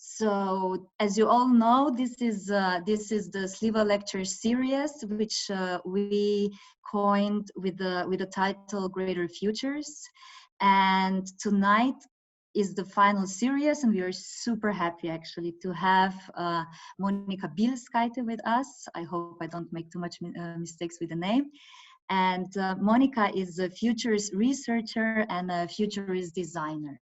So, as you all know, this is the Sliva lecture series, which we coined with the title "Greater Futures." And tonight is the final series, and we are super happy actually to have Monika Bielskyte with us. I hope I don't make too much mistakes with the name. And Monika is a futurist researcher and a futurist designer.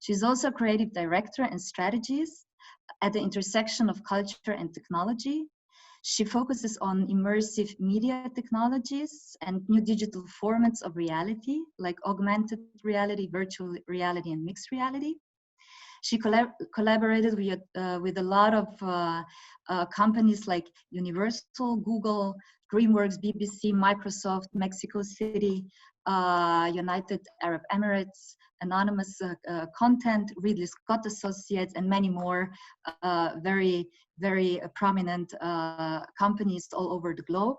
She's also creative director and strategist at the intersection of culture and technology. She focuses on immersive media technologies and new digital formats of reality, like augmented reality, virtual reality, and mixed reality. She collaborated with a lot of companies like Universal, Google, DreamWorks, BBC, Microsoft, Mexico City, United Arab Emirates, Anonymous Content, Ridley Scott Associates, and many more very prominent companies all over the globe.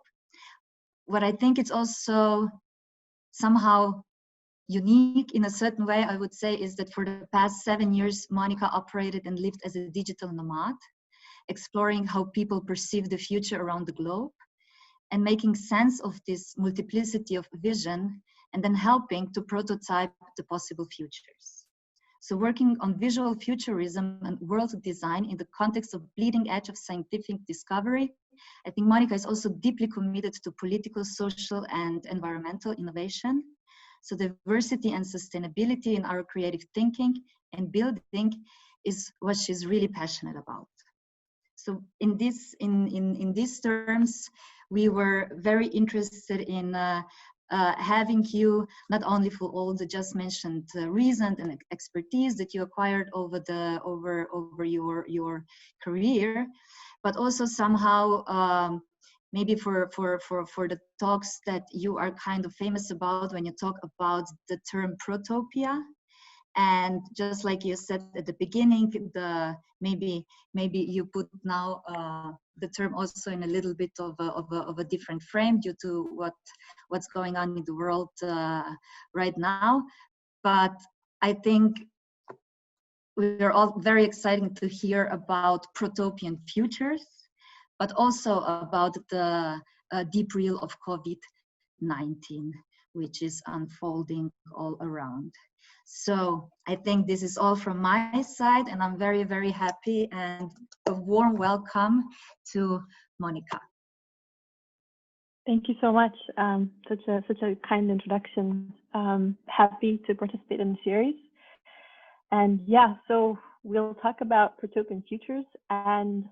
What I think it's also somehow unique in a certain way, I would say, is that for the past 7 years, Monika operated and lived as a digital nomad, exploring how people perceive the future around the globe and making sense of this multiplicity of vision, and then helping to prototype the possible futures. So working on visual futurism and world design in the context of bleeding edge of scientific discovery, I think Monika is also deeply committed to political, social, and environmental innovation. So diversity and sustainability in our creative thinking and building is what she's really passionate about. So in these terms, we were very interested in having you, not only for all the just mentioned reasons and expertise that you acquired over your career, but also somehow maybe for the talks that you are kind of famous about when you talk about the term Protopia. And just like you said at the beginning, maybe you put now the term also in a little bit of a different frame due to what's going on in the world right now. But I think we're all very excited to hear about protopian futures, but also about the deep reel of COVID-19, which is unfolding all around. So I think this is all from my side, and I'm very, very happy, and a warm welcome to Monika. Thank you so much. Such a kind introduction. Happy to participate in the series. And yeah, so we'll talk about protopian futures and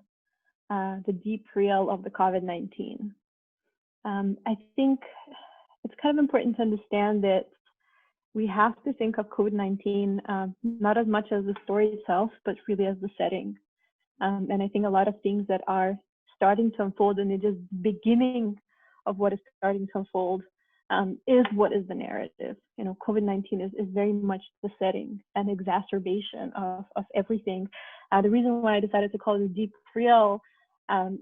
the deep reel of the COVID-19. I think it's kind of important to understand that we have to think of COVID-19 not as much as the story itself, but really as the setting. And I think a lot of things that are starting to unfold and it's just beginning of what is starting to unfold is what is the narrative. You know, COVID-19 is very much the setting and exacerbation of everything. The reason why I decided to call it a deep reel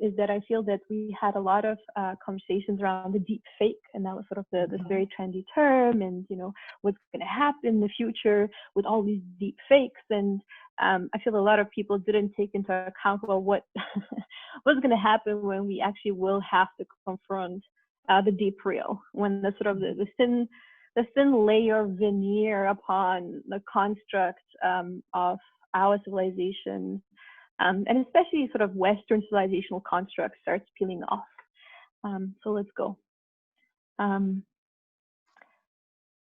is that I feel that we had a lot of conversations around the deep fake, and that was sort of this very trendy term, and you know what's going to happen in the future with all these deep fakes. And I feel a lot of people didn't take into account well what's going to happen when we actually will have to confront the deep reel, when the sort of the thin layer veneer upon the construct of our civilization. And especially sort of Western civilizational constructs starts peeling off. So let's go.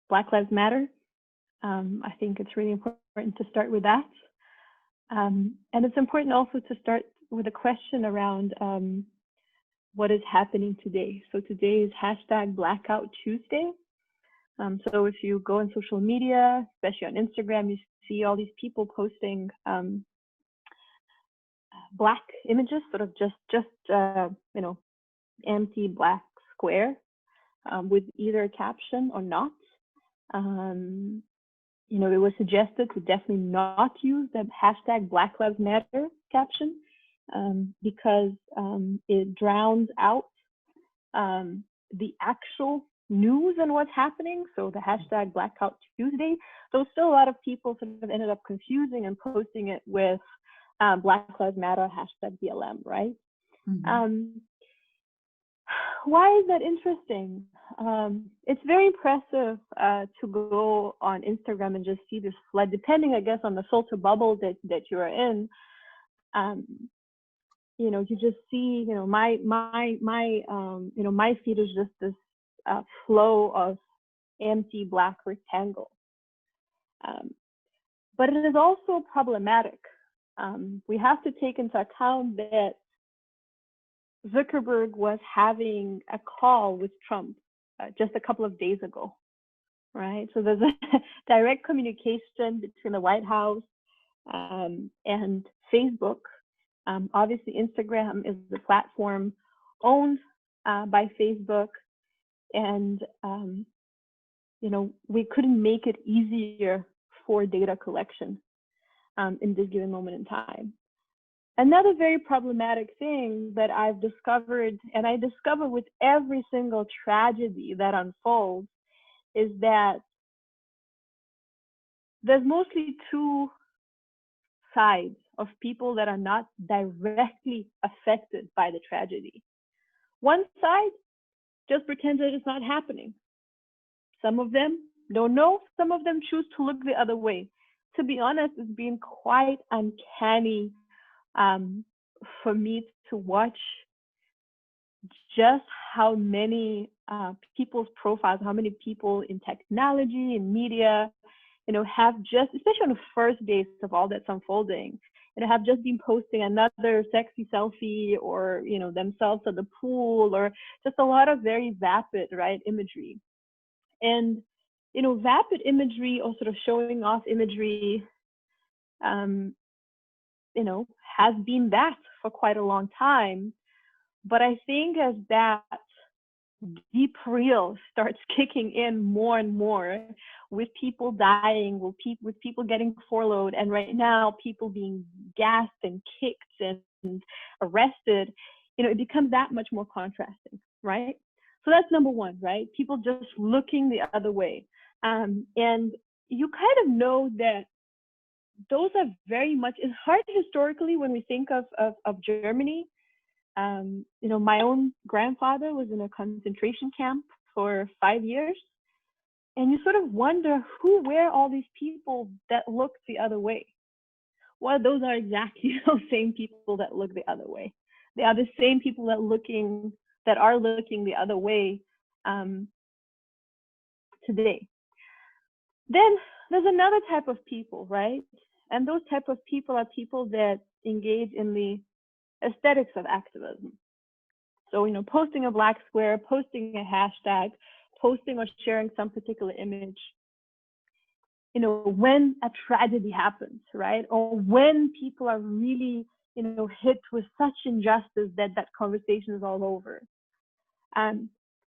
Black Lives Matter. I think it's really important to start with that. And it's important also to start with a question around what is happening today. So today is #Blackout Tuesday. So if you go on social media, especially on Instagram, you see all these people posting black images, sort of just you know, empty black square with either a caption or not. You know, it was suggested to definitely not use the #Black Lives Matter caption because it drowns out the actual news and what's happening. So the #Blackout Tuesday. So still a lot of people sort of ended up confusing and posting it with Black Lives Matter, #BLM, right? Mm-hmm. Why is that interesting? It's very impressive to go on Instagram and just see this flood, depending, I guess, on the filter bubble that you're in. You know, you just see, you know, my feed is just this flow of empty black rectangle. But it is also problematic. We have to take into account that Zuckerberg was having a call with Trump just a couple of days ago, right? So there's a direct communication between the White House and Facebook. Obviously, Instagram is the platform owned by Facebook, and you know, we couldn't make it easier for data collection in this given moment in time. Another very problematic thing that I've discovered, and I discover with every single tragedy that unfolds, is that there's mostly two sides of people that are not directly affected by the tragedy. One side just pretends that it's not happening. Some of them don't know, some of them choose to look the other way. To be honest, it's been quite uncanny for me to watch just how many people's profiles, how many people in technology and media, you know, have just, especially on the first days of all that's unfolding, you know, have just been posting another sexy selfie, or, you know, themselves at the pool, or just a lot of very vapid, right, imagery. And, you know, vapid imagery, or sort of showing off imagery, you know, has been that for quite a long time. But I think as that deep reel starts kicking in more and more, with people dying, with people getting furloughed, and right now people being gassed and kicked and arrested, you know, it becomes that much more contrasting, right? So that's number one, right? People just looking the other way. And you kind of know that those are very much, it's hard historically when we think of Germany. You know, my own grandfather was in a concentration camp for 5 years. And you sort of wonder who were all these people that look the other way. Well, those are exactly those same people that look the other way. They are the same people that are looking the other way today. Then there's another type of people, right? And those type of people are people that engage in the aesthetics of activism. So, you know, posting a black square, posting a hashtag, posting or sharing some particular image, you know, when a tragedy happens, right? Or when people are really, you know, hit with such injustice that that conversation is all over.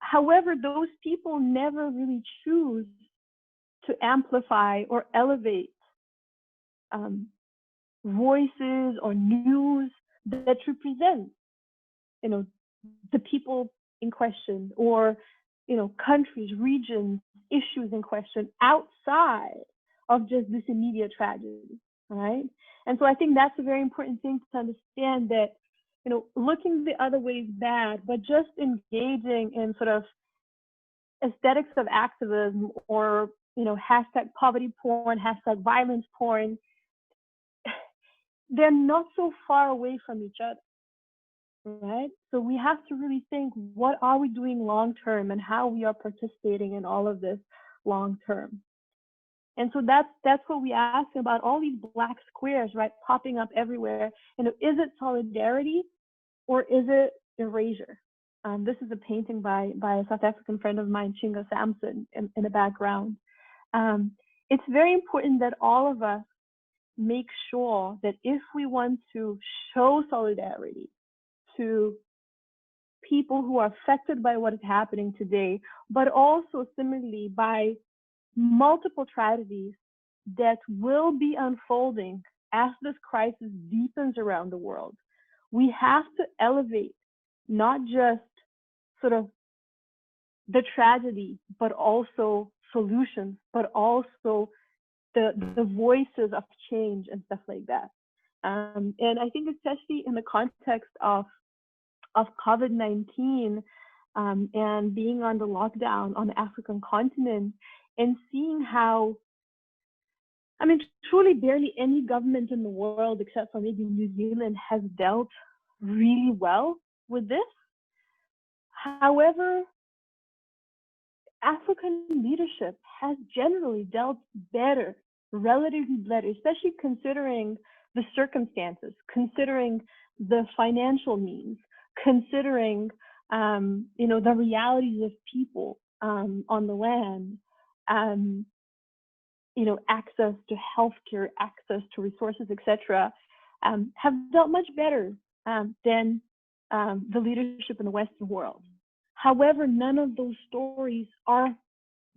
However, those people never really choose to amplify or elevate voices or news that represent, you know, the people in question, or, you know, countries, regions, issues in question outside of just this immediate tragedy, right? And so I think that's a very important thing to understand, that, you know, looking the other way is bad, but just engaging in sort of aesthetics of activism, or, you know, hashtag poverty porn, hashtag violence porn, they're not so far away from each other, right? So we have to really think, what are we doing long term, and how we are participating in all of this long term. And so that's what we ask about all these black squares, right, popping up everywhere. You know, is it solidarity, or is it erasure? This is a painting by a South African friend of mine, Chinga Samson, in the background. It's very important that all of us make sure that if we want to show solidarity to people who are affected by what is happening today, but also similarly by multiple tragedies that will be unfolding as this crisis deepens around the world, we have to elevate not just sort of the tragedy, but also solutions, but also the voices of change and stuff like that. And I think especially in the context of COVID-19 and being on the lockdown on the African continent and seeing how, I mean, truly barely any government in the world, except for maybe New Zealand, has dealt really well with this. However, African leadership has generally dealt better, relatively better, especially considering the circumstances, considering the financial means, considering the realities of people on the land, access to healthcare, access to resources, etc., have dealt much better than the leadership in the Western world. However, none of those stories are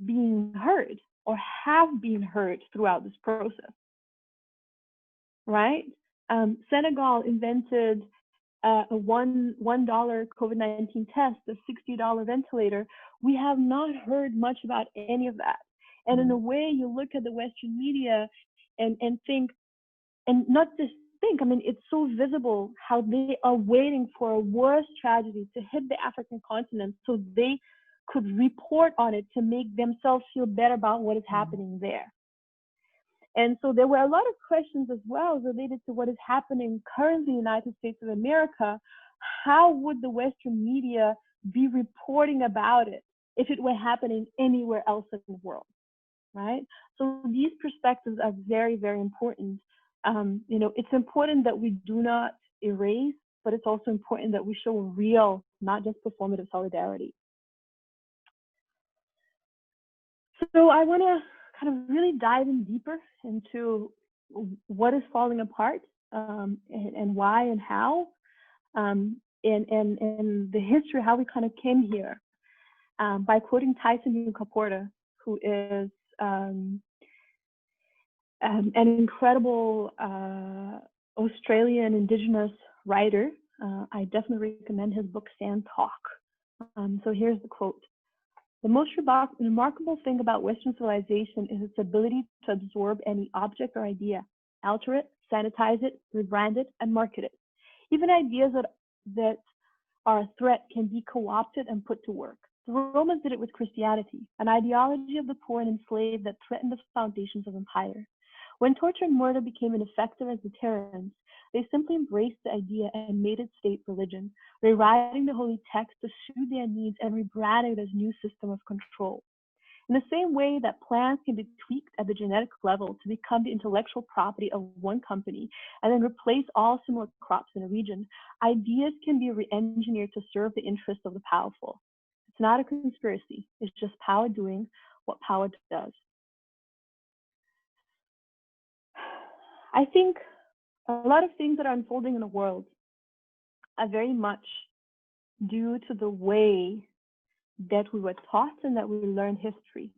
being heard or have been heard throughout this process, right? Senegal invented a $1 COVID-19 test, a $60 ventilator. We have not heard much about any of that. And in a way, you look at the Western media and think, and not just think, I mean, it's so visible how they are waiting for a worse tragedy to hit the African continent so they could report on it to make themselves feel better about what is happening there. And so there were a lot of questions as well related to what is happening currently in the United States of America. How would the Western media be reporting about it if it were happening anywhere else in the world, right? So these perspectives are very, very important. It's important that we do not erase, but it's also important that we show real, not just performative solidarity. So I want to kind of really dive in deeper into what is falling apart and why and how, and the history, how we kind of came here, by quoting Tyson Kaporta, who is an incredible Australian Indigenous writer. I definitely recommend his book, Stand Talk. So here's the quote. The most remarkable thing about Western civilization is its ability to absorb any object or idea, alter it, sanitize it, rebrand it, and market it. Even ideas that are a threat can be co-opted and put to work. The Romans did it with Christianity, an ideology of the poor and enslaved that threatened the foundations of empire. When torture and murder became ineffective as deterrents, they simply embraced the idea and made it state religion, rewriting the holy text to suit their needs and rebranding it as a new system of control. In the same way that plants can be tweaked at the genetic level to become the intellectual property of one company and then replace all similar crops in a region, ideas can be re-engineered to serve the interests of the powerful. It's not a conspiracy. It's just power doing what power does. I think a lot of things that are unfolding in the world are very much due to the way that we were taught and that we learn history.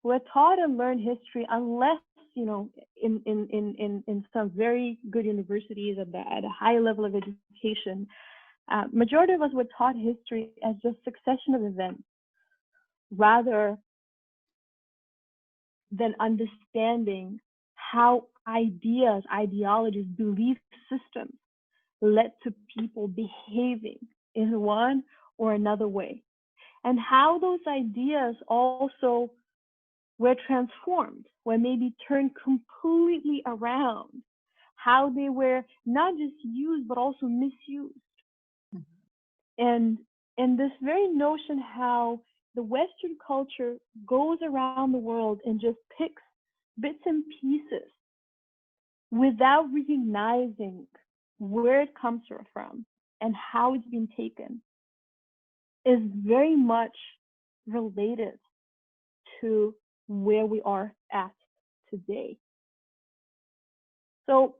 We're taught and learn history unless, in some very good universities at a high level of education, majority of us were taught history as just succession of events rather than understanding how ideas, ideologies, belief systems led to people behaving in one or another way, and how those ideas also were transformed, were maybe turned completely around, how they were not just used but also misused. And this very notion how the Western culture goes around the world and just picks bits and pieces without recognizing where it comes from and how it's been taken is very much related to where we are at today. So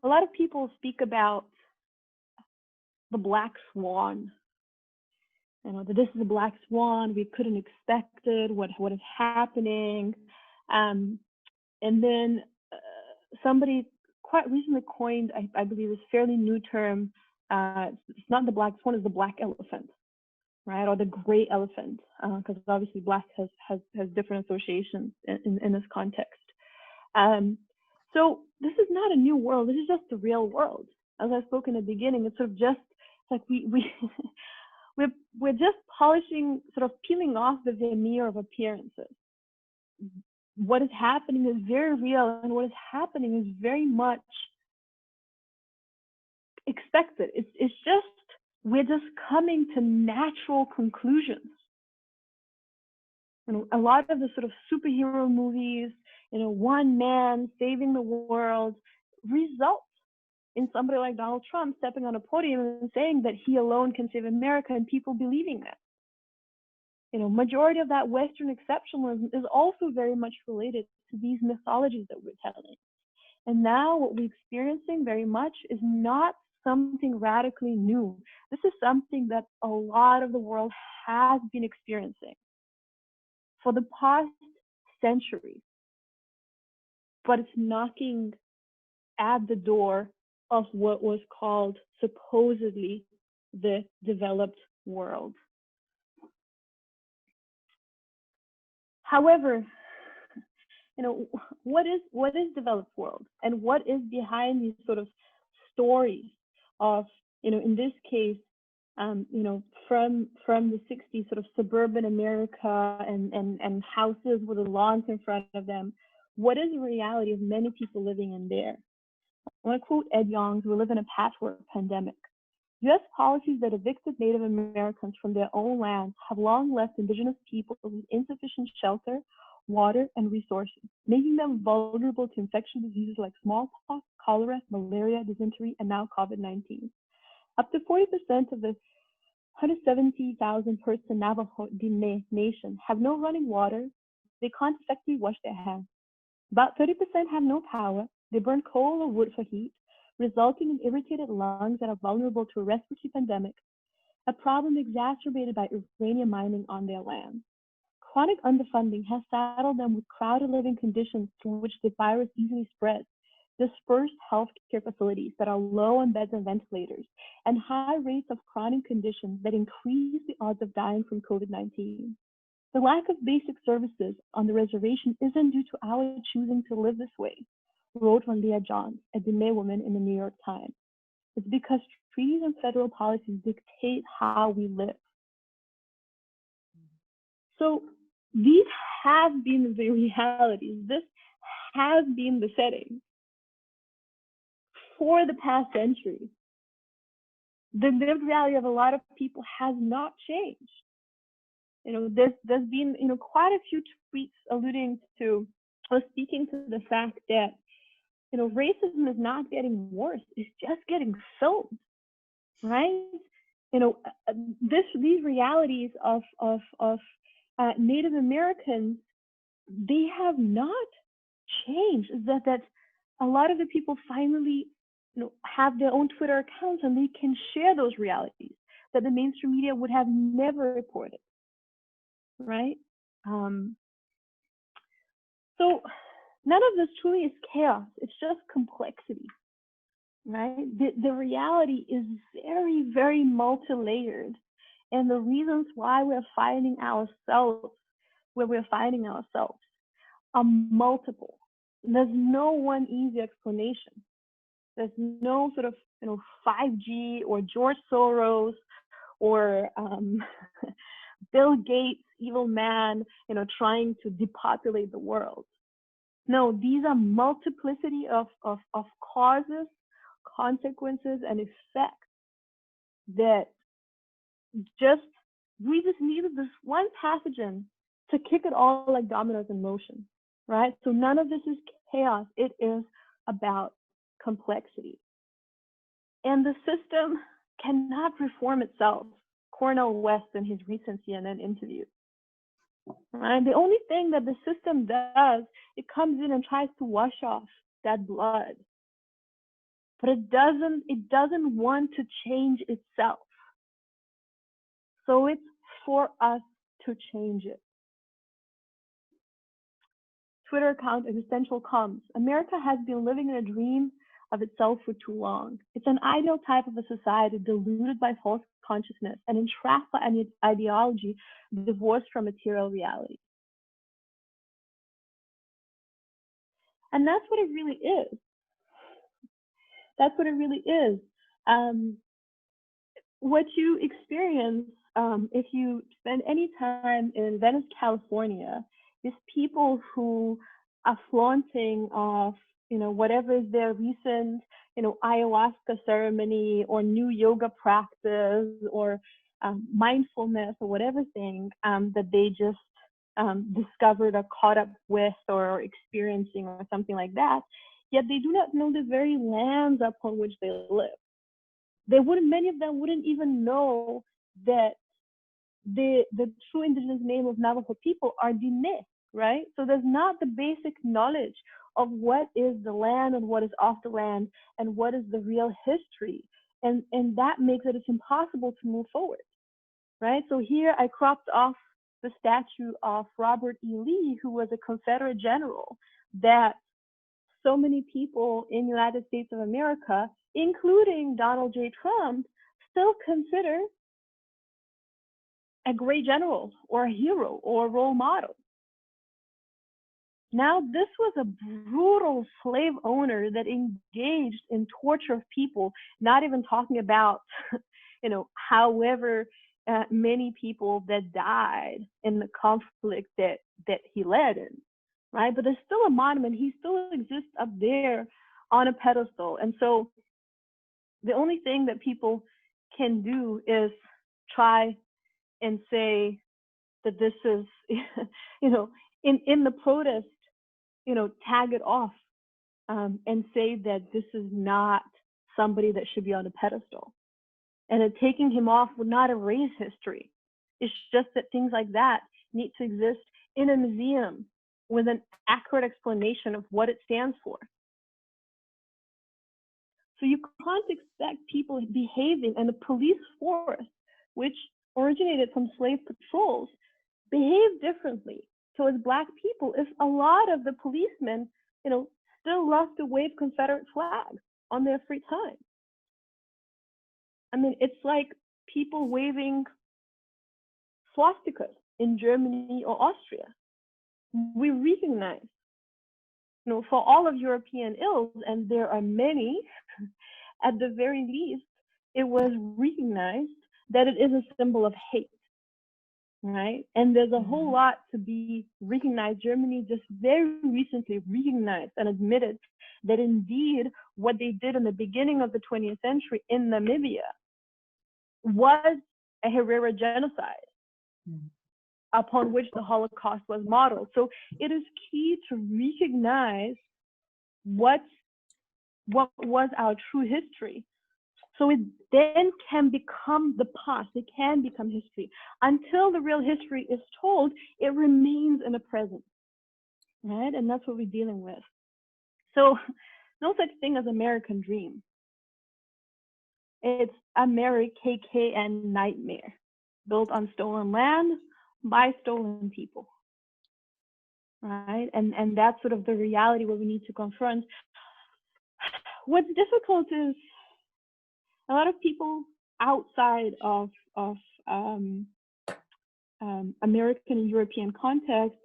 a lot of people speak about the black swan. That this is a black swan, we couldn't expect it, what is happening. And then somebody quite recently coined, I believe, this fairly new term. It's not the black swan, it's the black elephant, right? Or the gray elephant, because obviously black has different associations in this context. So this is not a new world. This is just the real world. As I spoke in the beginning, it's sort of just like we're just polishing, sort of peeling off the veneer of appearances. What is happening is very real, and what is happening is very much expected. It's just, we're just coming to natural conclusions. You know, a lot of the sort of superhero movies, you know, one man saving the world, result in somebody like Donald Trump stepping on a podium and saying that he alone can save America, and people believing that. You know, majority of that Western exceptionalism is also very much related to these mythologies that we're telling. And now what we're experiencing very much is not something radically new. This is something that a lot of the world has been experiencing for the past century, but it's knocking at the door of what was called supposedly the developed world. However, you know, what is developed world, and what is behind these sort of stories of, you know, in this case, you know, from the 60s, sort of suburban America and houses with the lawns in front of them. What is the reality of many people living in there? I want to quote Ed Youngs: "We live in a patchwork pandemic. U.S. policies that evicted Native Americans from their own lands have long left indigenous people with insufficient shelter, water, and resources, making them vulnerable to infectious diseases like smallpox, cholera, malaria, dysentery, and now COVID-19. Up to 40% of the 170,000 person Navajo nation have no running water. They can't effectively wash their hands. About 30% have no power. They burn coal or wood for heat, resulting in irritated lungs that are vulnerable to a respiratory pandemic, a problem exacerbated by uranium mining on their land. Chronic underfunding has saddled them with crowded living conditions through which the virus easily spreads, dispersed healthcare facilities that are low on beds and ventilators, and high rates of chronic conditions that increase the odds of dying from COVID-19. The lack of basic services on the reservation isn't due to our choosing to live this way," wrote Leah Johns, a Dene woman in the New York Times. "It's because treaties and federal policies dictate how we live." So these have been the realities. This has been the setting for the past century. The lived reality of a lot of people has not changed. You know, there's been, you know, quite a few tweets alluding to or speaking to the fact that, you know, racism is not getting worse; it's just getting filmed, right? You know, these realities of Native Americans, they have not changed. That a lot of the people finally, you know, have their own Twitter accounts, and they can share those realities that the mainstream media would have never reported, right? So none of this truly is chaos. It's just complexity, right? The reality is very, very multi-layered, and the reasons why we're finding ourselves where we're finding ourselves are multiple. There's no one easy explanation. There's no sort of, you know, 5G or George Soros or Bill Gates, evil man, you know, trying to depopulate the world. No, these are multiplicity of causes, consequences, and effects that we just needed this one pathogen to kick it all like dominoes in motion, right? So none of this is chaos. It is about complexity. And the system cannot reform itself. Cornel West in his recent CNN interview. Right? The only thing that the system does, it comes in and tries to wash off that blood. But it doesn't want to change itself. So it's for us to change it. Twitter account Existential Comms. America has been living in a dream of itself for too long. It's an ideal type of a society deluded by false consciousness and entrapped by an ideology divorced from material reality. And that's what it really is. That's what it really is. What you experience if you spend any time in Venice, California, is people who are flaunting of, whatever is their recent, ayahuasca ceremony or new yoga practice or mindfulness or whatever thing that they just discovered or caught up with or experiencing or something like that. Yet they do not know the very lands upon which they live. Many of them wouldn't even know that the true indigenous name of Navajo people are Diné, right? So there's not the basic knowledge of what is the land and what is off the land and what is the real history. And that makes it impossible to move forward, right? So here I cropped off the statue of Robert E. Lee, who was a Confederate general that so many people in the United States of America, including Donald J. Trump, still consider a great general or a hero or a role model. Now, this was a brutal slave owner that engaged in torture of people, not even talking about, however many people that died in the conflict that he led in, right? But there's still a monument. He still exists up there on a pedestal. And so the only thing that people can do is try and say that this is, in the protest, tag it off and say that this is not somebody that should be on a pedestal. And that taking him off would not erase history. It's just that things like that need to exist in a museum with an accurate explanation of what it stands for. So you can't expect people behaving, and the police force, which originated from slave patrols, behave differently towards Black people if a lot of the policemen, still love to wave Confederate flags on their free time. I mean, it's like people waving swastikas in Germany or Austria. We recognize, for all of European ills, and there are many, at the very least, it was recognized that it is a symbol of hate, right? And there's a whole lot to be recognized. Germany just very recently recognized and admitted that indeed what they did in the beginning of the 20th century in Namibia was a Herero genocide upon which the Holocaust was modeled. So it is key to recognize what was our true history. So it then can become the past, it can become history. Until the real history is told, it remains in the present, right? And that's what we're dealing with. So no such thing as American dream. It's American nightmare, built on stolen land by stolen people, right? And that's sort of the reality what we need to confront. What's difficult is a lot of people outside of American and European context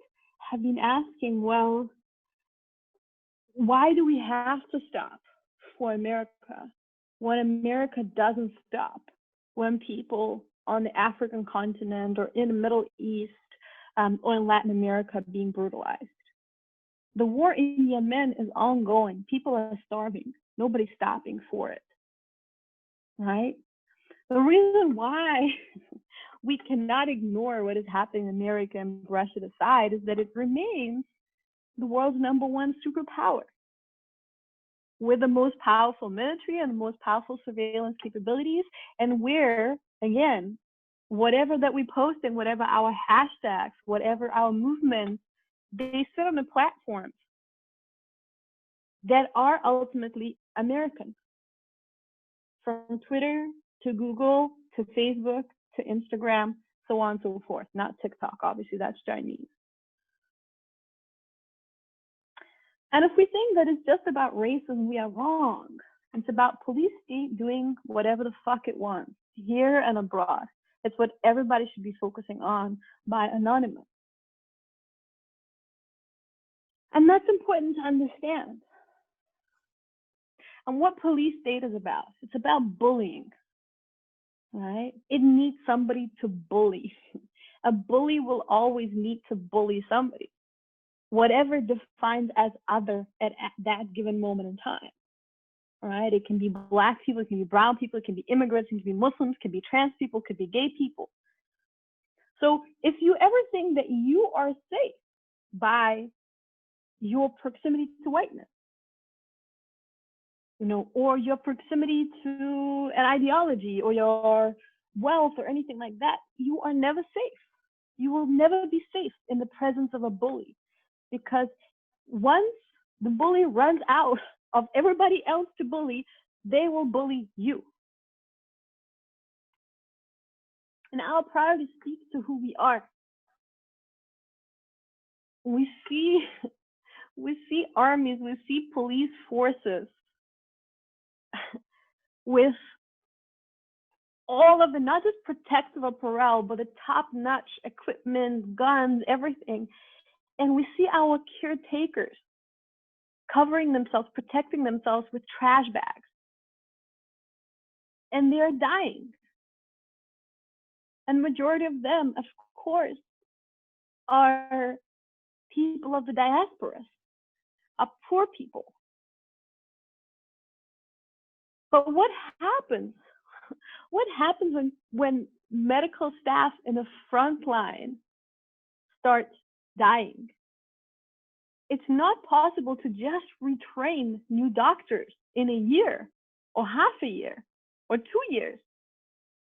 have been asking, well, why do we have to stop for America when America doesn't stop, when people on the African continent or in the Middle East or in Latin America are being brutalized? The war in Yemen is ongoing. People are starving. Nobody's stopping for it, right? The reason why we cannot ignore what is happening in America and brush it aside is that it remains the world's #1 superpower, with the most powerful military and the most powerful surveillance capabilities, and where, again, whatever that we post and whatever our hashtags, whatever our movements, they sit on the platforms that are ultimately American. From Twitter to Google to Facebook to Instagram, so on and so forth. Not TikTok, obviously, that's Chinese. And if we think that it's just about racism, we are wrong. It's about police state doing whatever the fuck it wants, here and abroad. It's what everybody should be focusing on by Anonymous. And that's important to understand. And what police state is about, it's about bullying, right? It needs somebody to bully. A bully will always need to bully somebody, whatever defines as other at that given moment in time, right? It can be Black people, it can be brown people, it can be immigrants, it can be Muslims, it can be trans people, it could be gay people. So if you ever think that you are safe by your proximity to whiteness, you know, or your proximity to an ideology or your wealth or anything like that, you are never safe. You will never be safe in the presence of a bully, because once the bully runs out of everybody else to bully, they will bully you. And our priority speaks to who we are. We see armies, we see police forces with all of the, not just protective apparel, but the top-notch equipment, guns, everything. And we see our caretakers covering themselves, protecting themselves with trash bags. And they're dying. And the majority of them, of course, are people of the diaspora, are poor people. But what happens? What happens when medical staff in the front line start dying? It's not possible to just retrain new doctors in a year or half a year or 2 years.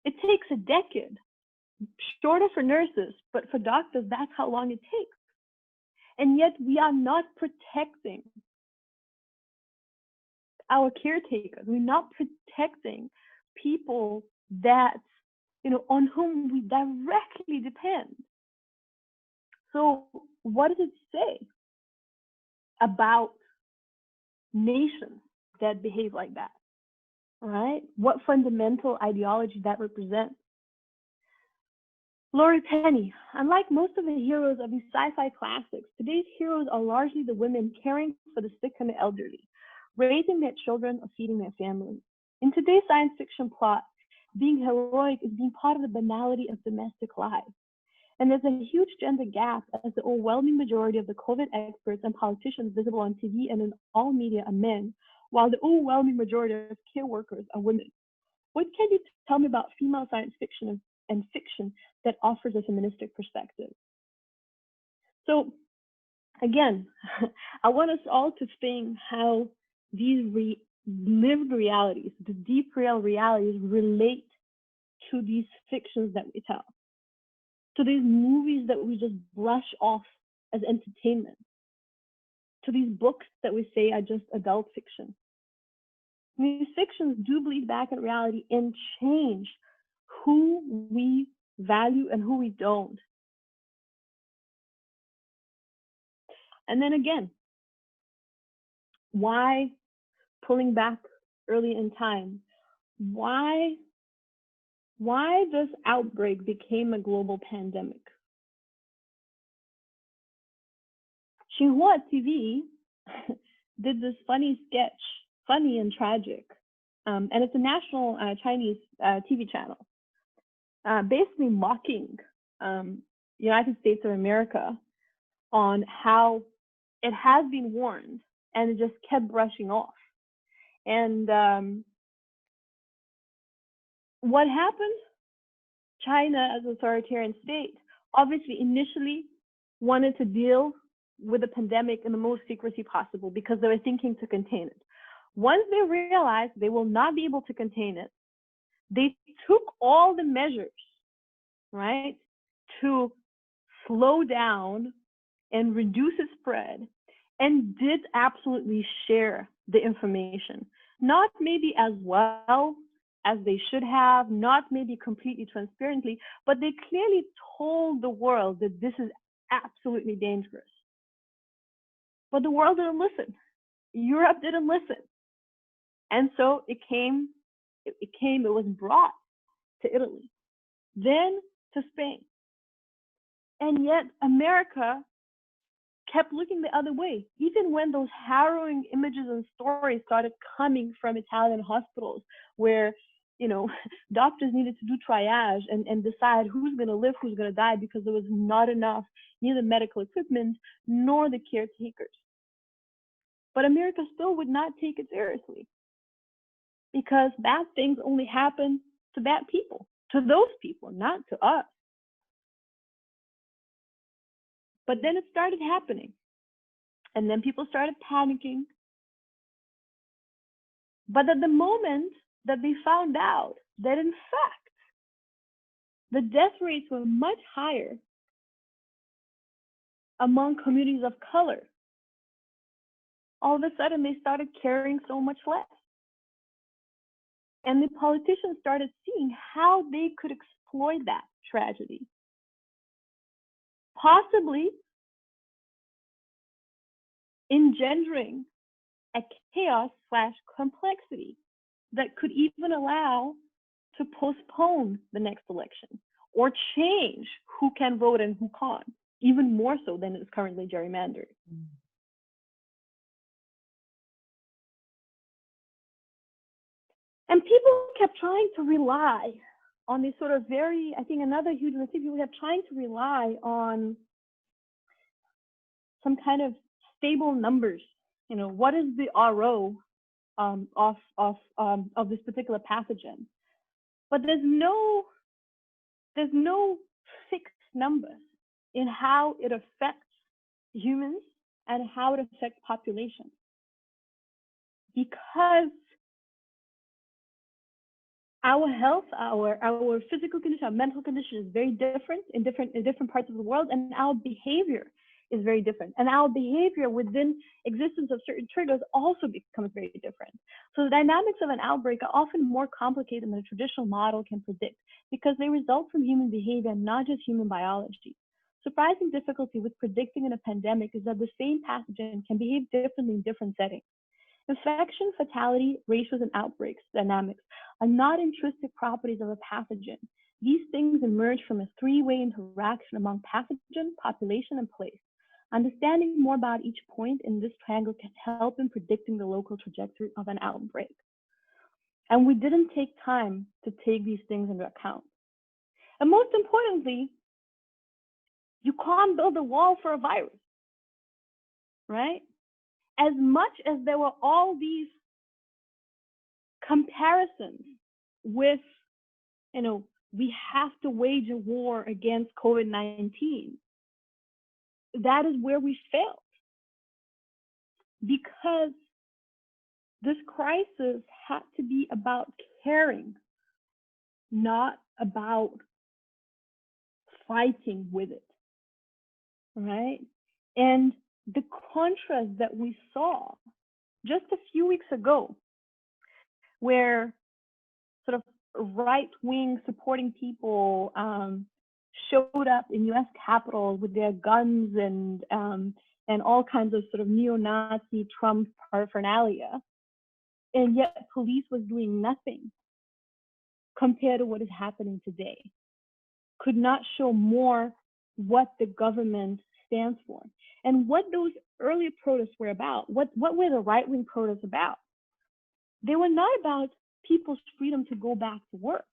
It takes a decade. Shorter for nurses, but for doctors, that's how long it takes. And yet we are not protecting our caretakers. We're not protecting people that, you know, on whom we directly depend. So what does it say about nations that behave like that, right? What fundamental ideology that represents? Laurie Penny, unlike most of the heroes of these sci-fi classics, today's heroes are largely the women caring for the sick and the elderly, raising their children or feeding their families. In today's science fiction plot, being heroic is being part of the banality of domestic life. And there's a huge gender gap, as the overwhelming majority of the COVID experts and politicians visible on TV and in all media are men, while the overwhelming majority of care workers are women. What can you tell me about female science fiction and fiction that offers a feministic perspective? So again, I want us all to think how these lived realities, the deep real realities, relate to these fictions that we tell, to these movies that we just brush off as entertainment, to these books that we say are just adult fiction. These fictions do bleed back in reality and change who we value and who we don't. And then again, why pulling back early in time? Why this outbreak became a global pandemic? Xinhua TV did this funny sketch, funny and tragic, and it's a national Chinese TV channel, basically mocking United States of America on how it has been warned and it just kept brushing off. And what happened? China, as an authoritarian state, obviously initially wanted to deal with the pandemic in the most secrecy possible because they were thinking to contain it. Once they realized they will not be able to contain it, they took all the measures, right, to slow down and reduce its spread, and did absolutely share the information. Not maybe as well as they should have, not maybe completely transparently, but they clearly told the world that this is absolutely dangerous. But the world didn't listen. Europe didn't listen. And so it was brought to Italy, then to Spain. And yet America kept looking the other way. Even when those harrowing images and stories started coming from Italian hospitals where, you know, doctors needed to do triage and decide who's going to live, who's going to die, because there was not enough, neither medical equipment nor the caretakers. But America still would not take it seriously, because bad things only happen to bad people, to those people, not to us. But then it started happening. And then people started panicking. But at the moment that they found out that, in fact, the death rates were much higher among communities of color, all of a sudden they started caring so much less. And the politicians started seeing how they could exploit that tragedy, possibly engendering a chaos/complexity that could even allow to postpone the next election or change who can vote and who can't, even more so than it's currently gerrymandered. And people kept trying to rely on these sort of very, I think another huge mistake, people kept trying to rely on some kind of stable numbers. You know, what is the RO of this particular pathogen? But there's no fixed numbers in how it affects humans and how it affects populations, because our health, our physical condition, our mental condition is very different in different parts of the world, and our behavior is very different. And our behavior within existence of certain triggers also becomes very different. So the dynamics of an outbreak are often more complicated than a traditional model can predict, because they result from human behavior, not just human biology. Surprising difficulty with predicting in a pandemic is that the same pathogen can behave differently in different settings. Infection, fatality, ratios, and outbreaks dynamics are not intrinsic properties of a pathogen. These things emerge from a three-way interaction among pathogen, population, and place. Understanding more about each point in this triangle can help in predicting the local trajectory of an outbreak. And we didn't take time to take these things into account. And most importantly, you can't build a wall for a virus, right? As much as there were all these comparisons with, you know, we have to wage a war against COVID-19, that is where we failed. Because this crisis had to be about caring, not about fighting with it, right? And the contrast that we saw just a few weeks ago, where sort of right-wing supporting people showed up in U.S. Capitol with their guns and all kinds of sort of neo-Nazi Trump paraphernalia, and yet police was doing nothing compared to what is happening today, could not show more what the government stands for. And what those early protests were about, what were the right-wing protests about? They were not about people's freedom to go back to work.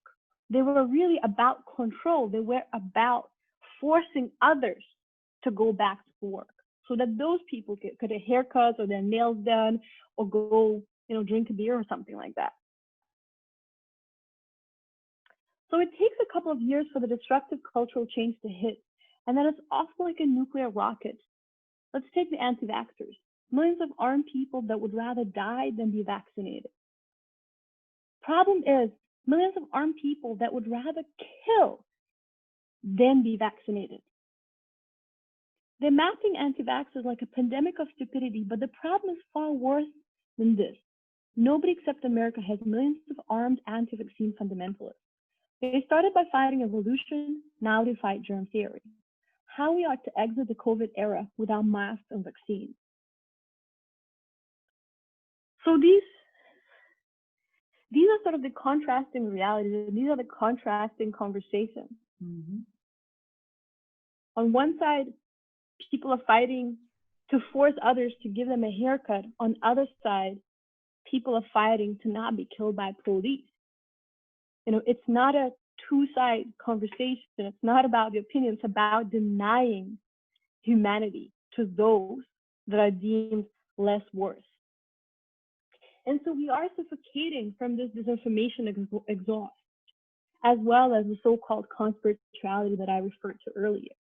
They were really about control. They were about forcing others to go back to work so that those people could have haircuts or their nails done or go, you know, drink a beer or something like that. So it takes a couple of years for the destructive cultural change to hit, and then it's off like a nuclear rocket. Let's take the anti-vaxxers, millions of armed people that would rather die than be vaccinated. Problem is, millions of armed people that would rather kill than be vaccinated. They're mapping anti-vaxxers like a pandemic of stupidity, but the problem is far worse than this. Nobody except America has millions of armed anti-vaccine fundamentalists. They started by fighting evolution, now they fight germ theory. How we are to exit the COVID era without masks and vaccines. So these are sort of the contrasting realities. These are the contrasting conversations. Mm-hmm. On one side, people are fighting to force others to give them a haircut. On the other side, people are fighting to not be killed by police. It's not a two-side conversation. It's not about the opinion. It's about denying humanity to those that are deemed less worth. And so we are suffocating from this disinformation exhaust, as well as the so-called conspirituality that I referred to earlier.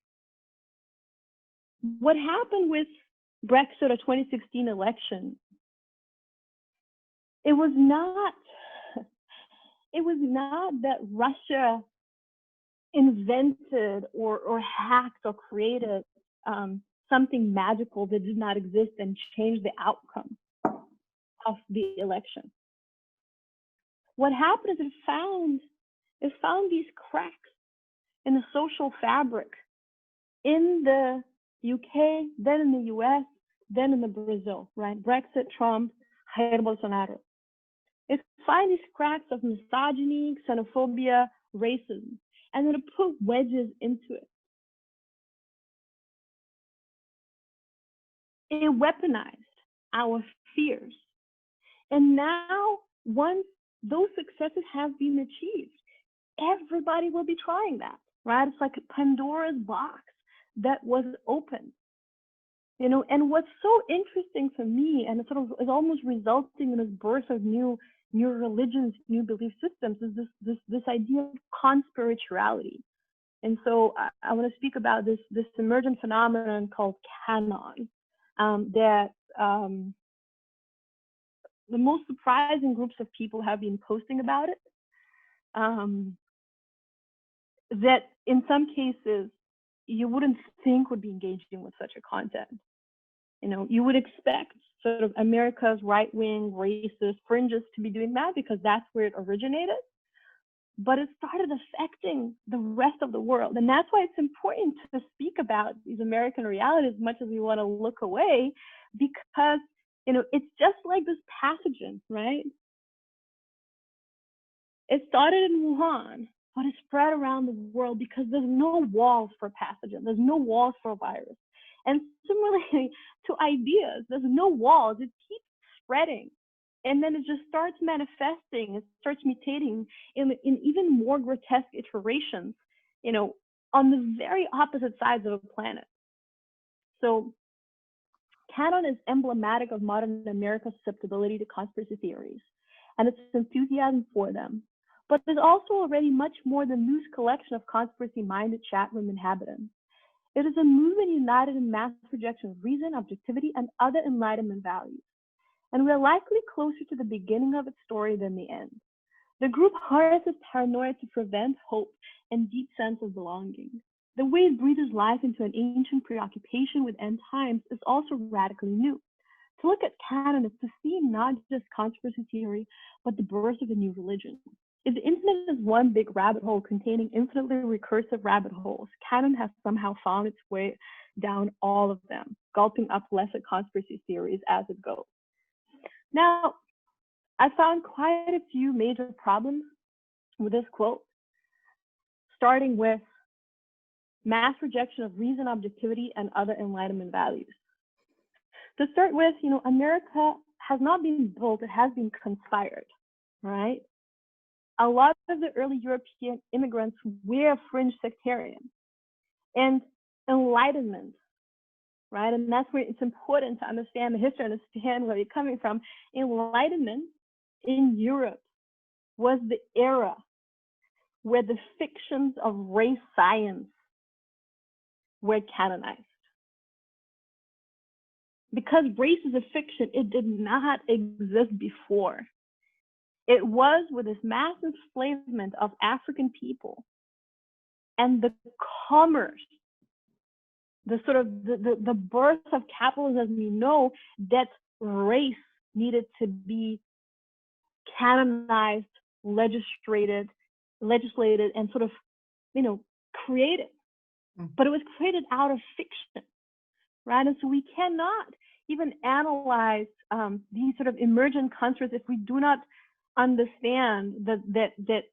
What happened with Brexit or 2016 election, it was not that Russia invented or hacked or created something magical that did not exist and changed the outcome of the election. What happened is it found these cracks in the social fabric in the UK, then in the US, then in the Brazil, right? Brexit, Trump, Jair Bolsonaro. It finds these cracks of misogyny, xenophobia, racism, and then it put wedges into it. It weaponized our fears. And now, once those successes have been achieved, everybody will be trying that, right? It's like a Pandora's box that was opened. And what's so interesting for me, and it sort of is almost resulting in this birth of new religions, new belief systems, is this idea of conspirituality. And so I want to speak about this emergent phenomenon called canon, that the most surprising groups of people have been posting about it. That in some cases you wouldn't think would be engaging with such a content. You would expect sort of America's right-wing, racist fringes to be doing that because that's where it originated. But it started affecting the rest of the world. And that's why it's important to speak about these American realities as much as we want to look away, because, it's just like this pathogen, right? It started in Wuhan, but it spread around the world because there's no walls for pathogen. There's no walls for a virus. And similarly to ideas, there's no walls. It keeps spreading. And then it just starts manifesting. It starts mutating in even more grotesque iterations, on the very opposite sides of the planet. So canon is emblematic of modern America's susceptibility to conspiracy theories and its enthusiasm for them. But there's also already much more than loose collection of conspiracy-minded chat room inhabitants. It is a movement united in mass projection of reason, objectivity, and other enlightenment values. And we are likely closer to the beginning of its story than the end. The group harnesses paranoia to prevent hope and deep sense of belonging. The way it breathes life into an ancient preoccupation with end times is also radically new. To look at canon is to see not just conspiracy theory, but the birth of a new religion. If the internet is one big rabbit hole containing infinitely recursive rabbit holes, canon has somehow found its way down all of them, gulping up lesser conspiracy theories as it goes. Now, I found quite a few major problems with this quote, starting with mass rejection of reason, objectivity, and other enlightenment values. To start with, America has not been built, it has been conspired, right? A lot of the early European immigrants were fringe sectarians. And enlightenment, right? And that's where it's important to understand the history, understand where you're coming from. Enlightenment in Europe was the era where the fictions of race science were canonized. Because race is a fiction, it did not exist before. It was with this mass enslavement of African people and the commerce, the sort of the birth of capitalism as we know, that race needed to be canonized, legislated, and sort of, created. But it was created out of fiction, right? And so we cannot even analyze these sort of emergent constructs if we do not understand that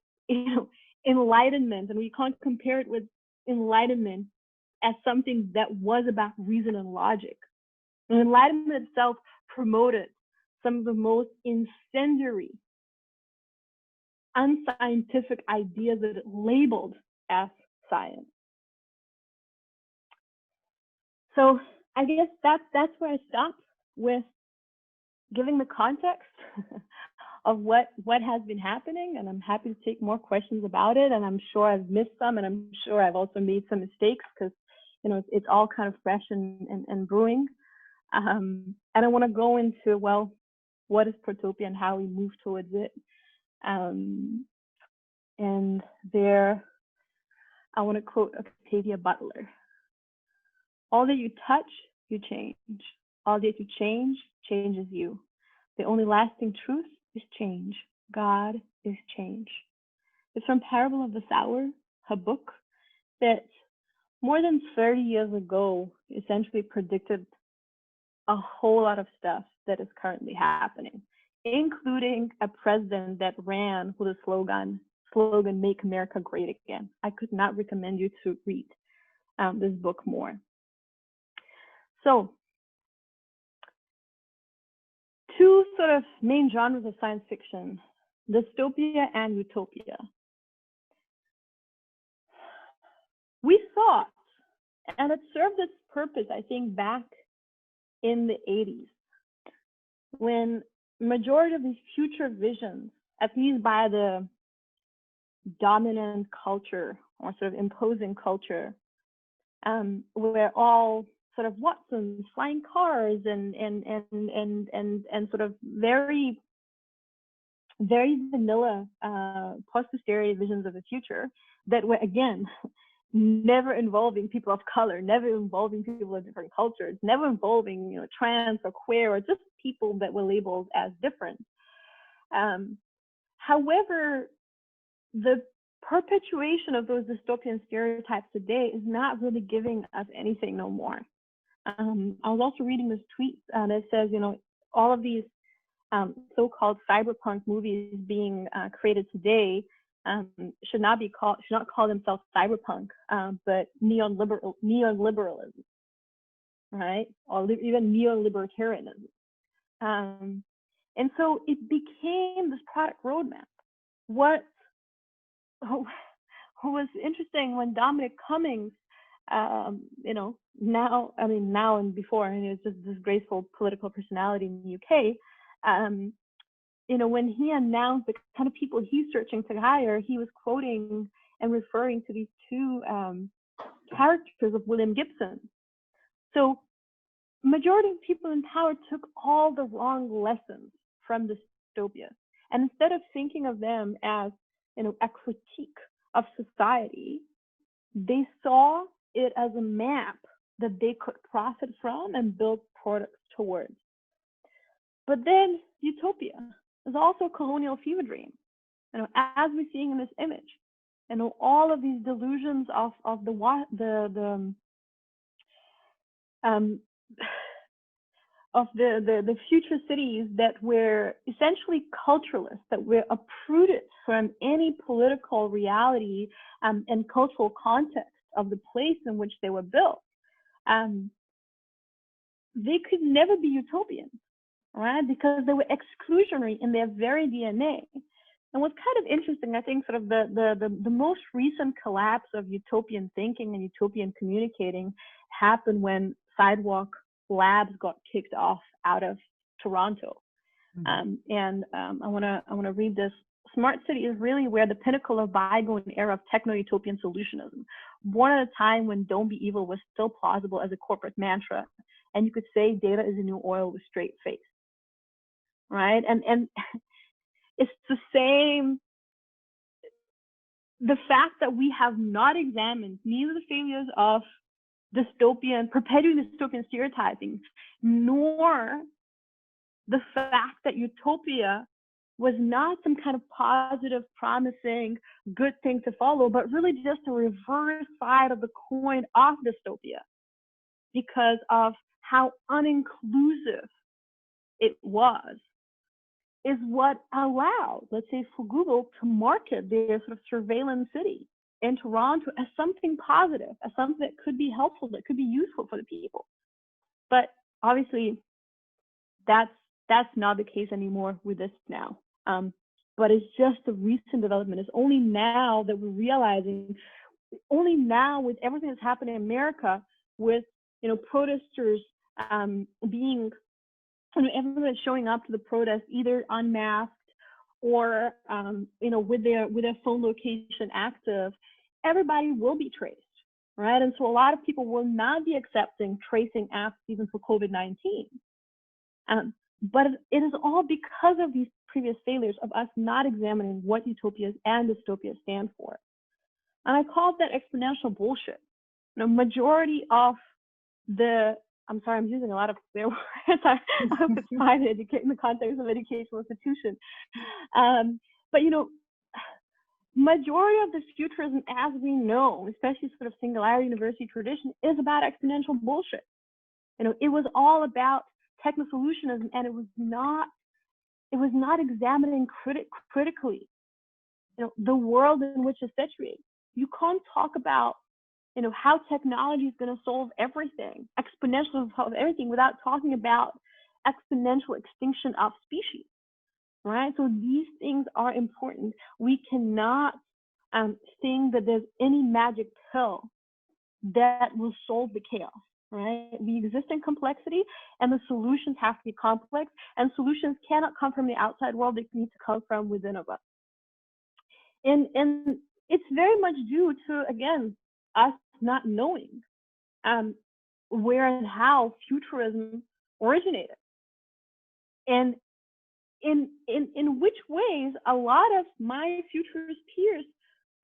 enlightenment, and we can't compare it with enlightenment as something that was about reason and logic. And Enlightenment itself promoted some of the most incendiary, unscientific ideas that it labeled as science. So I guess that's where I stopped with giving the context of what has been happening, and I'm happy to take more questions about it. And I'm sure I've missed some, and I'm sure I've also made some mistakes because it's all kind of fresh and brewing. And I want to go into, well, what is Protopia and how we move towards it. And there, I want to quote Octavia Butler. All that you touch, you change. All that you change, changes you. The only lasting truth is change. God is change. It's from Parable of the Sower, her book, that more than 30 years ago, essentially predicted a whole lot of stuff that is currently happening, including a president that ran with a slogan, Make America Great Again. I could not recommend you to read this book more. So, two sort of main genres of science fiction, dystopia and utopia. We thought, and it served its purpose, I think, back in the 80s, when majority of these future visions, at least by the dominant culture or sort of imposing culture, were all sort of Watsons, flying cars, and sort of very, very vanilla post-posterity visions of the future that were, again, never involving people of color, never involving people of different cultures, never involving trans or queer or just people that were labeled as different. However, the perpetuation of those dystopian stereotypes today is not really giving us anything no more. I was also reading this tweet that says, all of these so-called cyberpunk movies being created today should not call themselves cyberpunk, but neoliberalism, right? Or even neolibertarianism. And so it became this product roadmap. What was interesting when Dominic Cummings, now and before, and he was just this graceful political personality in the UK, when he announced the kind of people he's searching to hire, he was quoting and referring to these two characters of William Gibson. So majority of people in power took all the wrong lessons from dystopia. And instead of thinking of them as, a critique of society, they saw it as a map that they could profit from and build products towards. But then utopia is also a colonial fever dream, as we're seeing in this image. All of these delusions of the future cities that were essentially culturalists, that were uprooted from any political reality and cultural context of the place in which they were built. They could never be utopian, right? Because they were exclusionary in their very DNA. And what's kind of interesting, I think, sort of the most recent collapse of utopian thinking and utopian communicating happened when Sidewalk Labs got kicked off out of Toronto. Mm-hmm. I want to read this. Smart city is really where the pinnacle of bygone era of techno-utopian solutionism, born at a time when don't be evil was still plausible as a corporate mantra, and you could say data is a new oil with straight face, right? And it's the same. The fact that we have not examined neither the failures of perpetuating dystopian stereotyping, nor the fact that utopia was not some kind of positive, promising, good thing to follow, but really just a reverse side of the coin of dystopia because of how uninclusive it was, is what allowed, let's say, for Google to market their sort of surveillance city in Toronto as something positive, as something that could be helpful, that could be useful for the people. But obviously, that's not the case anymore with this now. But it's just a recent development. It's only now that we're realizing, only now with everything that's happening in America, with protesters being, everyone showing up to the protest either unmasked or with their phone location active, everybody will be traced, right? And so a lot of people will not be accepting tracing apps even for COVID-19. But it is all because of these previous failures of us not examining what utopias and dystopias stand for. And I call that exponential bullshit. Majority of the, I'm sorry, I'm using a lot of swear words. I hope it's fine in the context of educational institution. But majority of this futurism as we know, especially sort of singularity university tradition, is about exponential bullshit. It was all about techno-solutionism, and it was not examining critically the world in which it's situated. You can't talk about how technology is going to solve everything, exponentially solve everything, without talking about exponential extinction of species, right? So these things are important. We cannot think that there's any magic pill that will solve the chaos, right? We exist in complexity, and the solutions have to be complex, and solutions cannot come from the outside world. They need to come from within of us. And it's very much due to, again, us not knowing where and how futurism originated, and in which ways a lot of my futurist peers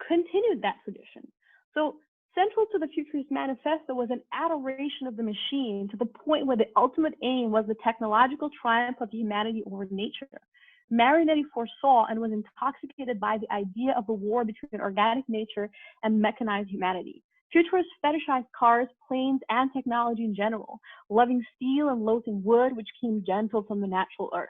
continued that tradition. So central to the Futurist Manifesto was an adoration of the machine, to the point where the ultimate aim was the technological triumph of humanity over nature. Marinetti foresaw and was intoxicated by the idea of the war between organic nature and mechanized humanity. Futurists fetishized cars, planes, and technology in general, loving steel and loathing wood, which came gentle from the natural earth.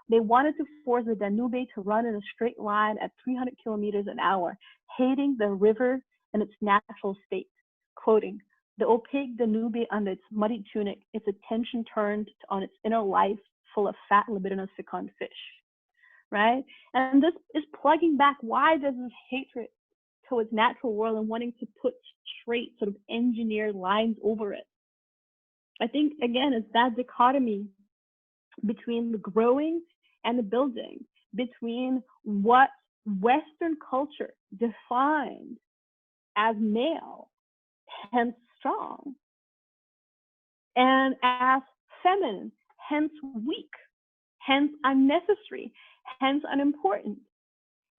They wanted to force the Danube to run in a straight line at 300 kilometers an hour, hating the river in its natural state. Quoting, "The opaque Danube under its muddy tunic, its attention turned on its inner life, full of fat, libidinous, fecund fish." Right? And this is plugging back why there's this hatred towards natural world and wanting to put straight sort of engineered lines over it. I think, again, it's that dichotomy between the growing and the building, between what Western culture defined as male, hence strong, and as feminine, hence weak, hence unnecessary, hence unimportant.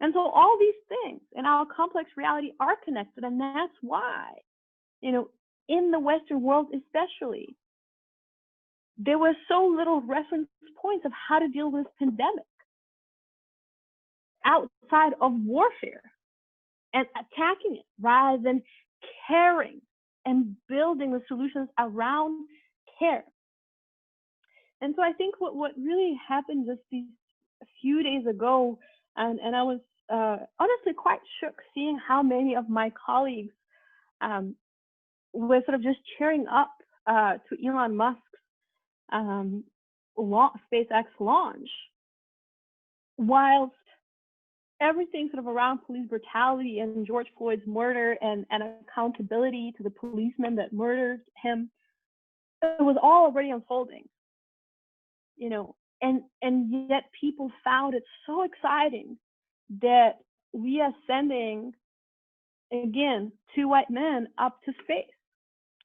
And so all these things in our complex reality are connected, and that's why, in the Western world especially, there were so little reference points of how to deal with pandemic outside of warfare and attacking it, rather than caring and building the solutions around care. And so I think what really happened just these a few days ago, and I was honestly quite shook seeing how many of my colleagues were sort of just cheering up to Elon Musk's SpaceX launch, whilst everything sort of around police brutality and George Floyd's murder and accountability to the policeman that murdered him, it was all already unfolding, and yet people found it so exciting that we are sending, again, 2 white men up to space.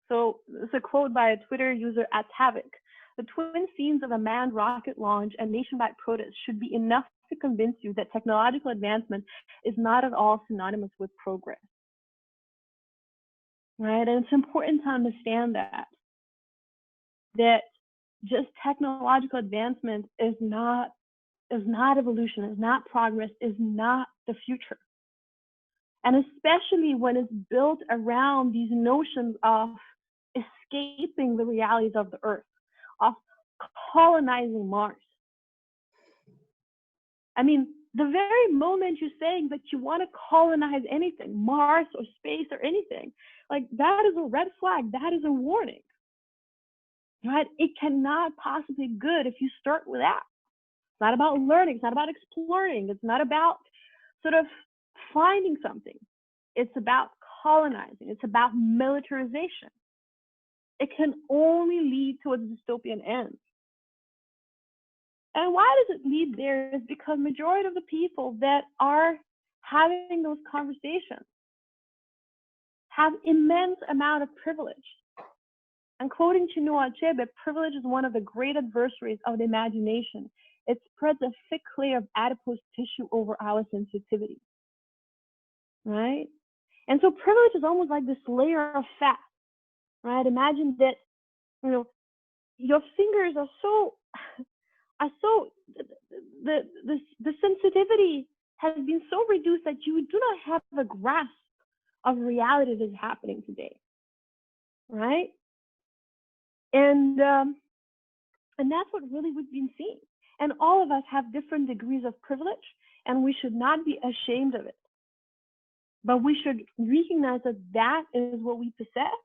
So it's a quote by a Twitter user at Havoc. "The twin scenes of a manned rocket launch and nationwide protests should be enough to convince you that technological advancement is not at all synonymous with progress." Right? And it's important to understand that just technological advancement is not evolution, is not progress, is not the future. And especially when it's built around these notions of escaping the realities of the earth, of colonizing Mars. I mean, the very moment you're saying that you want to colonize anything, Mars or space or anything, like that is a red flag, that is a warning. right? It cannot possibly be good if you start with that. It's not about learning. It's not about exploring. It's not about sort of finding something. It's about colonizing. It's about militarization. It can only lead to a dystopian end. And why does it lead there is because majority of the people that are having those conversations have immense amount of privilege. And quoting Chinua Achebe, privilege is one of the great adversaries of the imagination. It spreads a thick layer of adipose tissue over our sensitivity, right? And so privilege is almost like this layer of fat, right? Imagine that, you know, your fingers are so the sensitivity has been so reduced that you do not have a grasp of reality that is happening today, right? And that's what really we've been seeing. And all of us have different degrees of privilege, and we should not be ashamed of it. But we should recognize that that is what we possess,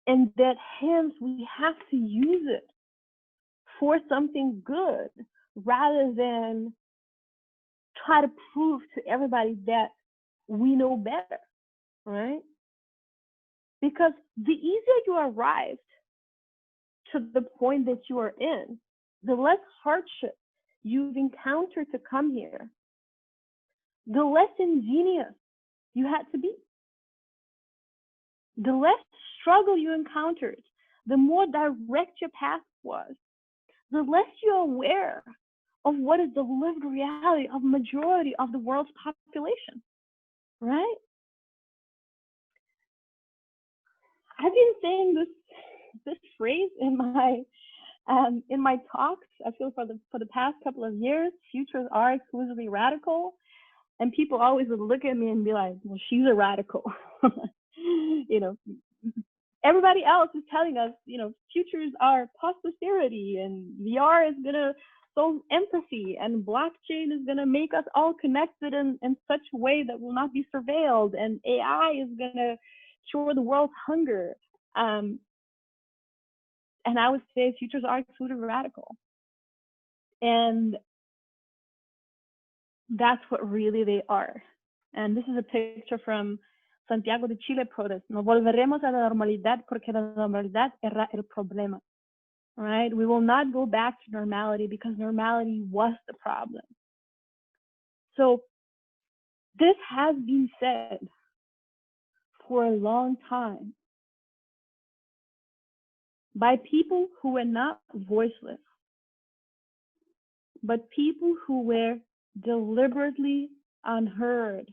and that hence we have to use it for something good rather than try to prove to everybody that we know better, right? Because the easier you arrive to the point that you are in, the less hardship you've encountered to come here, the less ingenious you had to be. The less struggle you encountered, the more direct your path was, the less you're aware of what is the lived reality of majority of the world's population, right? I've been saying this phrase in my talks, I feel for the past couple of years. Futures are exclusively radical, and people always would look at me and be like, well, she's a radical. You know, everybody else is telling us, you know, futures are posterity, and VR is gonna solve empathy, and blockchain is gonna make us all connected in such a way that will not be surveilled, and AI is gonna cure the world's hunger. And I would say futures are exclusively radical. And that's what really they are. And this is a picture from Santiago de Chile protest. No volveremos a la normalidad porque la normalidad era el problema. Right? We will not go back to normality because normality was the problem. So this has been said for a long time by people who were not voiceless, but people who were deliberately unheard,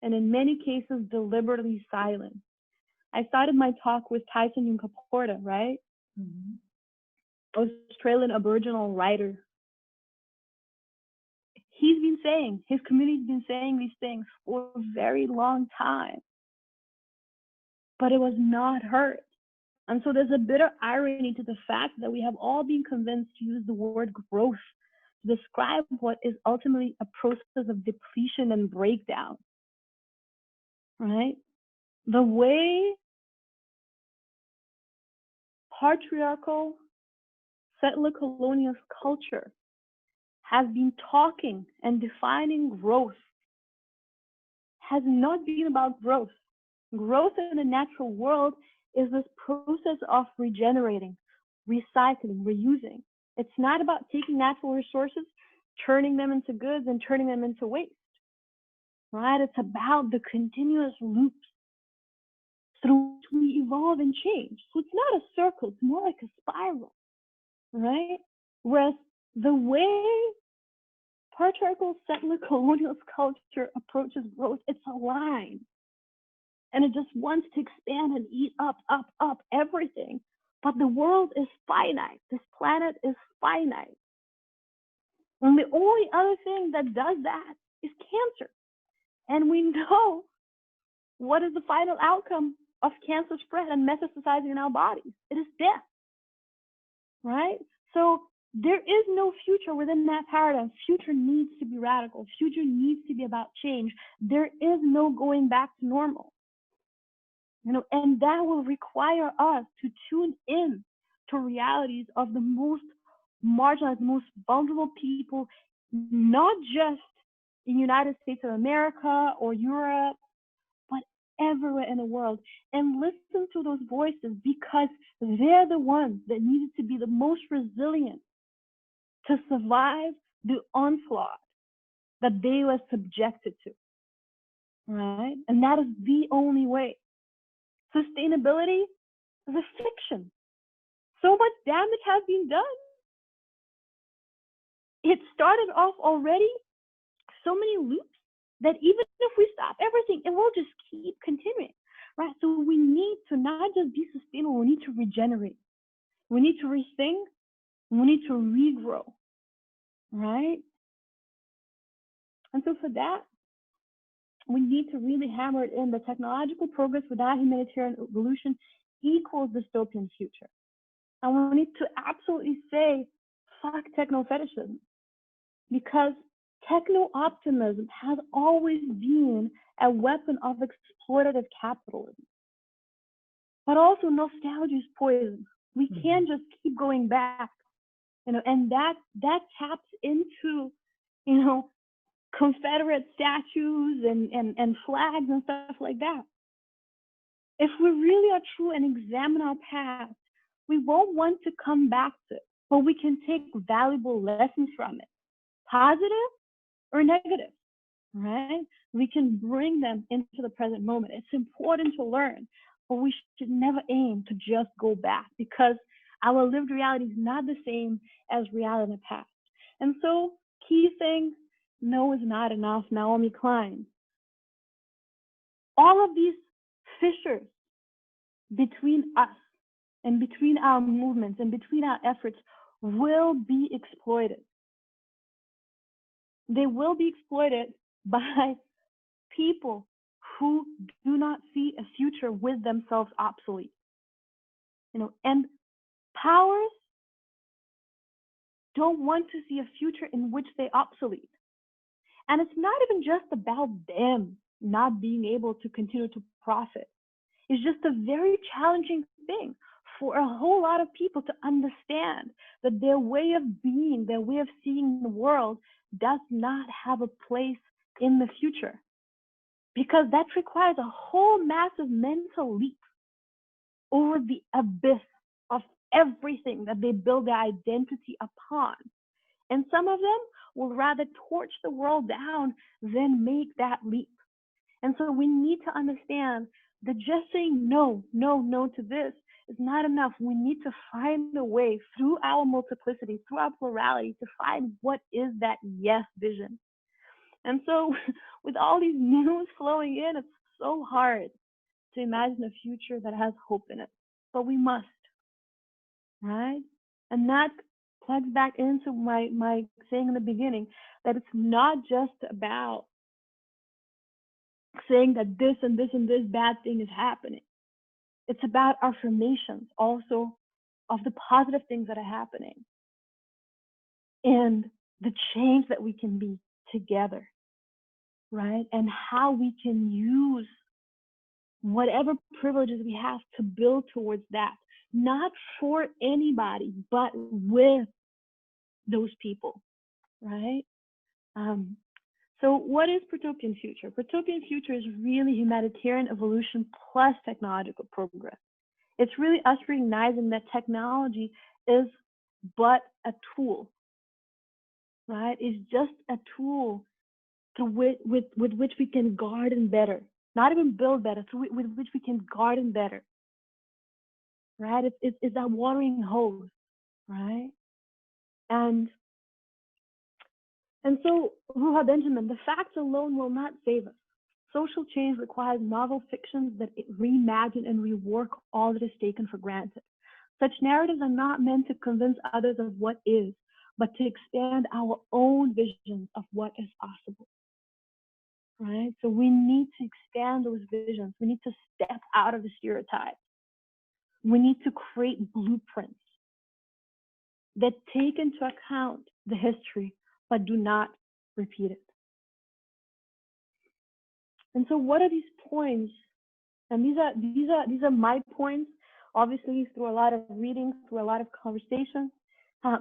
and in many cases, deliberately silent. I started my talk with Tyson Yunkaporta, right? Mm-hmm. Australian Aboriginal writer. He's been saying, his community's been saying these things for a very long time, but it was not heard. And so there's a bitter irony to the fact that we have all been convinced to use the word growth to describe what is ultimately a process of depletion and breakdown, right? The way patriarchal settler colonial culture has been talking and defining growth has not been about growth. Growth in the natural world is this process of regenerating, recycling, reusing. It's not about taking natural resources, turning them into goods and turning them into waste, right? It's about the continuous loops through which we evolve and change. So it's not a circle, it's more like a spiral, right? Whereas the way patriarchal settler colonial culture approaches growth, it's a line. And it just wants to expand and eat up everything. But the world is finite. This planet is finite. And the only other thing that does that is cancer. And we know what is the final outcome of cancer spread and metastasizing in our bodies. It is death, right? So there is no future within that paradigm. Future needs to be radical. Future needs to be about change. There is no going back to normal. You know, and that will require us to tune in to realities of the most marginalized, most vulnerable people, not just in the United States of America or Europe, but everywhere in the world. And listen to those voices, because they're the ones that needed to be the most resilient to survive the onslaught that they were subjected to, right? And that is the only way. Sustainability is a fiction. So much damage has been done. It started off already so many loops that even if we stop everything, it will just keep continuing, right? So we need to not just be sustainable, we need to regenerate. We need to rethink, we need to regrow, right? And so for that, we need to really hammer it in. The technological progress without humanitarian evolution equals dystopian future. And we need to absolutely say, fuck techno-fetishism. Because techno-optimism has always been a weapon of exploitative capitalism. But also nostalgia is poison. We can't just keep going back, and that taps into, Confederate statues and flags and stuff like that. If we really are true and examine our past, we won't want to come back to it, but we can take valuable lessons from it, positive or negative, right? We can bring them into the present moment. It's important to learn, but we should never aim to just go back, because our lived reality is not the same as reality in the past. And so, key things: no is not enough, Naomi Klein. All of these fissures between us and between our movements and between our efforts will be exploited. They will be exploited by people who do not see a future with themselves obsolete. And powers don't want to see a future in which they obsolete. And it's not even just about them not being able to continue to profit. It's just a very challenging thing for a whole lot of people to understand that their way of being, their way of seeing the world does not have a place in the future. Because that requires a whole massive mental leap over the abyss of everything that they build their identity upon. And some of them will rather torch the world down than make that leap. And so we need to understand that just saying no to this is not enough. We need to find a way through our multiplicity, through our plurality, to find what is that yes vision. And so with all these news flowing in, it's so hard to imagine a future that has hope in it. But we must, right? And that plugs back into my saying in the beginning, that it's not just about saying that this and this and this bad thing is happening. It's about affirmations also of the positive things that are happening and the change that we can be together, right? And how we can use whatever privileges we have to build towards that, not for anybody, but with those people, right? So what is Protopian future? Protopian future is really humanitarian evolution plus technological progress. It's really us recognizing that technology is but a tool, right? It's just a tool with which we can garden better, not even build better, with which we can garden better, right? It's that watering hose, right? And so, Ruha Benjamin, the facts alone will not save us. Social change requires novel fictions that reimagine and rework all that is taken for granted. Such narratives are not meant to convince others of what is, but to expand our own visions of what is possible, right? So we need to expand those visions. We need to step out of the stereotypes. We need to create blueprints that take into account the history, but do not repeat it. And so what are these points? And these are my points. obviously through a lot of reading, through a lot of conversations,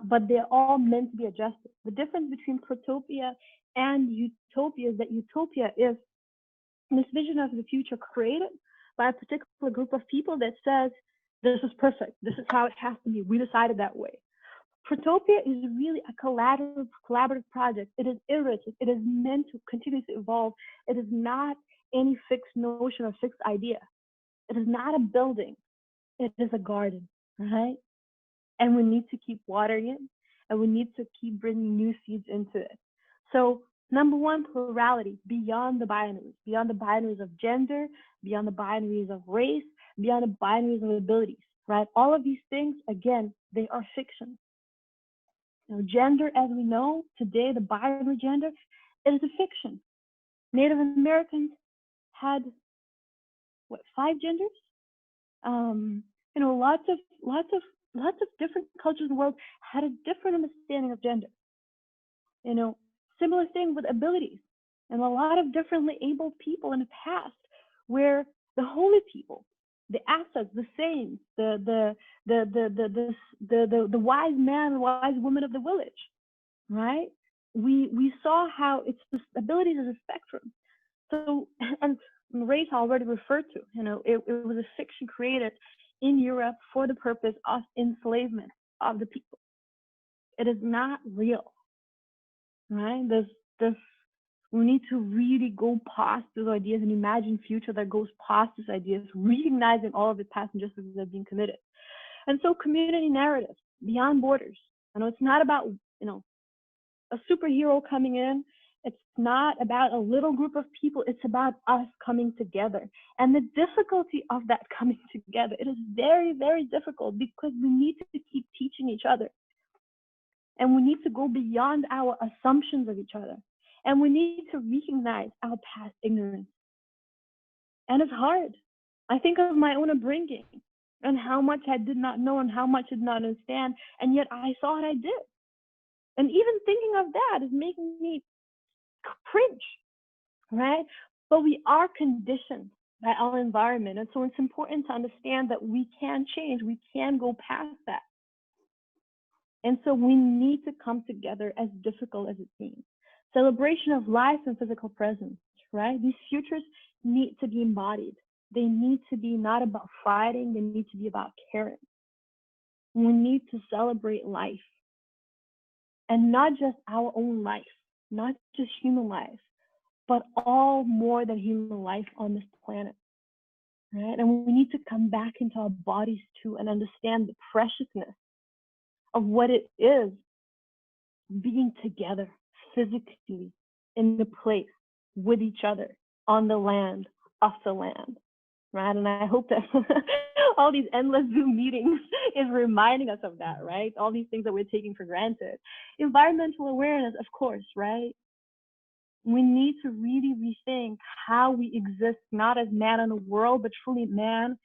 but they're all meant to be adjusted. The difference between Protopia and Utopia is that Utopia is this vision of the future created by a particular group of people that says, this is perfect, this is how it has to be, we decided that way. Protopia is really a collaborative project. It is iterative. It is meant to continuously evolve. It is not any fixed notion or fixed idea. It is not a building. It is a garden, right? And we need to keep watering it, and we need to keep bringing new seeds into it. So number one, plurality beyond the binaries of gender, beyond the binaries of race, beyond the binaries of abilities, right? All of these things, again, they are fiction. You know, gender, as we know today, the binary gender, it is a fiction. Native Americans had what, 5 genders? You know, lots of different cultures in the world had a different understanding of gender. You know, similar thing with abilities, and a lot of differently able people in the past, where the holy people, the assets, the saints, the wise man, wise woman of the village, right? We saw how it's the abilities as a spectrum. So, and race I already referred to, you know, it was a fiction created in Europe for the purpose of enslavement of the people. It is not real, right? We need to really go past those ideas and imagine a future that goes past these ideas, recognizing all of the past injustices that are being committed. And so community narratives beyond borders. I know it's not about, you know, a superhero coming in. It's not about a little group of people. It's about us coming together. And the difficulty of that coming together, it is very, very difficult because we need to keep teaching each other. And we need to go beyond our assumptions of each other. And we need to recognize our past ignorance. And it's hard. I think of my own upbringing and how much I did not know and how much I did not understand. And yet I thought I did. And even thinking of that is making me cringe, right? But we are conditioned by our environment. And so it's important to understand that we can change. We can go past that. And so we need to come together, as difficult as it seems. Celebration of life and physical presence, right? These futures need to be embodied. They need to be not about fighting, they need to be about caring. We need to celebrate life. And not just our own life, not just human life, but all more than human life on this planet, right? And we need to come back into our bodies too and understand the preciousness of what it is being together physically in the place with each other on the land, off the land, right? And I hope that all these endless Zoom meetings is reminding us of that, right? All these things that we're taking for granted. Environmental awareness, of course, right? We need to really rethink how we exist, not as man in the world, but truly man,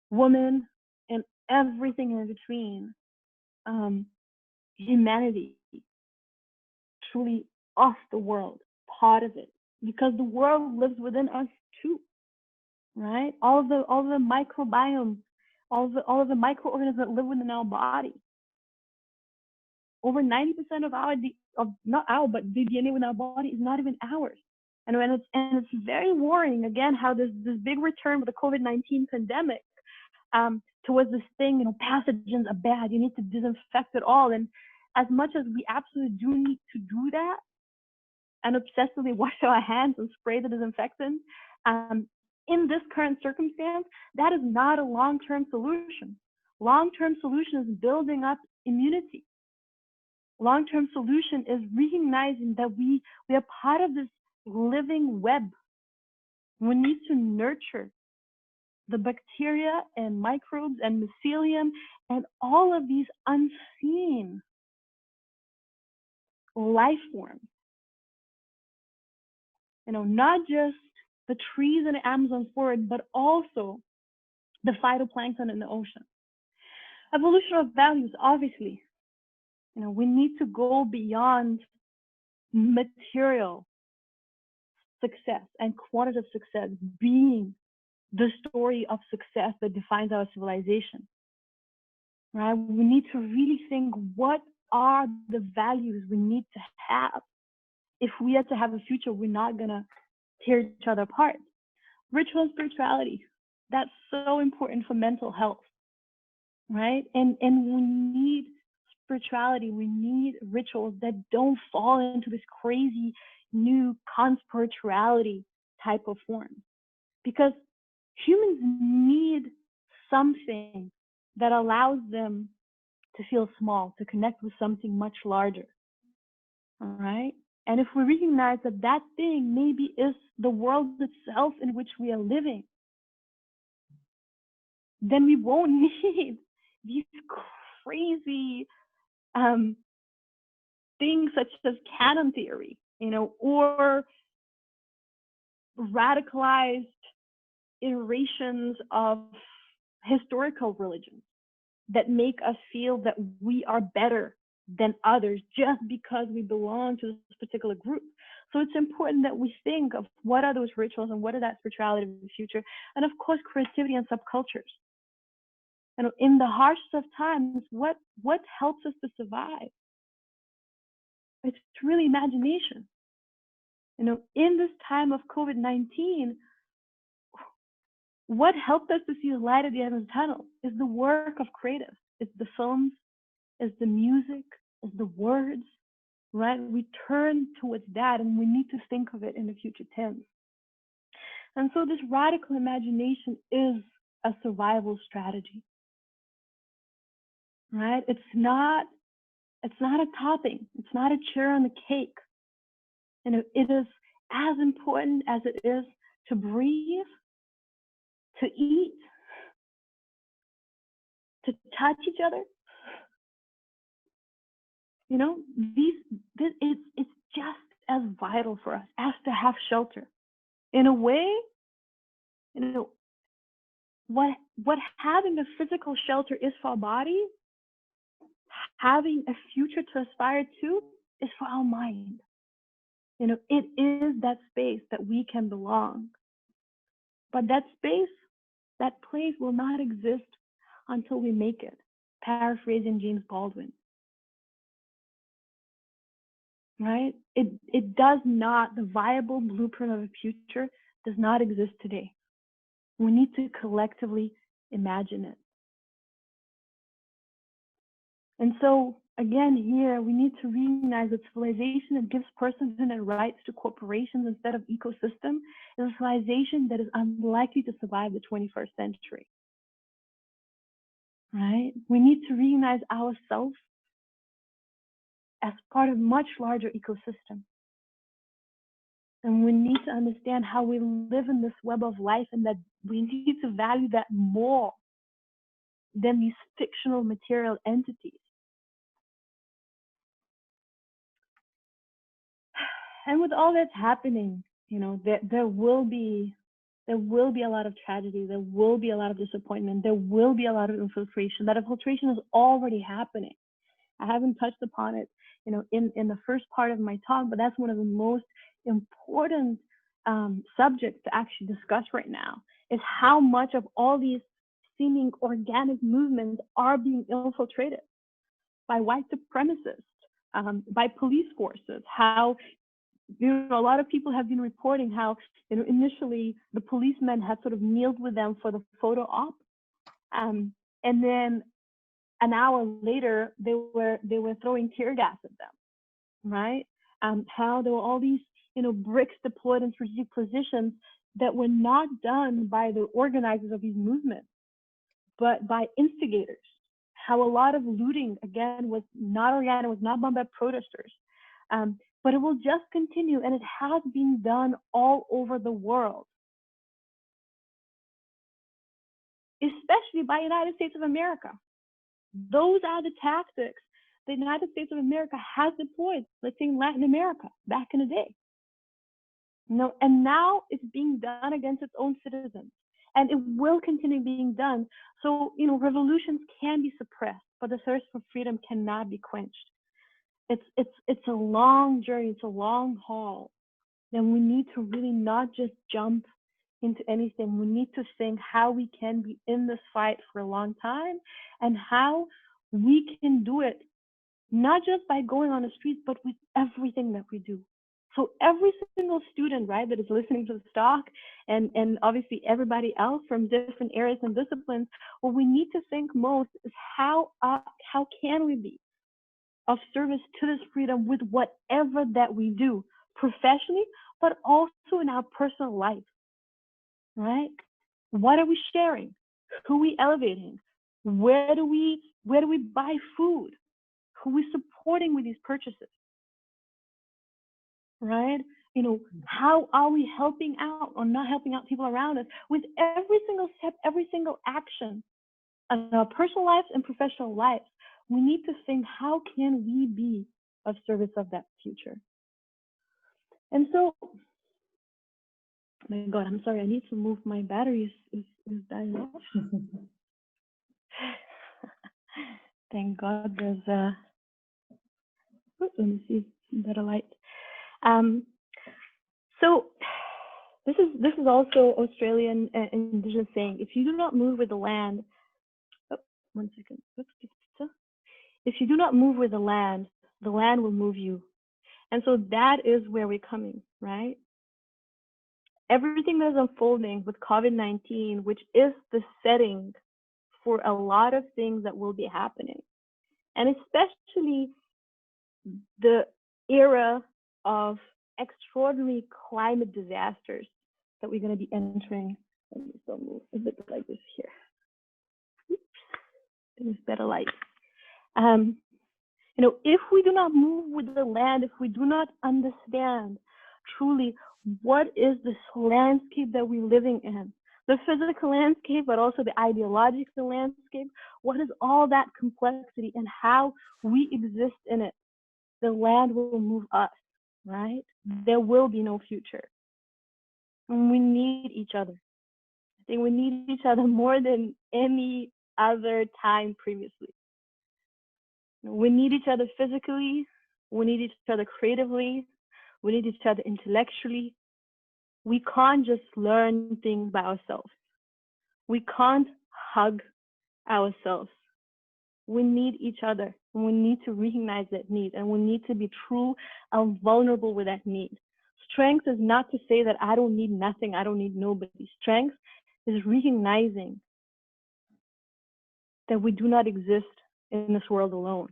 woman, and everything in between. Humanity, truly of the world, part of it, because the world lives within us too, right? All of the microbiome, all of the microorganisms that live within our body. Over 90% of the DNA within our body is not even ours. And it's very worrying, again, how this big return with the COVID-19 pandemic towards this thing, you know, pathogens are bad, you need to disinfect it all. And as much as we absolutely do need to do that and obsessively wash our hands and spray the disinfectant, in this current circumstance, that is not a long-term solution. Long-term solution is building up immunity. Long-term solution is recognizing that we are part of this living web. We need to nurture the bacteria and microbes and mycelium and all of these unseen life forms. You know, not just the trees in the Amazon forest, but also the phytoplankton in the ocean. Evolution of values, obviously. You know, we need to go beyond material success and quantitative success, being the story of success that defines our civilization, right? We need to really think, what are the values we need to have if we are to have a future we're not going to tear each other apart? Ritual and spirituality, that's so important for mental health, right? And we need spirituality, we need rituals that don't fall into this crazy new conspirituality type of form, because humans need something that allows them to feel small, to connect with something much larger, all right? And if we recognize that that thing maybe is the world itself in which we are living, then we won't need these crazy things such as canon theory, you know, or radicalized iterations of historical religions that make us feel that we are better than others just because we belong to this particular group. So it's important that we think of what are those rituals and what is that spirituality of the future, and of course creativity and subcultures. And in the harshest of times, what helps us to survive? It's really imagination. You know, in this time of COVID-19, what helped us to see the light at the end of the tunnel is the work of creatives. It's the films, it's the music, it's the words, right? We turn towards that, and we need to think of it in the future tense. And so this radical imagination is a survival strategy, right? It's not a topping. It's not a cherry on the cake. You know, it is as important as it is to breathe, to eat, to touch each other. You know, it's just as vital for us as to have shelter. In a way, you know, what having a physical shelter is for our body, having a future to aspire to is for our mind. You know, it is that space that we can belong. But that space, that place will not exist until we make it. Paraphrasing James Baldwin. Right? It does not, the viable blueprint of a future does not exist today. We need to collectively imagine it. And so, again, here we need to recognize that civilization that gives persons their rights to corporations instead of ecosystem is a civilization that is unlikely to survive the 21st century. Right? We need to recognize ourselves as part of a much larger ecosystem. And we need to understand how we live in this web of life, and that we need to value that more than these fictional material entities. And with all that's happening, you know, there will be a lot of tragedy, there will be a lot of disappointment, there will be a lot of infiltration. That infiltration is already happening. I haven't touched upon it, you know, in the first part of my talk, but that's one of the most important subjects to actually discuss right now, is how much of all these seeming organic movements are being infiltrated by white supremacists, by police forces. How, you know, a lot of people have been reporting how, you know, initially the policemen had sort of kneeled with them for the photo op, and then an hour later they were throwing tear gas at them, right? How there were all these, you know, bricks deployed in strategic positions that were not done by the organizers of these movements, but by instigators. How a lot of looting, again, was not organic, was not done by protesters. But it will just continue, and it has been done all over the world, especially by the United States of America. Those are the tactics the United States of America has deployed, let's say in Latin America, back in the day. You know, and now it's being done against its own citizens, and it will continue being done. So, you know, revolutions can be suppressed, but the thirst for freedom cannot be quenched. It's a long journey, it's a long haul. And we need to really not just jump, into anything, we need to think how we can be in this fight for a long time and how we can do it, not just by going on the streets, but with everything that we do. So every single student, right, that is listening to the talk, and obviously everybody else from different areas and disciplines, what we need to think most is how can we be of service to this freedom with whatever that we do professionally, but also in our personal life, right? What are we sharing? Who are we elevating? Where do we buy food? Who are we supporting with these purchases? Right? You know, how are we helping out or not helping out people around us with every single step, every single action in our personal lives and professional lives? We need to think, how can we be of service of that future? And so, oh my God, I'm sorry, I need to move. My battery is dying off. Thank God there's let me see better light. So this is also Australian indigenous saying: if you do not move with the land, oh, 1 second. If you do not move with the land will move you. And so that is where we're coming, right? Everything that is unfolding with COVID-19, which is the setting for a lot of things that will be happening, and especially the era of extraordinary climate disasters that we're going to be entering. Let me still move a bit like this here. Oops, there's better light. You know, if we do not move with the land, if we do not understand truly what is this landscape that we're living in, the physical landscape, but also the ideological landscape, what is all that complexity and how we exist in it, the land will move us, right? There will be no future. And we need each other. I think we need each other more than any other time previously. We need each other physically. We need each other creatively. We need each other intellectually. We can't just learn things by ourselves. We can't hug ourselves. We need each other, and we need to recognize that need, and we need to be true and vulnerable with that need. Strength is not to say that I don't need nothing, I don't need nobody. Strength is recognizing that we do not exist in this world alone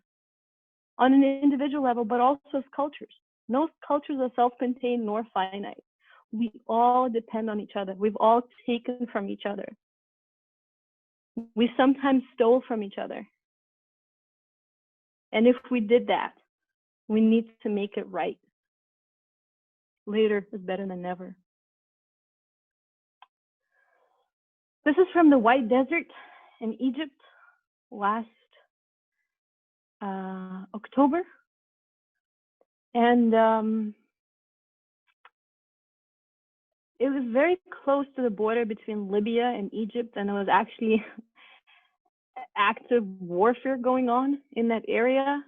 on an individual level, but also as cultures. No cultures are self-contained nor finite. We all depend on each other. We've all taken from each other. We sometimes stole from each other. And if we did that, we need to make it right. Later is better than never. This is from the White Desert in Egypt last October. And it was very close to the border between Libya and Egypt, and there was actually active warfare going on in that area.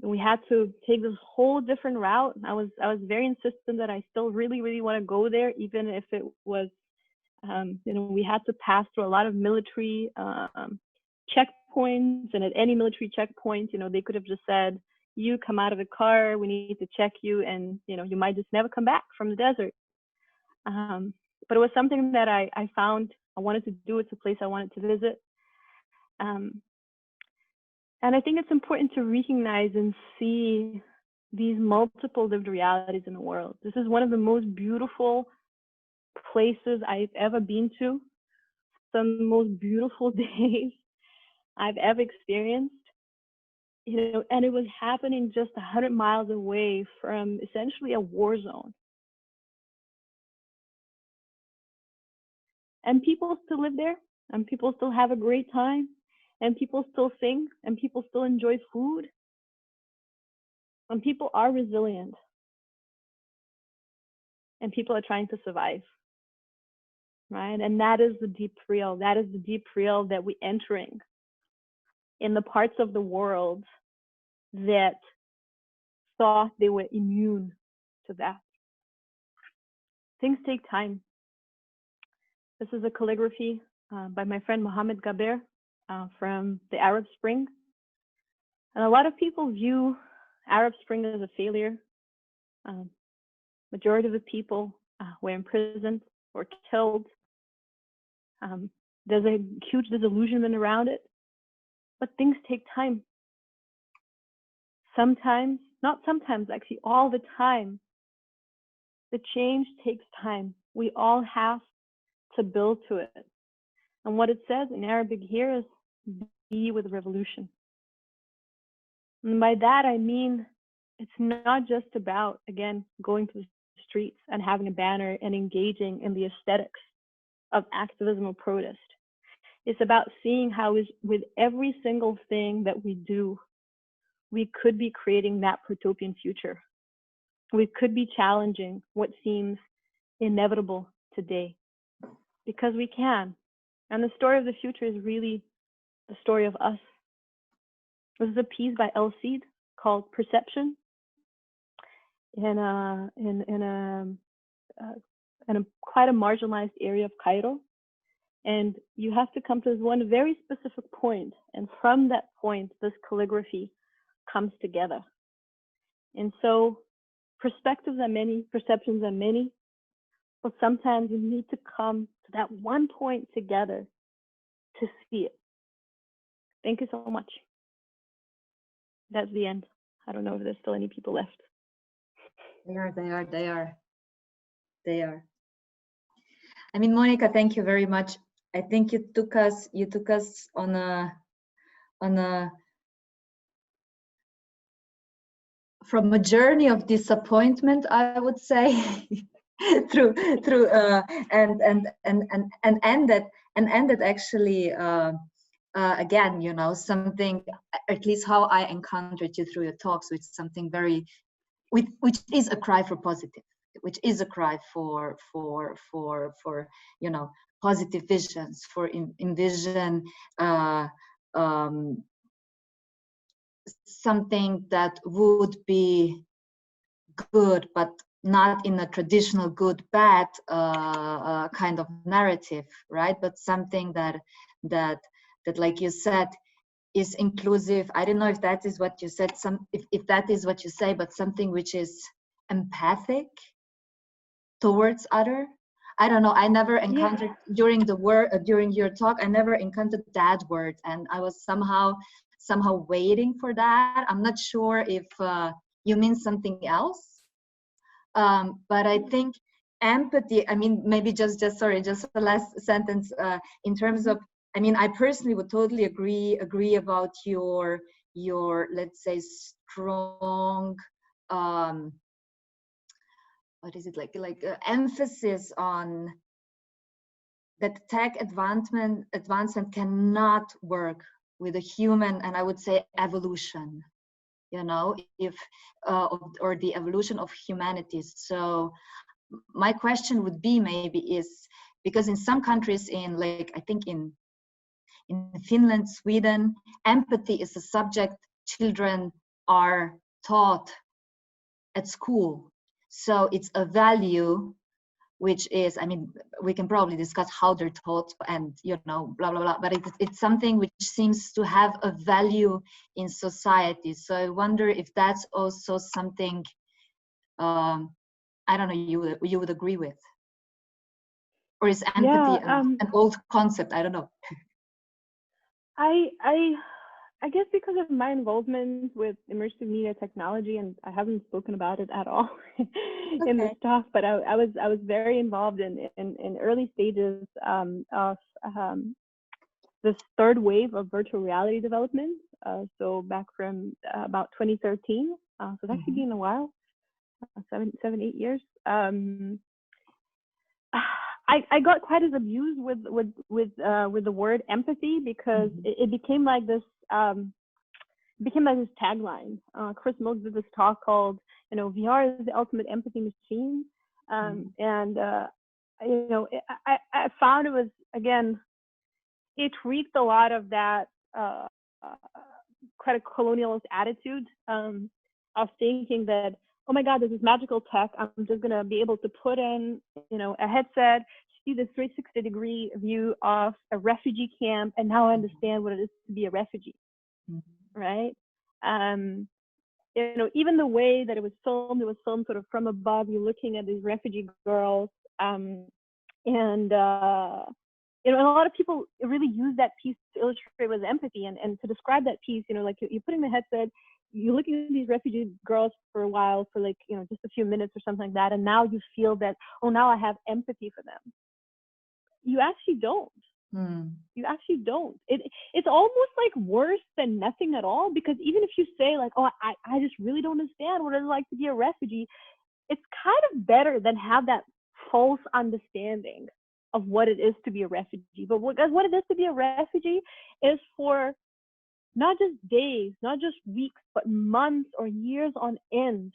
We had to take this whole different route. I was very insistent that I still really want to go there, even if it was, you know, we had to pass through a lot of military checkpoints, and at any military checkpoint, you know, they could have just said, you come out of the car, we need to check you, and you know, you might just never come back from the desert. But it was something that I found I wanted to do. It's a place I wanted to visit. And I think it's important to recognize and see these multiple lived realities in the world. This is one of the most beautiful places I've ever been to. Some of the most beautiful days I've ever experienced. You know, and it was happening just 100 miles away from essentially a war zone. And people still live there, and people still have a great time, and people still sing, and people still enjoy food, and people are resilient, and people are trying to survive, right? And that is the deep real. That is the deep real that we're entering in the parts of the world that thought they were immune to that. things take time. This is a calligraphy by my friend Mohammed Gaber from the Arab Spring. And a lot of people view Arab Spring as a failure. Majority of the people were imprisoned or killed. There's a huge disillusionment around it, but things take time. Sometimes, not sometimes, actually all the time, the change takes time. We all have to build to it. And what it says in Arabic here is, be with revolution. And by that, I mean, it's not just about, again, going to the streets and having a banner and engaging in the aesthetics of activism or protest. It's about seeing how with every single thing that we do, we could be creating that protopian future. We could be challenging what seems inevitable today, because we can. And the story of the future is really the story of us. This is a piece by El Cid called Perception in a quite a marginalized area of Cairo. And you have to come to this one very specific point. And from that point, this calligraphy comes together. And so perspectives are many, perceptions are many, but sometimes you need to come to that one point together to see it. Thank you so much. That's the end. I don't know if there's still any people left. They are. I mean, Monika, thank you very much. I think you took us on a from a journey of disappointment, I would say, through and ended actually again, you know, something, at least how I encountered you through your talks, with something very, which is a cry for positive, which is a cry for you know, positive visions, for envision something that would be good, but not in a traditional good bad kind of narrative, right? But something that like you said is inclusive. I don't know if that is what you said, if that is what you say, but something which is empathic towards other. I don't know, I never encountered during your talk, I never encountered that word, and I was somehow waiting for that. I'm not sure if you mean something else, but I think empathy, I mean, maybe just the last sentence, in terms of, I mean, I personally would totally agree about your let's say strong what is it, like emphasis on that tech advancement cannot work with a human, and I would say evolution, you know, if or the evolution of humanity. So my question would be, maybe, is because in some countries, in like I think in Finland, Sweden, empathy is a subject children are taught at school. So it's a value which is, I mean, we can probably discuss how they're taught and, you know, blah, blah, blah, but it's something which seems to have a value in society. So I wonder if that's also something, I don't know, you would agree with? Or is empathy an old concept? I don't know. I guess because of my involvement with immersive media technology, and I haven't spoken about it at all in this talk, but I was very involved in early stages of this third wave of virtual reality development. So back from about 2013, so it's actually been a while, 7, 8 years. I got quite as abused with the word empathy, because it became like this tagline. Chris Mills did this talk called, you know, VR is the ultimate empathy machine, and you know, I found it was, again, it tweaked a lot of that kind of colonialist attitude of thinking that oh my God, there's this magical tech. I'm just going to be able to put in, a headset, see this 360-degree view of a refugee camp, and now I understand what it is to be a refugee, right? Even the way that it was filmed sort of from above. You're looking at these refugee girls, and a lot of people really use that piece to illustrate with empathy and to describe that piece. Like you're putting the headset, you're looking at these refugee girls for a while, for like, just a few minutes or something like that, and now you feel that, oh, now I have empathy for them. You actually don't. You actually don't. It's almost like worse than nothing at all, because even if you say like, oh, I just really don't understand what it's like to be a refugee, it's kind of better than have that false understanding of what it is to be a refugee. But what it is to be a refugee is for not just days, not just weeks, but months or years on end,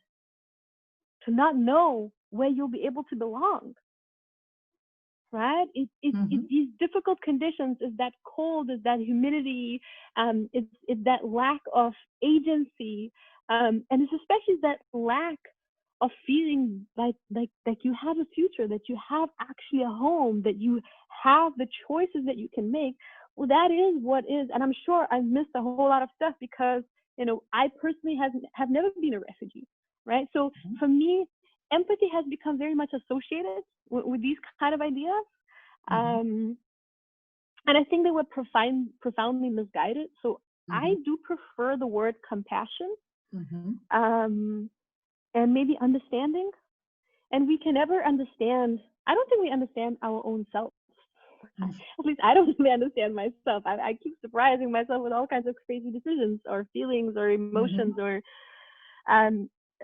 to not know where you'll be able to belong. Right? It's these difficult conditions, is that cold, is that humidity, it's that lack of agency, and it's especially that lack of feeling like you have a future, that you have actually a home, that you have the choices that you can make. Well, that is what is, and I'm sure I've missed a whole lot of stuff because, I personally have never been a refugee, right? So for me, empathy has become very much associated with these kind of ideas. And I think they were profoundly misguided. So I do prefer the word compassion, and maybe understanding. And we can never understand, I don't think we understand our own self. At least I don't really understand myself. I keep surprising myself with all kinds of crazy decisions or feelings or emotions, or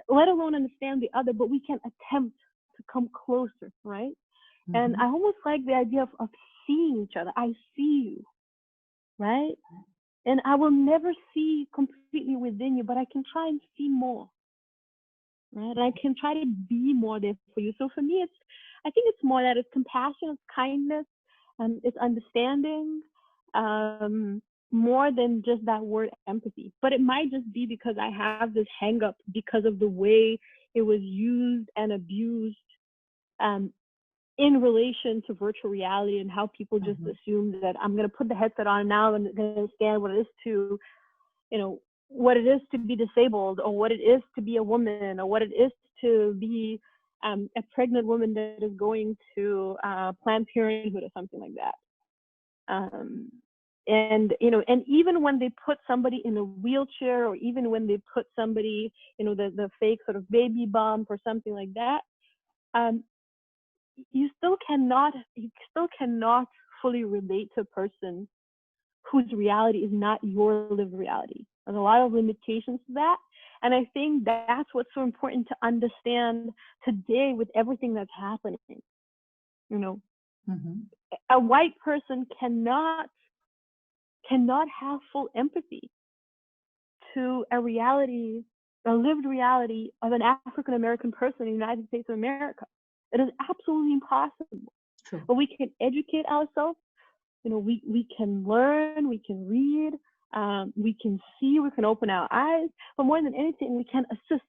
let alone understand the other, but we can attempt to come closer, right? And I almost like the idea of seeing each other. I see you, right? And I will never see completely within you, but I can try and see more, right? And I can try to be more there for you. So for me, I think it's more that it's compassion, it's kindness, it's understanding, more than just that word empathy. But it might just be because I have this hang up because of the way it was used and abused in relation to virtual reality, and how people just assume that I'm going to put the headset on now and going to understand what it is to, what it is to be disabled, or what it is to be a woman, or what it is to be a pregnant woman that is going to Planned Parenthood or something like that. And even when they put somebody in a wheelchair, or even when they put somebody, the fake sort of baby bump or something like that, you still cannot fully relate to a person whose reality is not your lived reality. There's a lot of limitations to that. And I think that's what's so important to understand today with everything that's happening. A white person cannot have full empathy to a lived reality of an African American person in the United States of America. It is absolutely impossible. True. But we can educate ourselves. We can learn, we can read, we can see, we can open our eyes. But more than anything, we can assist,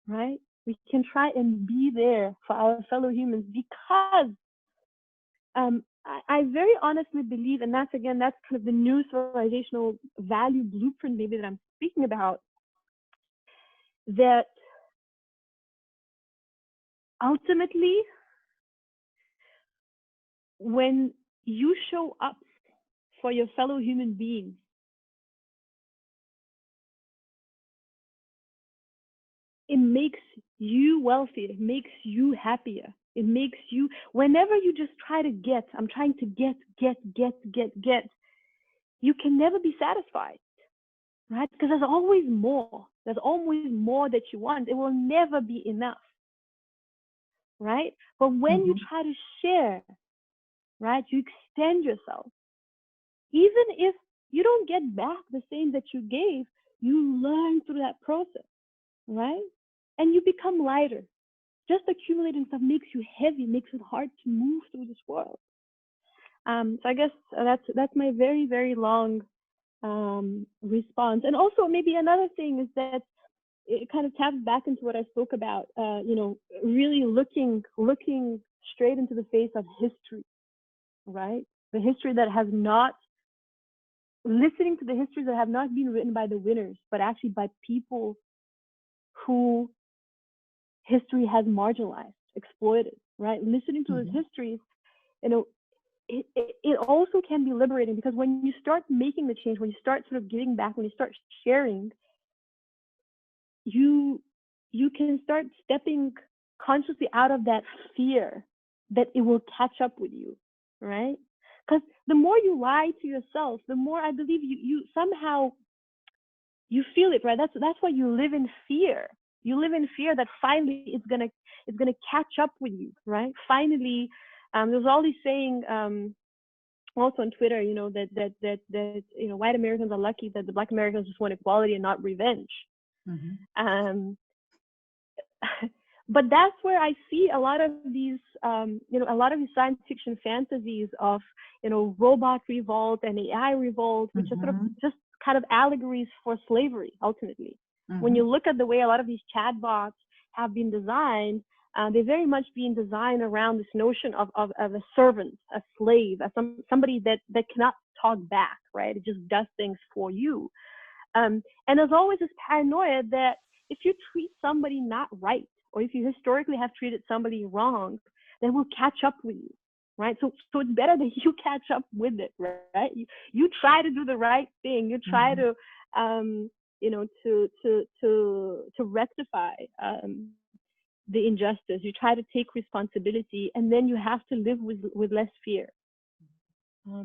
right? We can try and be there for our fellow humans, because I very honestly believe, and that's kind of the new civilizational value blueprint maybe that I'm speaking about, that ultimately, when you show up for your fellow human beings, it makes you wealthier, it makes you happier, it makes you, whenever you just try to I'm trying to get, you can never be satisfied, right? Because there's always more that you want. It will never be enough, right? But when you try to share, right, you extend yourself. Even if you don't get back the same that you gave, you learn through that process, right? And you become lighter. Just accumulating stuff makes you heavy, makes it hard to move through this world. So I guess that's my very, very long response. And also maybe another thing is that it kind of taps back into what I spoke about, you know, really looking straight into the face of history, right? The history that has not, listening to the histories that have not been written by the winners, but actually by people who history has marginalized, exploited, right? Listening to those histories, you know, it also can be liberating, because when you start making the change, when you start sort of giving back, when you start sharing, you can start stepping consciously out of that fear that it will catch up with you, right? Because the more you lie to yourself, the more, I believe, you somehow you feel it, right? That's why you live in fear. You live in fear that finally it's gonna catch up with you, right? Finally, there's all these saying also on Twitter, you know, that you know, white Americans are lucky that the Black Americans just want equality and not revenge. But that's where I see a lot of these, you know, a lot of these science fiction fantasies of, you know, robot revolt and AI revolt, which are sort of just kind of allegories for slavery, ultimately. When you look at the way a lot of these chatbots have been designed, they're very much being designed around this notion of a servant, a slave, as somebody that cannot talk back, right? It just does things for you. And there's always this paranoia that if you treat somebody not right, or if you historically have treated somebody wrong, they will catch up with you, right? So it's better that you catch up with it, right? You try to do the right thing. You try to, you know, to rectify the injustice. You try to take responsibility, and then you have to live with less fear,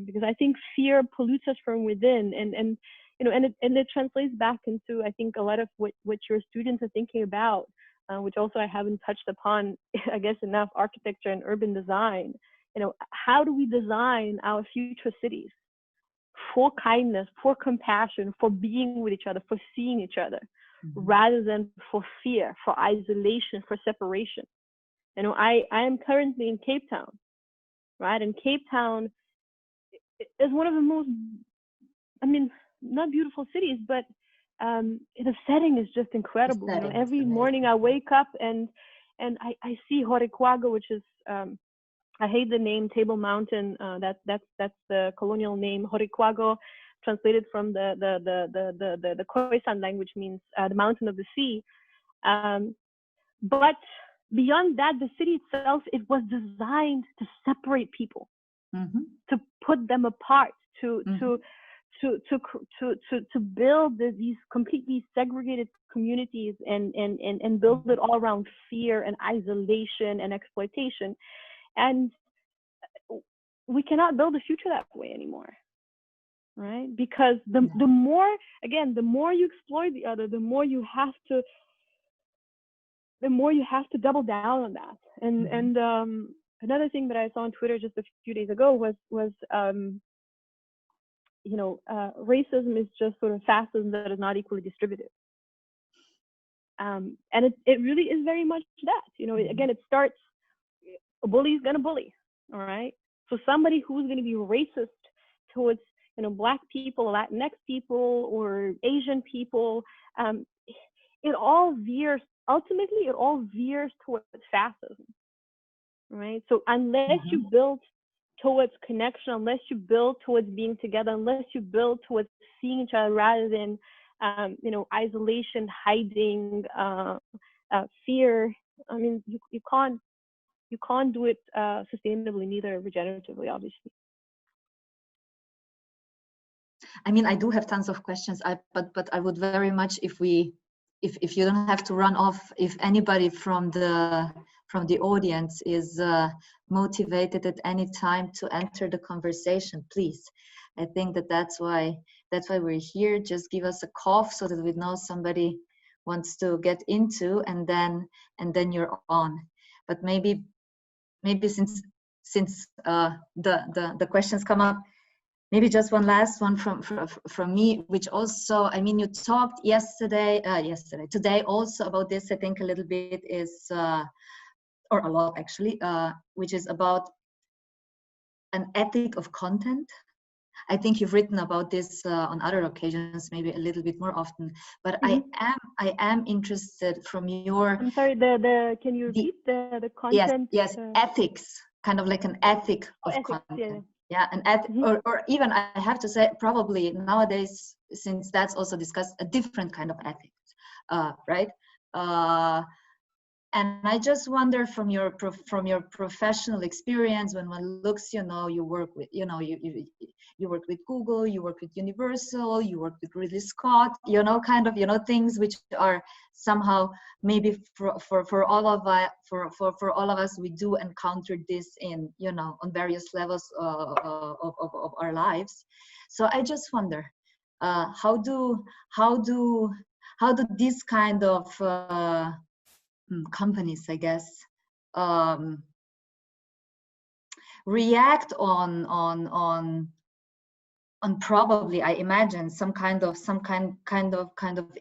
because I think fear pollutes us from within, and you know, and it translates back into, I think, a lot of what your students are thinking about. Which also I haven't touched upon, I guess, enough, architecture and urban design. You know, how do we design our future cities for kindness, for compassion, for being with each other, for seeing each other, rather than for fear, for isolation, for separation? You know, I am currently in Cape Town, right? And Cape Town is one of the most, I mean, not beautiful cities, but the setting is just incredible. You know, every morning I wake up and I see Horikwago, which is, I hate the name, Table Mountain. That's the colonial name. Horikwago, translated from the Khoisan language, means the mountain of the sea. But beyond that, the city itself, it was designed to separate people, to put them apart, to build these completely segregated communities and build it all around fear and isolation and exploitation. And we cannot build a future that way anymore, right? Because the more, again, the more you exploit the other, the more you have to double down on that. And another thing that I saw on Twitter just a few days ago was you know, racism is just sort of fascism that is not equally distributed. And it really is very much that, you know, again, it starts, a bully is gonna bully, all right? So somebody who's gonna be racist towards, you know, Black people, Latinx people, or Asian people, it all veers towards fascism, right? So unless you build towards connection, unless you build towards being together, unless you build towards seeing each other rather than, you know, isolation, hiding, fear. I mean, you can't do it sustainably, neither regeneratively, obviously. I mean, I do have tons of questions, but I would very much, if you don't have to run off, if anybody from the audience is motivated at any time to enter the conversation, please. I think that's why we're here. Just give us a cough so that we know somebody wants to get into, and then you're on. But maybe since the questions come up, maybe just one last one from me, which also, I mean, you talked today also about this, I think a little bit is, or a lot actually, which is about an ethic of content. I think you've written about this on other occasions, maybe a little bit more often. But I am interested from your. I'm sorry. Can you repeat the content? Yes, ethics, kind of like an ethic of ethics, content. Yeah, an ethic, or even I have to say, probably nowadays, since that's also discussed, a different kind of ethics, right? And I just wonder from your professional experience, when one looks, you know, you work with, you know, you work with Google, you work with Universal, you work with Ridley Scott, you know, kind of, you know, things which are somehow maybe for all of us, we do encounter this in, you know, on various levels of our lives. So I just wonder, how do these kind of companies, I guess, react on probably, I imagine, some kind of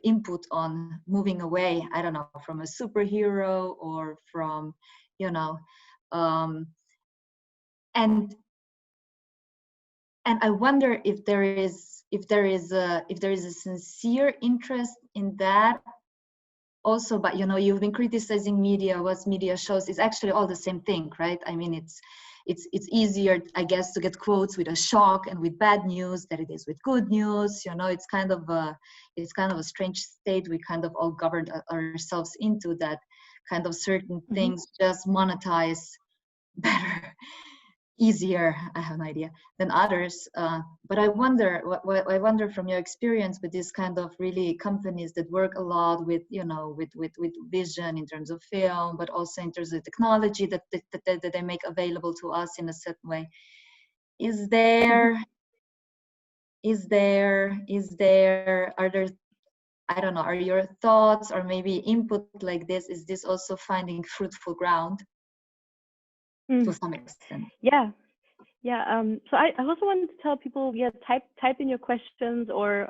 input on moving away, I don't know, from a superhero or from, you know, and I wonder if there is a sincere interest in that also. But you know, you've been criticizing media, what media shows is actually all the same thing, right? I mean, it's easier, I guess, to get quotes with a shock and with bad news than it is with good news. You know, it's kind of a strange state we kind of all governed ourselves into, that kind of certain things just monetize better, easier, I have no idea, than others. But I wonder, what I wonder from your experience with this kind of really companies that work a lot with, you know, with vision in terms of film, but also in terms of technology that they make available to us in a certain way. Are there, I don't know, are your thoughts or maybe input like this, is this also finding fruitful ground to some extent? So I also wanted to tell people, type in your questions, or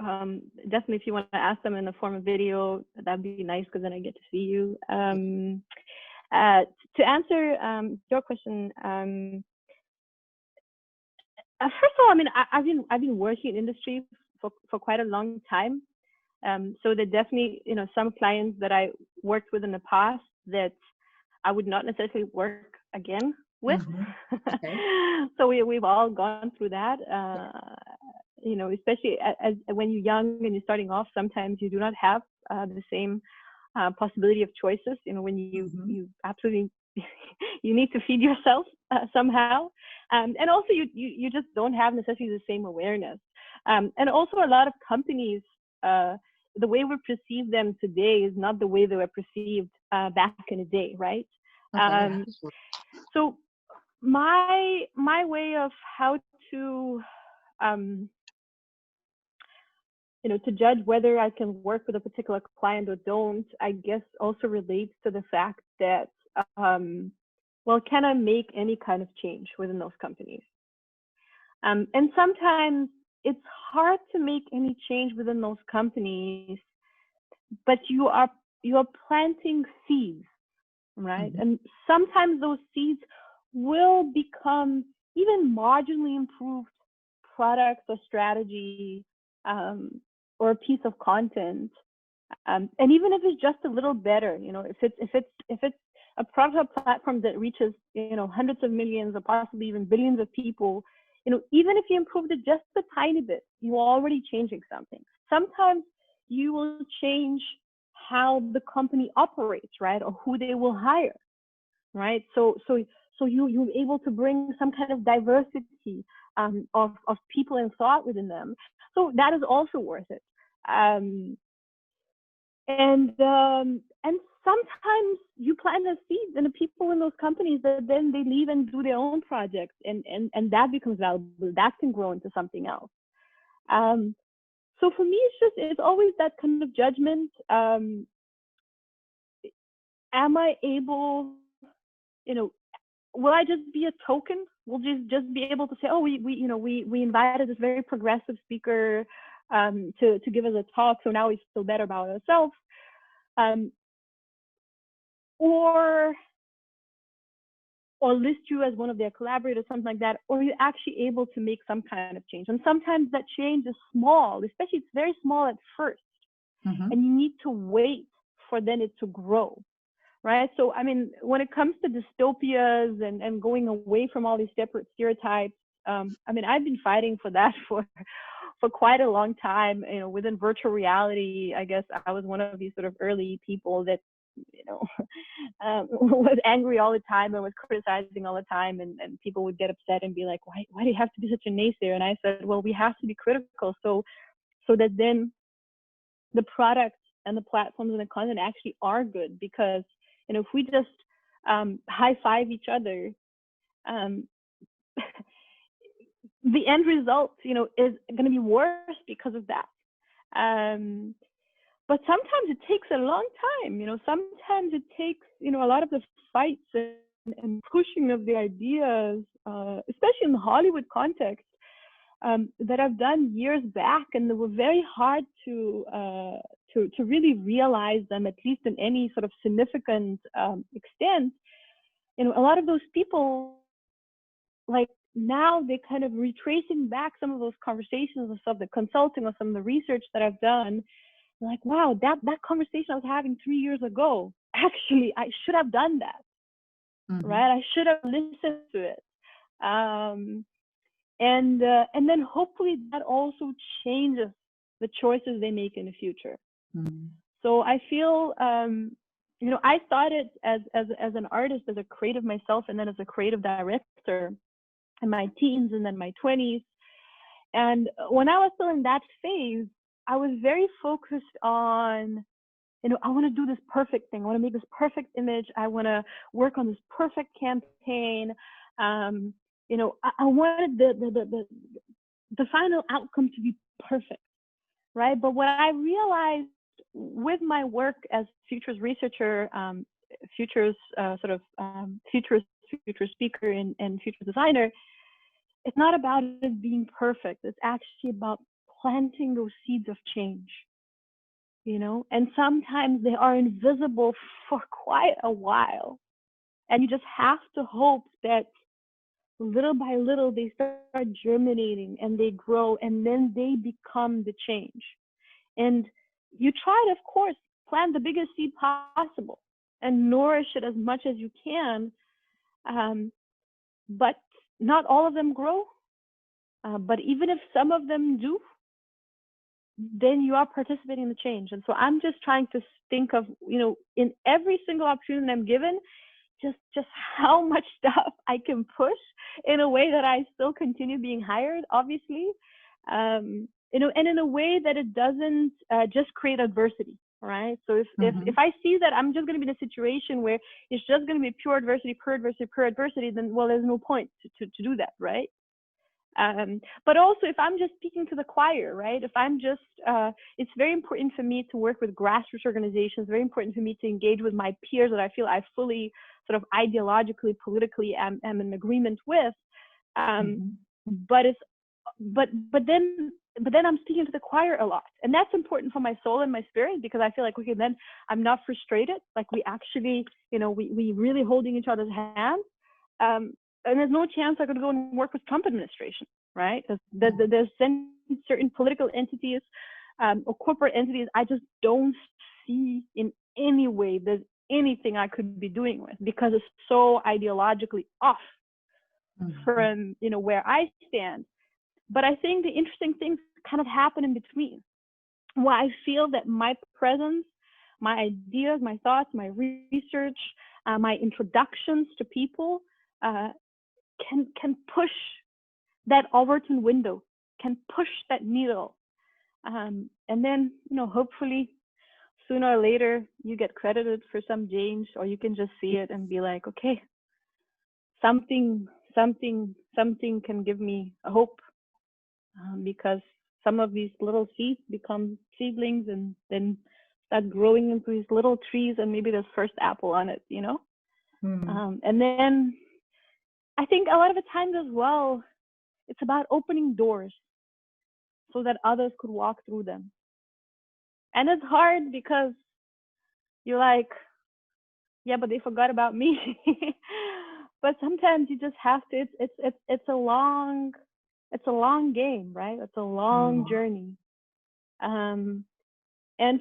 definitely if you want to ask them in the form of video, that'd be nice, because then I get to see you. To answer your question, first of all, I mean, I've been working in industry for quite a long time. So there definitely, you know, some clients that I worked with in the past that I would not necessarily work again with. Okay. So we've all gone through that. You know, especially as when you're young and you're starting off, sometimes you do not have the same possibility of choices. You know, when you absolutely you need to feed yourself somehow, and also you just don't have necessarily the same awareness. And also a lot of companies, the way we perceive them today is not the way they were perceived back in the day, right? Okay. So my way of how to you know, to judge whether I can work with a particular client or don't, I guess also relates to the fact that well, can I make any kind of change within those companies? And sometimes it's hard to make any change within those companies, but you are planting seeds, right? And sometimes those seeds will become even marginally improved products or strategy, or a piece of content. And even if it's just a little better, you know, if it's a product or platform that reaches, you know, hundreds of millions or possibly even billions of people, you know, even if you improved it just a tiny bit, you're already changing something. Sometimes you will change how the company operates, right? Or who they will hire, right? So you're able to bring some kind of diversity of people and thought within them. So that is also worth it. And sometimes you plant a seed in the people in those companies that then they leave and do their own projects, and that becomes valuable. That can grow into something else. So for me, it's always that kind of judgment. Am I able, you know, will I just be a token? We'll just be able to say, oh, we invited this very progressive speaker to give us a talk, so now we feel better about ourselves. Or or list you as one of their collaborators, something like that, or you're actually able to make some kind of change. And sometimes that change is small, especially it's very small at first, and you need to wait for then it to grow, right? So, I mean, when it comes to dystopias and going away from all these separate stereotypes, I mean, I've been fighting for that for quite a long time. You know, within virtual reality, I guess I was one of these sort of early people that, you know, was angry all the time and was criticizing all the time, and people would get upset and be like, why do you have to be such a naysayer? And I said, well, we have to be critical so that then the product and the platforms and the content actually are good. Because, you know, if we just high five each other, the end result, you know, is going to be worse because of that. But sometimes it takes a long time, you know, sometimes it takes, you know, a lot of the fights and pushing of the ideas, especially in the Hollywood context, that I've done years back, and they were very hard to really realize them, at least in any sort of significant extent. You know, a lot of those people, like, now they're kind of retracing back some of those conversations and stuff, the consulting or some of the research that I've done. Like, wow, that conversation I was having 3 years ago, actually, I should have done that, right? I should have listened to it. And then hopefully that also changes the choices they make in the future. So I feel, you know, I started as an artist, as a creative myself, and then as a creative director in my teens and then my 20s. And when I was still in that phase, I was very focused on, you know, I want to do this perfect thing. I want to make this perfect image. I want to work on this perfect campaign. You know, I wanted the final outcome to be perfect, right? But what I realized with my work as futures researcher, futures speaker, and future designer, it's not about it being perfect. It's actually about planting those seeds of change, you know, and sometimes they are invisible for quite a while. And you just have to hope that little by little they start germinating and they grow, and then they become the change. And you try to, of course, plant the biggest seed possible and nourish it as much as you can. But not all of them grow. But even if some of them do, then you are participating in the change. And so I'm just trying to think of, you know, in every single opportunity I'm given, just how much stuff I can push in a way that I still continue being hired, obviously, you know, and in a way that it doesn't just create adversity, right? So if I see that I'm just going to be in a situation where it's just going to be pure adversity, then, well, there's no point to do that, right? But also, if I'm just speaking to the choir, right? If I'm just, it's very important for me to work with grassroots organizations, very important for me to engage with my peers that I feel I fully sort of ideologically, politically am in agreement with. But then I'm speaking to the choir a lot. And that's important for my soul and my spirit, because I feel like, okay, then I'm not frustrated. Like, we actually, you know, we really holding each other's hands. And there's no chance I could go and work with Trump administration, right? There's certain political entities or corporate entities I just don't see in any way there's anything I could be doing with, because it's so ideologically off from, you know, where I stand. But I think the interesting things kind of happen in between, where I feel that my presence, my ideas, my thoughts, my research, my introductions to people can push that Overton window, can push that needle. And then, you know, hopefully sooner or later you get credited for some change, or you can just see it and be like, okay, something can give me a hope, because some of these little seeds become seedlings and then start growing into these little trees, and maybe there's first apple on it, you know? And then I think a lot of the times as well, it's about opening doors so that others could walk through them. And it's hard because you're like, yeah, but they forgot about me. but sometimes you just have to. It's a long game, right? It's a long journey. And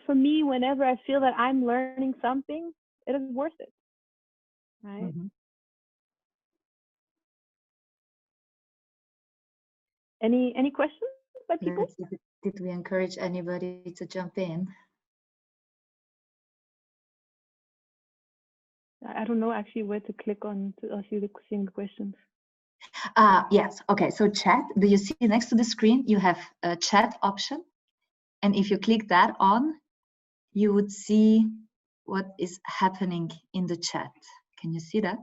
for me, whenever I feel that I'm learning something, it is worth it, right? Any questions by people? Did we encourage anybody to jump in? I don't know actually where to click on to see the questions. Yes. Okay. So chat. Do you see next to the screen you have a chat option, and if you click that on, you would see what is happening in the chat. Can you see that?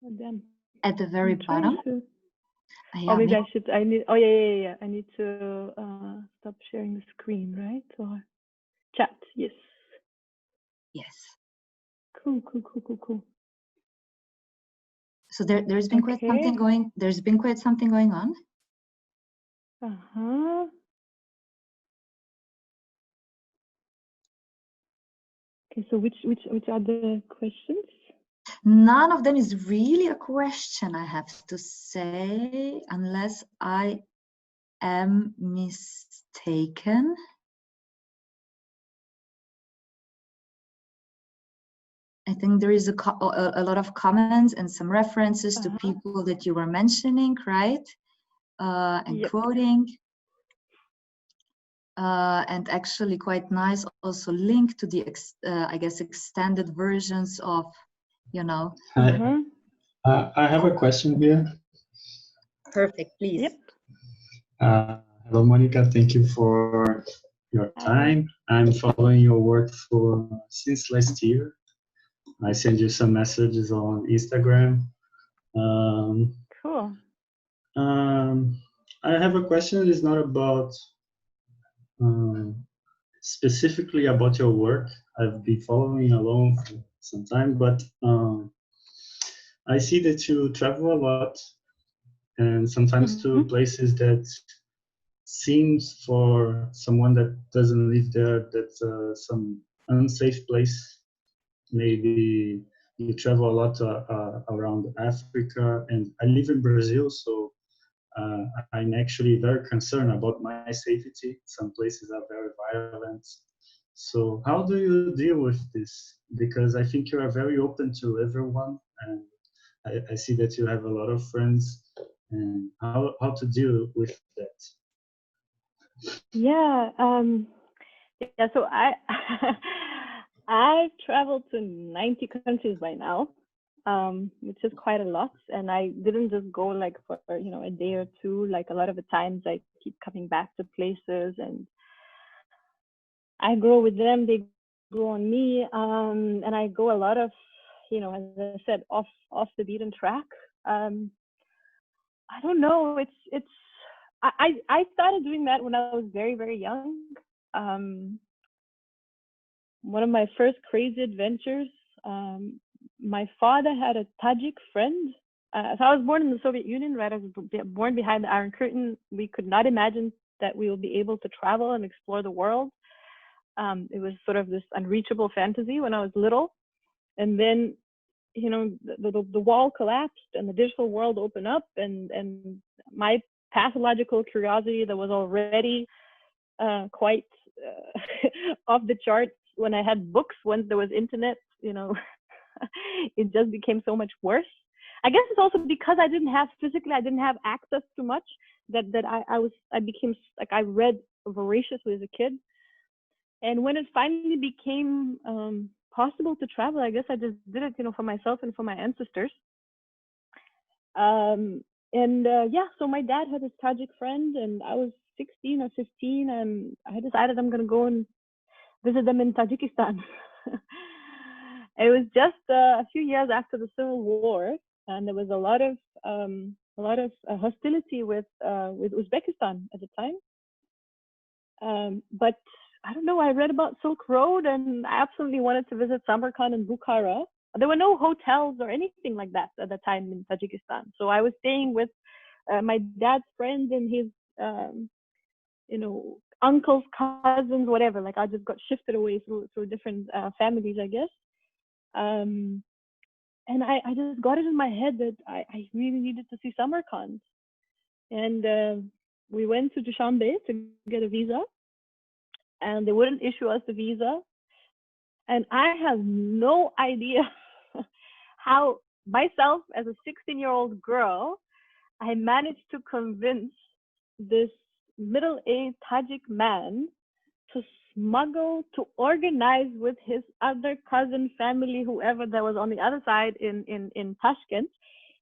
Oh, damn. At the very bottom. Yeah, maybe I should. I need. Oh yeah. I need to stop sharing the screen, right? Or chat. Yes. Yes. Cool. So there's been quite something going. There's been quite something going on. Okay. So which are the questions? None of them is really a question, I have to say, unless I am mistaken. I think there is a lot of comments and some references to people that you were mentioning, right? And quoting. And actually quite nice also link to the, I guess, extended versions of, you know. I have a question here. Perfect, please. Yep. Hello, Monika. Thank you for your time. I'm following your work since last year. I send you some messages on Instagram. Cool. I have a question. It's not about specifically about your work. I've been following along for some time, but I see that you travel a lot, and sometimes to places that seems for someone that doesn't live there that's some unsafe place. Maybe you travel a lot around Africa, and I live in Brazil, so I'm actually very concerned about my safety. Some places are very violent. So how do you deal with this? Because I think you are very open to everyone, and I see that you have a lot of friends, and how to deal with that. Yeah. So I've traveled to 90 countries by now, which is quite a lot. And I didn't just go like for a day or two. Like a lot of the times, I keep coming back to places, and I grow with them. They grow on me, and I go a lot of, as I said, off the beaten track. I don't know. I started doing that when I was very, very young. One of my first crazy adventures, my father had a Tajik friend. So I was born in the Soviet Union, right? I was born behind the Iron Curtain. We could not imagine that we will be able to travel and explore the world. It was sort of this unreachable fantasy when I was little. And then, the wall collapsed and the digital world opened up, and my pathological curiosity that was already quite off the charts when I had books, once there was internet, it just became so much worse. I guess it's also because I didn't have access to much that I became like, I read voraciously as a kid. And when it finally became possible to travel, I guess I just did it, for myself and for my ancestors. So my dad had his Tajik friend, and I was 16 or 15, and I decided I'm going to go and visit them in Tajikistan. It was just a few years after the Civil War, and there was a lot of hostility with Uzbekistan at the time. But I don't know, I read about Silk Road, and I absolutely wanted to visit Samarkand and Bukhara. There were no hotels or anything like that at the time in Tajikistan. So I was staying with my dad's friends and his, uncles, cousins, whatever. Like, I just got shifted away through different families, I guess. And I just got it in my head that I really needed to see Samarkand. And we went to Dushanbe to get a visa, and they wouldn't issue us the visa. And I have no idea how myself as a 16-year-old girl, I managed to convince this middle-aged Tajik man to smuggle, to organize with his other cousin, family, whoever that was on the other side in Tashkent,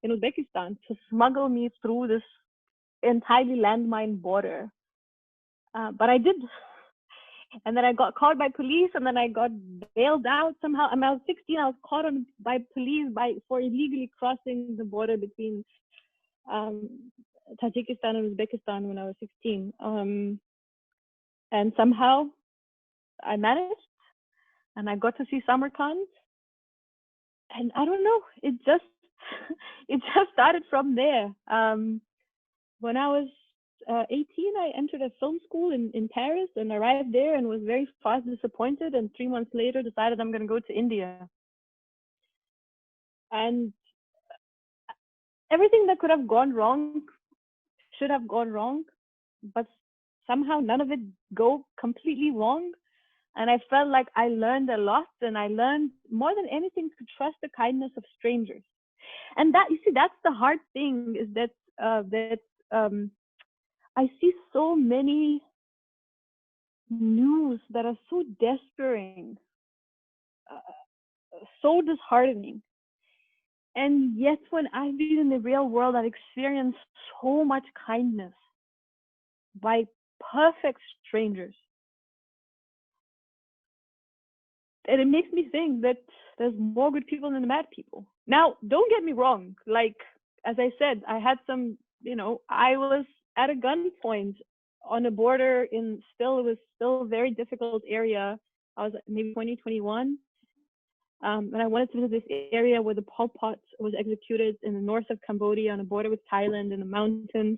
in Uzbekistan, to smuggle me through this entirely landmine border. But I did. And then I got caught by police, and then I got bailed out somehow. I mean, I was 16. I was caught by police for illegally crossing the border between Tajikistan and Uzbekistan when I was 16. And somehow I managed, and I got to see Samarkand. And I don't know, it just started from there. When I was 18, I entered a film school in Paris and arrived there and was very fast disappointed. And 3 months later, decided I'm going to go to India. And everything that could have gone wrong should have gone wrong, but somehow none of it go completely wrong. And I felt like I learned a lot, and I learned more than anything to trust the kindness of strangers. And that, you see, that's the hard thing, is that I see so many news that are so despairing, so disheartening. And yet when I've been in the real world, I've experienced so much kindness by perfect strangers. And it makes me think that there's more good people than the bad people. Now, don't get me wrong. Like, as I said, I had some, I was at a gunpoint on a border it was still a very difficult area. I was maybe 2021. And I wanted to visit this area where the Pol Pot was executed in the north of Cambodia on the border with Thailand in the mountains.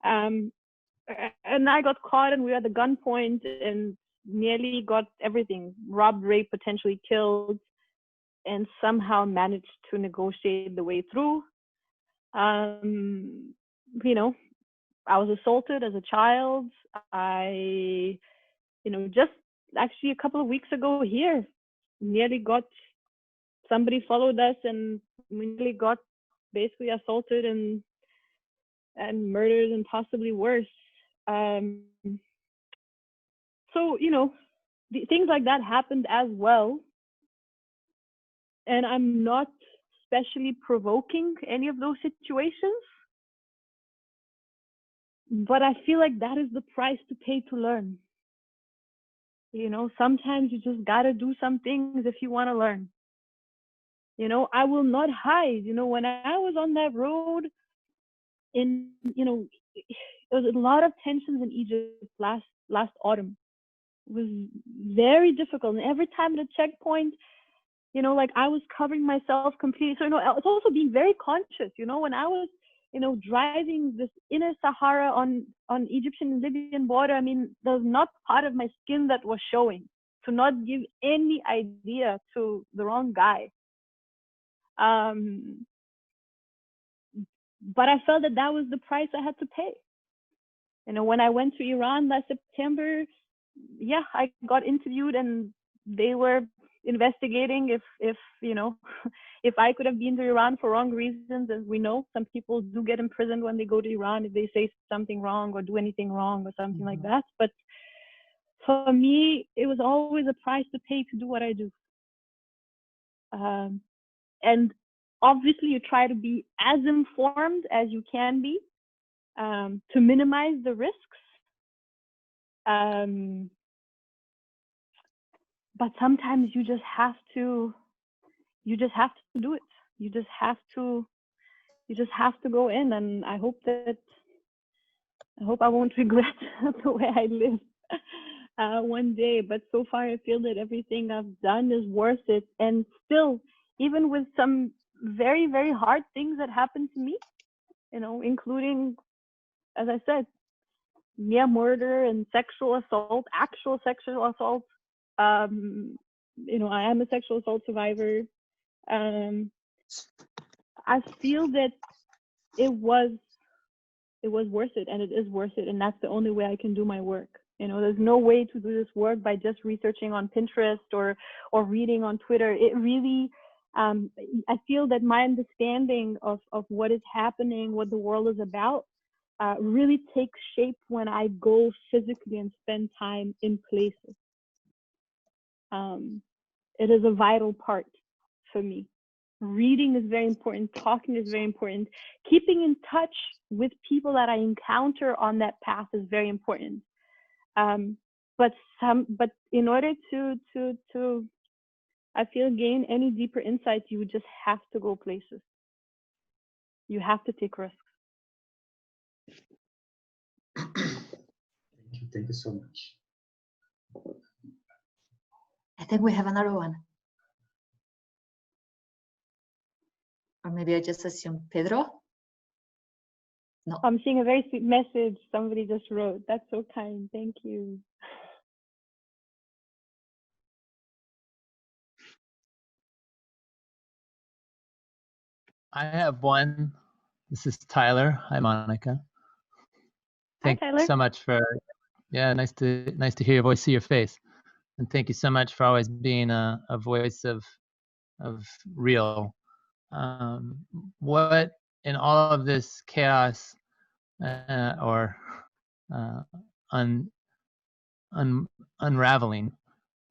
And I got caught, and we were at the gunpoint and nearly got everything, robbed, raped, potentially killed, and somehow managed to negotiate the way through. I was assaulted as a child. Just actually a couple of weeks ago here, somebody followed us, and we nearly got basically assaulted and murdered and possibly worse. So, things like that happened as well. And I'm not specially provoking any of those situations, but I feel like that is the price to pay to learn. Sometimes you just gotta do some things if you want to learn. I will not hide. When I was on that road there was a lot of tensions in Egypt last autumn. It was very difficult. And every time at a checkpoint, I was covering myself completely. So, it's also being very conscious, when I was, driving this inner Sahara on Egyptian and Libyan border, I mean, there's not part of my skin that was showing, to not give any idea to the wrong guy. But I felt that was the price I had to pay. When I went to Iran last September, I got interviewed, and they were investigating if if I could have been to Iran for wrong reasons. As we know, some people do get imprisoned when they go to Iran if they say something wrong or do anything wrong or something like that. But for me, it was always a price to pay to do what I do. And obviously, you try to be as informed as you can be, to minimize the risks. But sometimes you just have to do it. You just have to go in. And I hope I won't regret the way I live one day. But so far, I feel that everything I've done is worth it. And still, even with some very, very hard things that happened to me, including, as I said, near murder and sexual assault, actual sexual assault. I am a sexual assault survivor. I feel that it was worth it, and it is worth it, and that's the only way I can do my work. There's no way to do this work by just researching on Pinterest or reading on Twitter. It really, I feel that my understanding of what is happening, what the world is about, really takes shape when I go physically and spend time in places. It is a vital part for me. Reading is very important. Talking is very important. Keeping in touch with people that I encounter on that path is very important. But in order to I feel gain any deeper insights, you would just have to go places. You have to take risks. Thank you so much. I think we have another one. Or maybe I just assume Pedro? No. I'm seeing a very sweet message somebody just wrote. That's so kind. Thank you. I have one. This is Tyler. Hi, Monica. Thank you so much for, nice to hear your voice, see your face. And thank you so much for always being a voice of real. What in all of this chaos or unraveling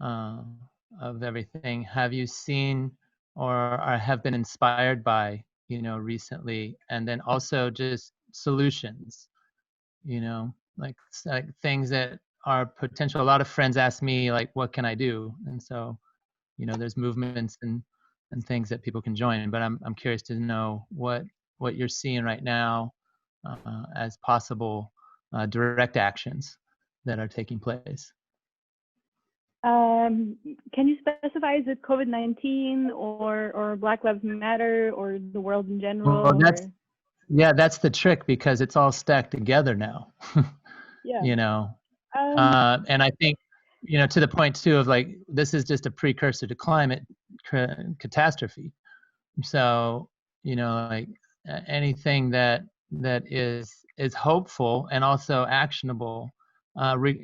of everything have you seen or have been inspired by, recently? And then also just solutions, like things that are potential. A lot of friends ask me, like, what can I do? And so, there's movements and things that people can join, but I'm curious to know what you're seeing right now as possible direct actions that are taking place. Can you specify, is it COVID-19 or Black Lives Matter or the world in general? Well, that's the trick, because it's all stacked together now. Yeah. And I think, to the point too of like, this is just a precursor to climate catastrophe. So, like anything that is hopeful and also actionable,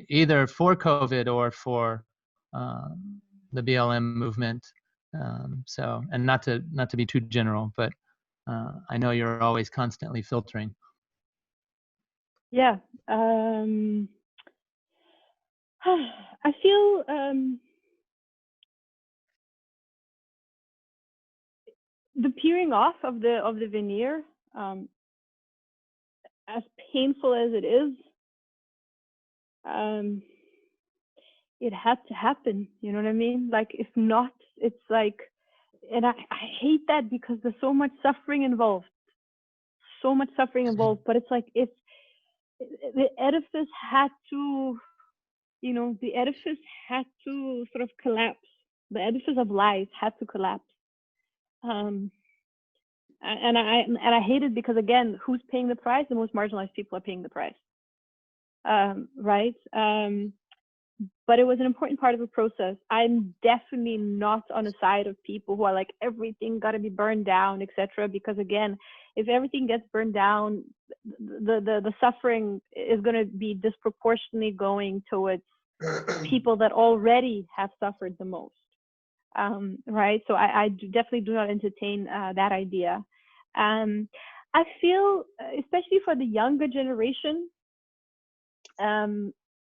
either for COVID or for the BLM movement. So, and not to be too general, but I know you're always constantly filtering. Yeah. I feel the peeling off of the veneer, as painful as it is, it had to happen. You know what I mean? Like, if not, it's like, and I hate that, because there's so much suffering involved. But it's like, if the edifice had to, the edifice had to sort of collapse. The edifice of life had to collapse. And I hate it, because again, who's paying the price? The most marginalized people are paying the price. Right? But it was an important part of the process. I'm definitely not on the side of people who are like, everything got to be burned down, etc. Because again, if everything gets burned down, the suffering is going to be disproportionately going towards people that already have suffered the most. Right? So I definitely do not entertain that idea. I feel, especially for the younger generation,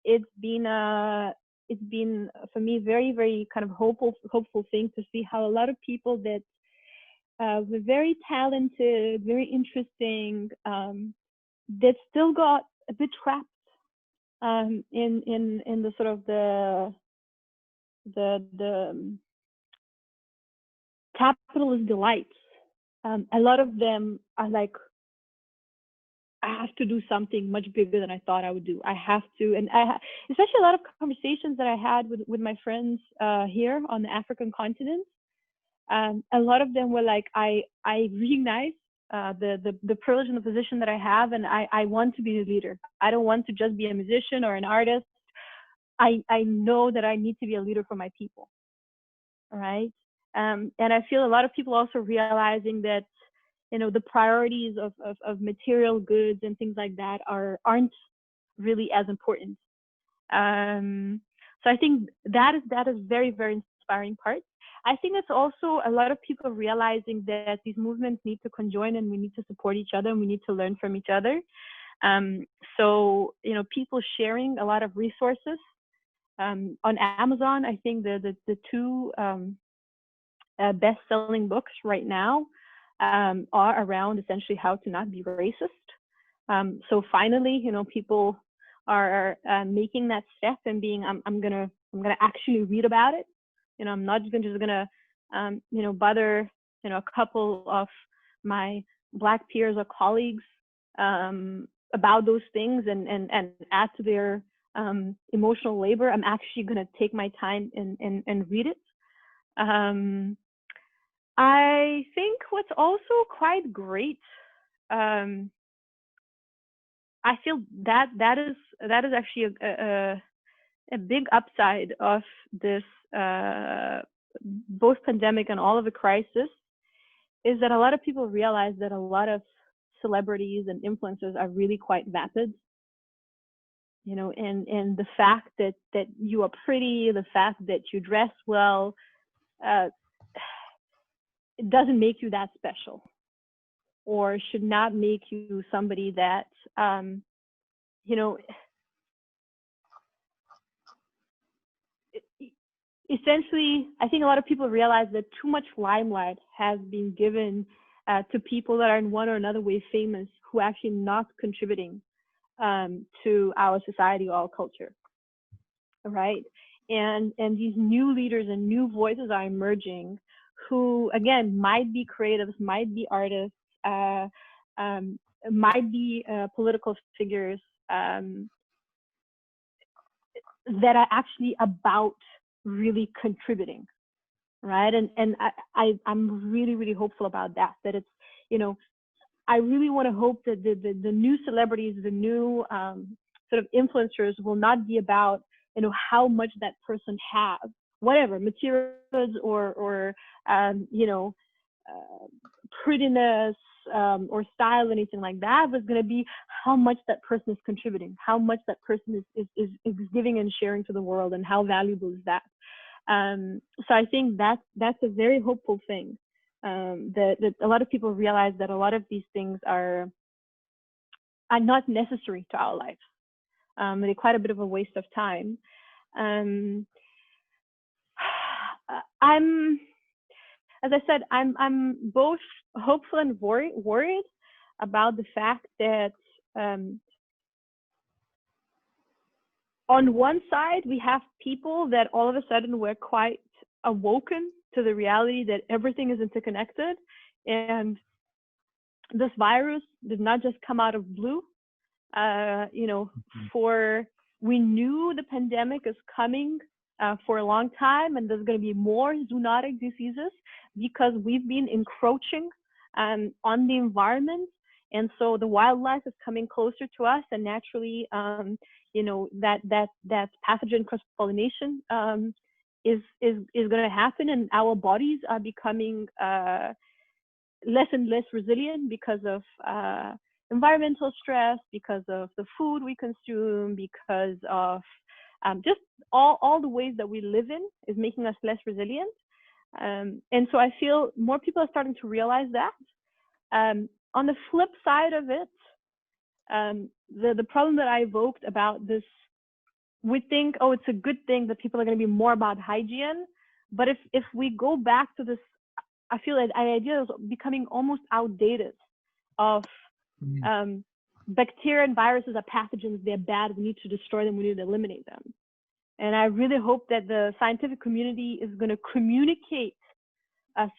it's been for me very, very kind of hopeful thing to see how a lot of people that were very talented, very interesting, that still got a bit trapped in the sort of the capitalist delights. A lot of them are like, I have to do something much bigger than I thought I would do. I have to, and especially a lot of conversations that I had with my friends here on the African continent. A lot of them were like, I recognize the privilege and the position that I have, and I want to be a leader. I don't want to just be a musician or an artist. I know that I need to be a leader for my people. All right. And I feel a lot of people also realizing that, the priorities of material goods and things like that aren't really as important. So I think that is very, very inspiring part. I think it's also a lot of people realizing that these movements need to conjoin, and we need to support each other, and we need to learn from each other. So, people sharing a lot of resources. On Amazon, I think the two best-selling books right now are around essentially how to not be racist. So finally, people are making that step and being, I'm gonna actually read about it. I'm not just gonna bother a couple of my Black peers or colleagues about those things and add to their emotional labor. I'm actually gonna take my time and read it. I think what's also quite great, I feel that is actually a big upside of this both pandemic and all of the crisis, is that a lot of people realize that a lot of celebrities and influencers are really quite vapid. And the fact that you are pretty, the fact that you dress well, it doesn't make you that special, or should not make you somebody that, essentially, I think a lot of people realize that too much limelight has been given to people that are in one or another way famous, who are actually not contributing to our society or our culture, right? And these new leaders and new voices are emerging, who again might be creatives, might be artists, might be political figures that are actually about really contributing, right? And I'm really, really hopeful about that. That it's, I really want to hope that the new celebrities, the new sort of influencers will not be about, how much that person has, whatever, materials or prettiness or style, anything like that, but it's going to be how much that person is contributing, how much that person is giving and sharing to the world, and how valuable is that. So I think that's a very hopeful thing, that a lot of people realize that a lot of these things are not necessary to our lives. They're quite a bit of a waste of time. As I said, I'm both hopeful and worried about the fact that on one side, we have people that all of a sudden were quite awoken to the reality that everything is interconnected, and this virus did not just come out of blue. We knew the pandemic is coming for a long time, and there's going to be more zoonotic diseases because we've been encroaching on the environment, and so the wildlife is coming closer to us, and naturally, that pathogen cross-pollination is going to happen, and our bodies are becoming less and less resilient because of environmental stress, because of the food we consume, because of just all the ways that we live in is making us less resilient. And so I feel more people are starting to realize that. On the flip side of it, the problem that I evoked about this, we think, oh, it's a good thing that people are going to be more about hygiene. But if we go back to this, I feel like the idea is becoming almost outdated of bacteria and viruses are pathogens, they're bad, we need to destroy them, we need to eliminate them. And I really hope that the scientific community is going to communicate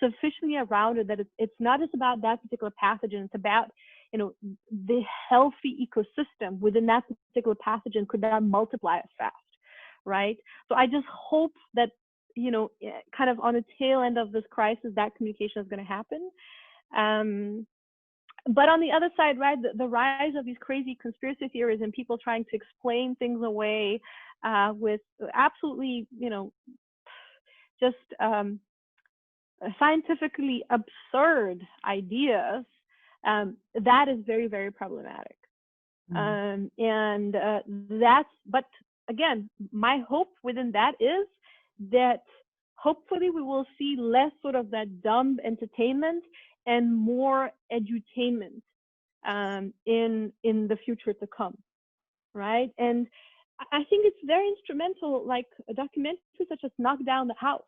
sufficiently around it, that it's not just about that particular pathogen, it's about, the healthy ecosystem within that particular pathogen could not multiply as fast, right? So I just hope that, kind of on the tail end of this crisis, that communication is going to happen. But on the other side, right, the rise of these crazy conspiracy theories and people trying to explain things away with absolutely, just scientifically absurd ideas, that is very, very problematic. But again, my hope within that is that hopefully we will see less sort of that dumb entertainment and more edutainment in the future to come, right? And I think it's very instrumental, like a documentary such as Knock Down the House,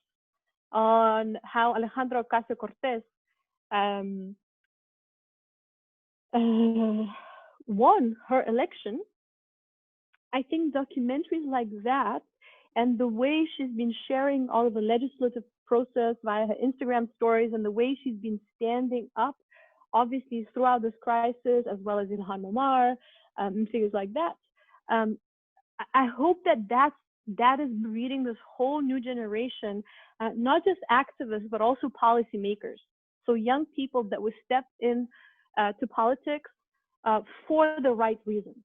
on how Alejandra Ocasio-Cortez won her election. I think documentaries like that and the way she's been sharing all of the legislative process via her Instagram stories and the way she's been standing up, obviously throughout this crisis, as well as Ilhan Omar and figures like that. I hope that is breeding this whole new generation, not just activists, but also policymakers. So young people that will step in to politics for the right reasons,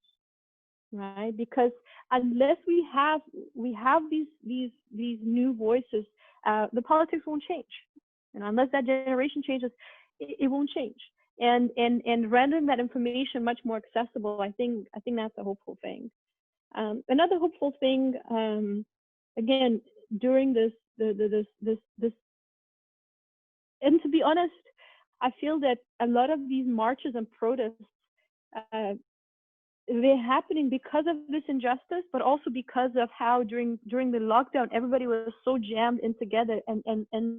right? Because unless we have these new voices, the politics won't change. And unless that generation changes, it won't change. And rendering that information much more accessible, I think that's a hopeful thing. Another hopeful thing, again, during this, and to be honest, I feel that a lot of these marches and protests, they're happening because of this injustice, but also because of how during the lockdown, everybody was so jammed in together and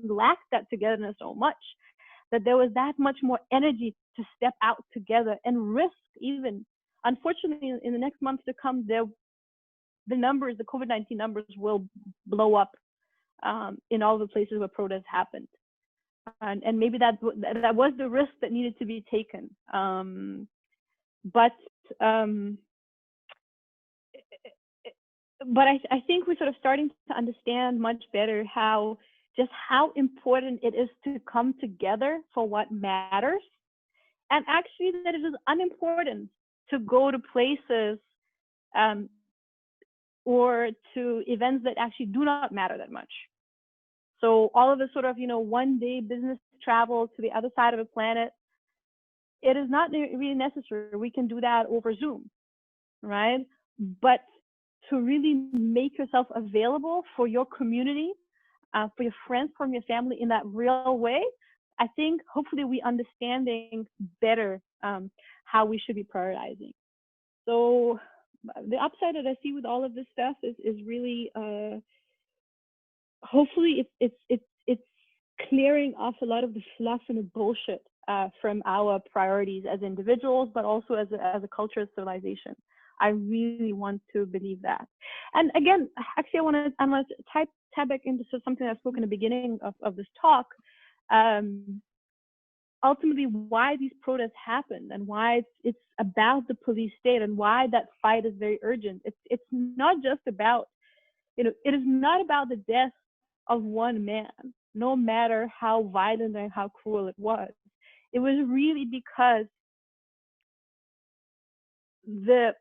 lacked that togetherness so much that there was that much more energy to step out together and risk even. Unfortunately, in the next months to come, the COVID-19 numbers will blow up in all the places where protests happened. And maybe that was the risk that needed to be taken. But I think we're sort of starting to understand much better how important it is to come together for what matters, and actually that it is unimportant to go to places or to events that actually do not matter that much. So all of this sort of, one-day business travel to the other side of the planet, it is not really necessary. We can do that over Zoom, right? But to really make yourself available for your community, for your friends, for your family in that real way, I think hopefully we understanding better how we should be prioritizing. So the upside that I see with all of this stuff is really hopefully it's clearing off a lot of the fluff and the bullshit from our priorities as individuals, but also as a culture, civilization. I really want to believe that. And again, actually, I want to tap back into something I spoke in the beginning of this talk. Ultimately, why these protests happen and why it's about the police state and why that fight is very urgent. It's not just about, it is not about the death of one man, no matter how violent and how cruel it was. It was really because the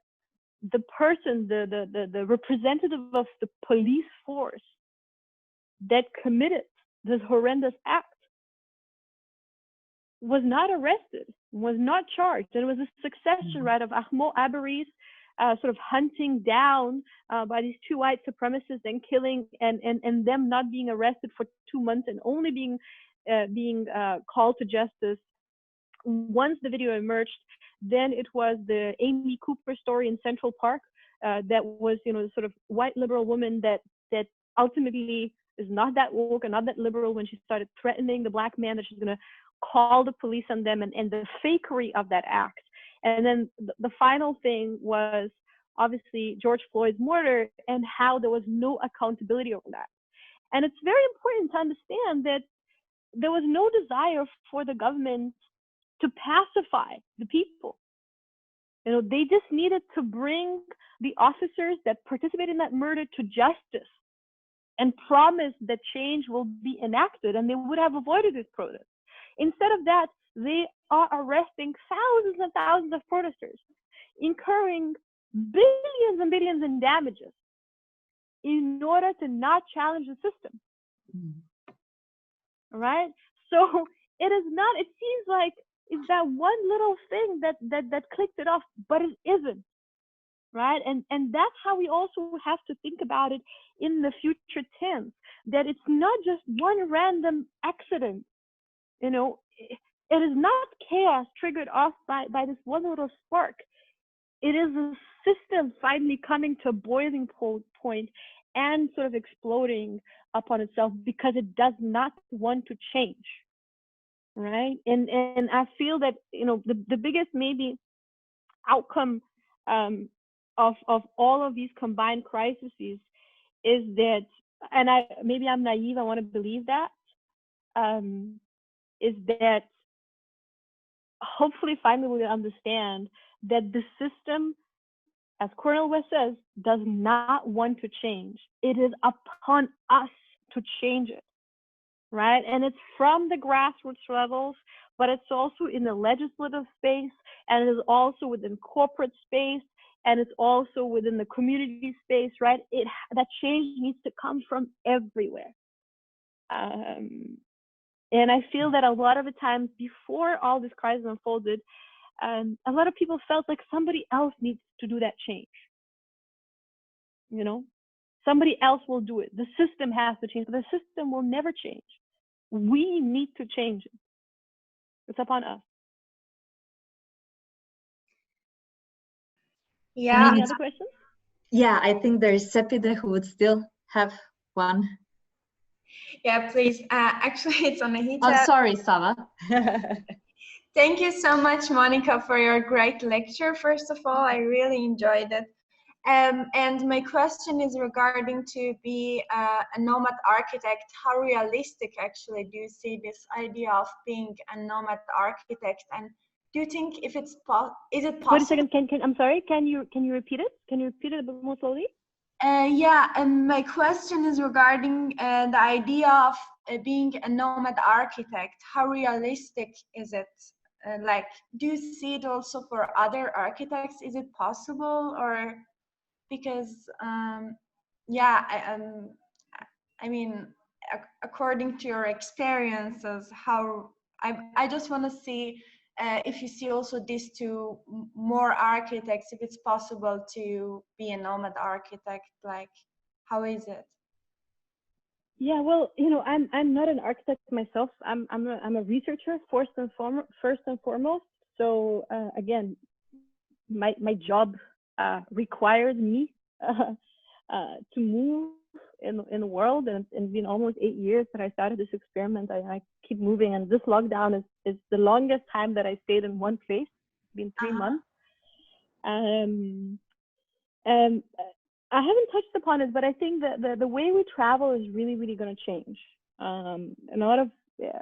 person, the representative of the police force that committed this horrendous act was not arrested, was not charged. And it was a succession, right, of Ahmo Abaris sort of hunting down by these two white supremacists and killing, and them not being arrested for 2 months and only being called to justice once the video emerged. Then it was the Amy Cooper story in Central Park that was, the sort of white liberal woman that ultimately is not that woke and not that liberal when she started threatening the black man that she's going to call the police on them, and the fakery of that act. And then the final thing was obviously George Floyd's murder and how there was no accountability over that. And it's very important to understand that there was no desire for the government to pacify the people. They just needed to bring the officers that participated in that murder to justice and promise that change will be enacted, and they would have avoided this protest. Instead of that, they are arresting thousands and thousands of protesters, incurring billions and billions in damages in order to not challenge the system. right? So it is not. It seems like it's that one little thing that clicked it off, but it isn't, right? And that's how we also have to think about it in the future tense. That it's not just one random accident, you know. It is not chaos triggered off by this one little spark. It is a system finally coming to a boiling point and sort of exploding upon itself because it does not want to change, right? And I feel that, you know, the biggest maybe outcome of all of these combined crises is that, and I'm naive, I want to believe that, is that hopefully finally we'll understand that the system, as Cornel West says, does not want to change. It is upon us to change it, right? And it's from the grassroots levels, but it's also in the legislative space, and it is also within corporate space, and it's also within the community space, right? That change needs to come from everywhere. And I feel that a lot of the times before all this crisis unfolded, a lot of people felt like somebody else needs to do that change. You know, somebody else will do it. The system has to change, but the system will never change. We need to change it. It's upon us. Yeah. Any other questions? Yeah, I think there's Sepide who would still have one. Yeah, please. Actually, it's on Ahita. Oh, sorry, Sava. Thank you so much, Monika, for your great lecture. First of all, I really enjoyed it. And my question is regarding to be a nomad architect. How realistic actually do you see this idea of being a nomad architect? And do you think if it's is it possible? Wait a second. I'm sorry. Can you repeat it? Can you repeat it a bit more slowly? Yeah, and my question is regarding the idea of being a nomad architect. How realistic is it? Like, do you see it also for other architects? Is it possible, or because yeah, I mean, according to your experiences, how I just want to see if you see also this to more architects, if it's possible to be a nomad architect, like how is it? Yeah, well, you know, I'm not an architect myself. I'm a researcher first and foremost. So again, my job required me to move in the world, and it's been almost 8 years that I started this experiment. I keep moving, and this lockdown is the longest time that I stayed in one place. It's been 3 months. And I haven't touched upon it, but I think that the way we travel is really, really going to change. And a lot of,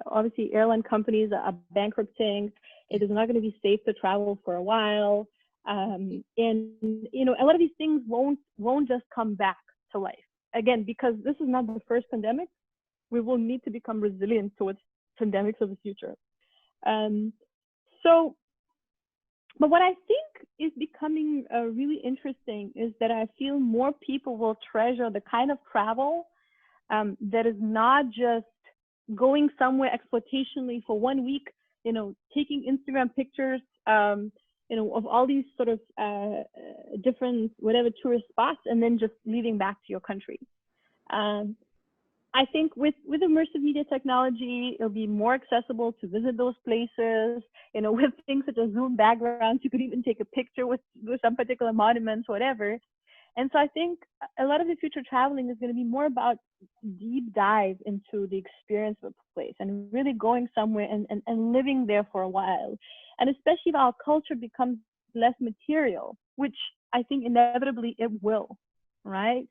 obviously, airline companies are bankrupting. It is not going to be safe to travel for a while. And, you know, a lot of these things won't just come back to life. Again, because this is not the first pandemic, we will need to become resilient towards pandemics of the future. But what I think is becoming really interesting is that I feel more people will treasure the kind of travel that is not just going somewhere exploitationally for 1 week, you know, taking Instagram pictures, you know, of all these sort of different whatever tourist spots, and then just leaving back to your country. I think with immersive media technology, it'll be more accessible to visit those places. You know, with things such as Zoom backgrounds, you could even take a picture with some particular monuments, whatever. And so I think a lot of the future traveling is going to be more about deep dive into the experience of a place and really going somewhere and living there for a while. And especially if our culture becomes less material, which I think inevitably it will, right?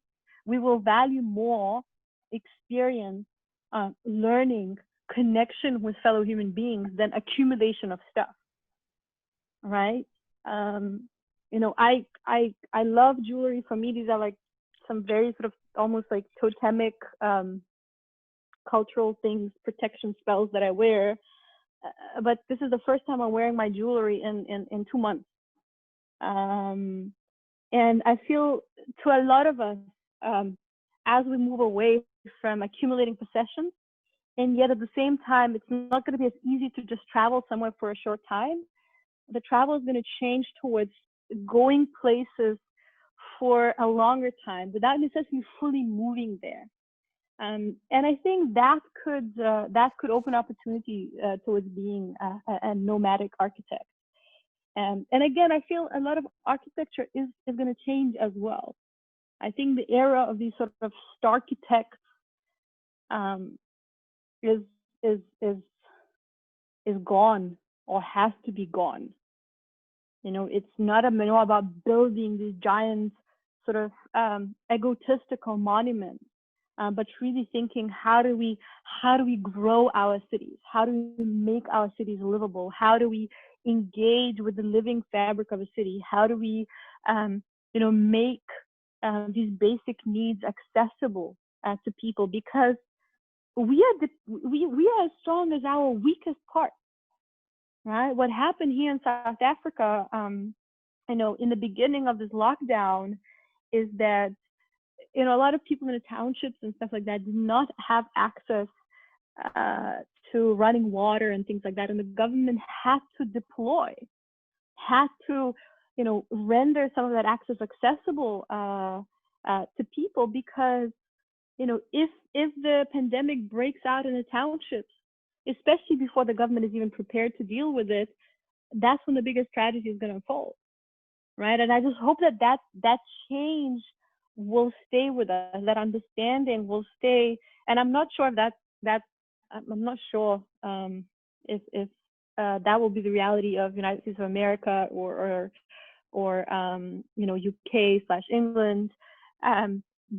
We will value more experience, learning, connection with fellow human beings than accumulation of stuff, right? You know, I love jewelry. For me, these are like some very sort of almost like totemic cultural things, protection spells that I wear. But this is the first time I'm wearing my jewelry in 2 months. And I feel to a lot of us, as we move away from accumulating possessions and yet at the same time, it's not going to be as easy to just travel somewhere for a short time. The travel is going to change towards going places for a longer time without necessarily fully moving there. And I think that could open opportunity towards being a nomadic architect. And again, I feel a lot of architecture is going to change as well. I think the era of these sort of starchitects is gone, or has to be gone. You know, it's not more about building these giant sort of egotistical monuments, but really thinking, how do we grow our cities? How do we make our cities livable? How do we engage with the living fabric of a city? How do we, make these basic needs accessible to people? Because we are as strong as our weakest part, right? What happened here in South Africa, in the beginning of this lockdown, is that a lot of people in the townships and stuff like that did not have access to running water and things like that, and the government had to render some of that access accessible to people, because if the pandemic breaks out in the townships, especially before the government is even prepared to deal with it, that's when the biggest tragedy is going to unfold, right? And I just hope that change will stay with us, that understanding will stay. And I'm not sure if I'm not sure if that will be the reality of United States of America or UK/England.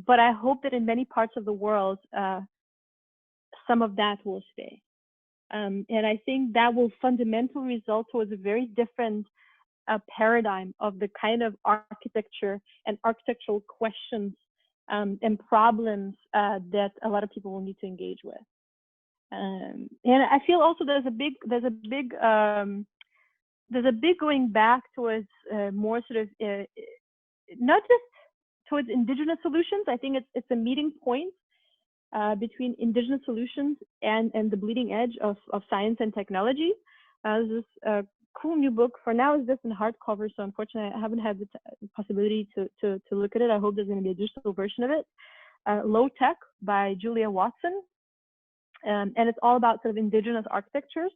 But I hope that in many parts of the world, some of that will stay. And I think that will fundamentally result towards a very different paradigm of the kind of architecture and architectural questions and problems that a lot of people will need to engage with. And I feel also there's a big going back towards more sort of not just towards indigenous solutions. I think it's a meeting point between indigenous solutions and the bleeding edge of science and technology. There's this cool new book. For now, it's just in hardcover, so unfortunately I haven't had the possibility to look at it. I hope there's going to be a digital version of it. Low Tech by Julia Watson, and it's all about sort of indigenous architectures.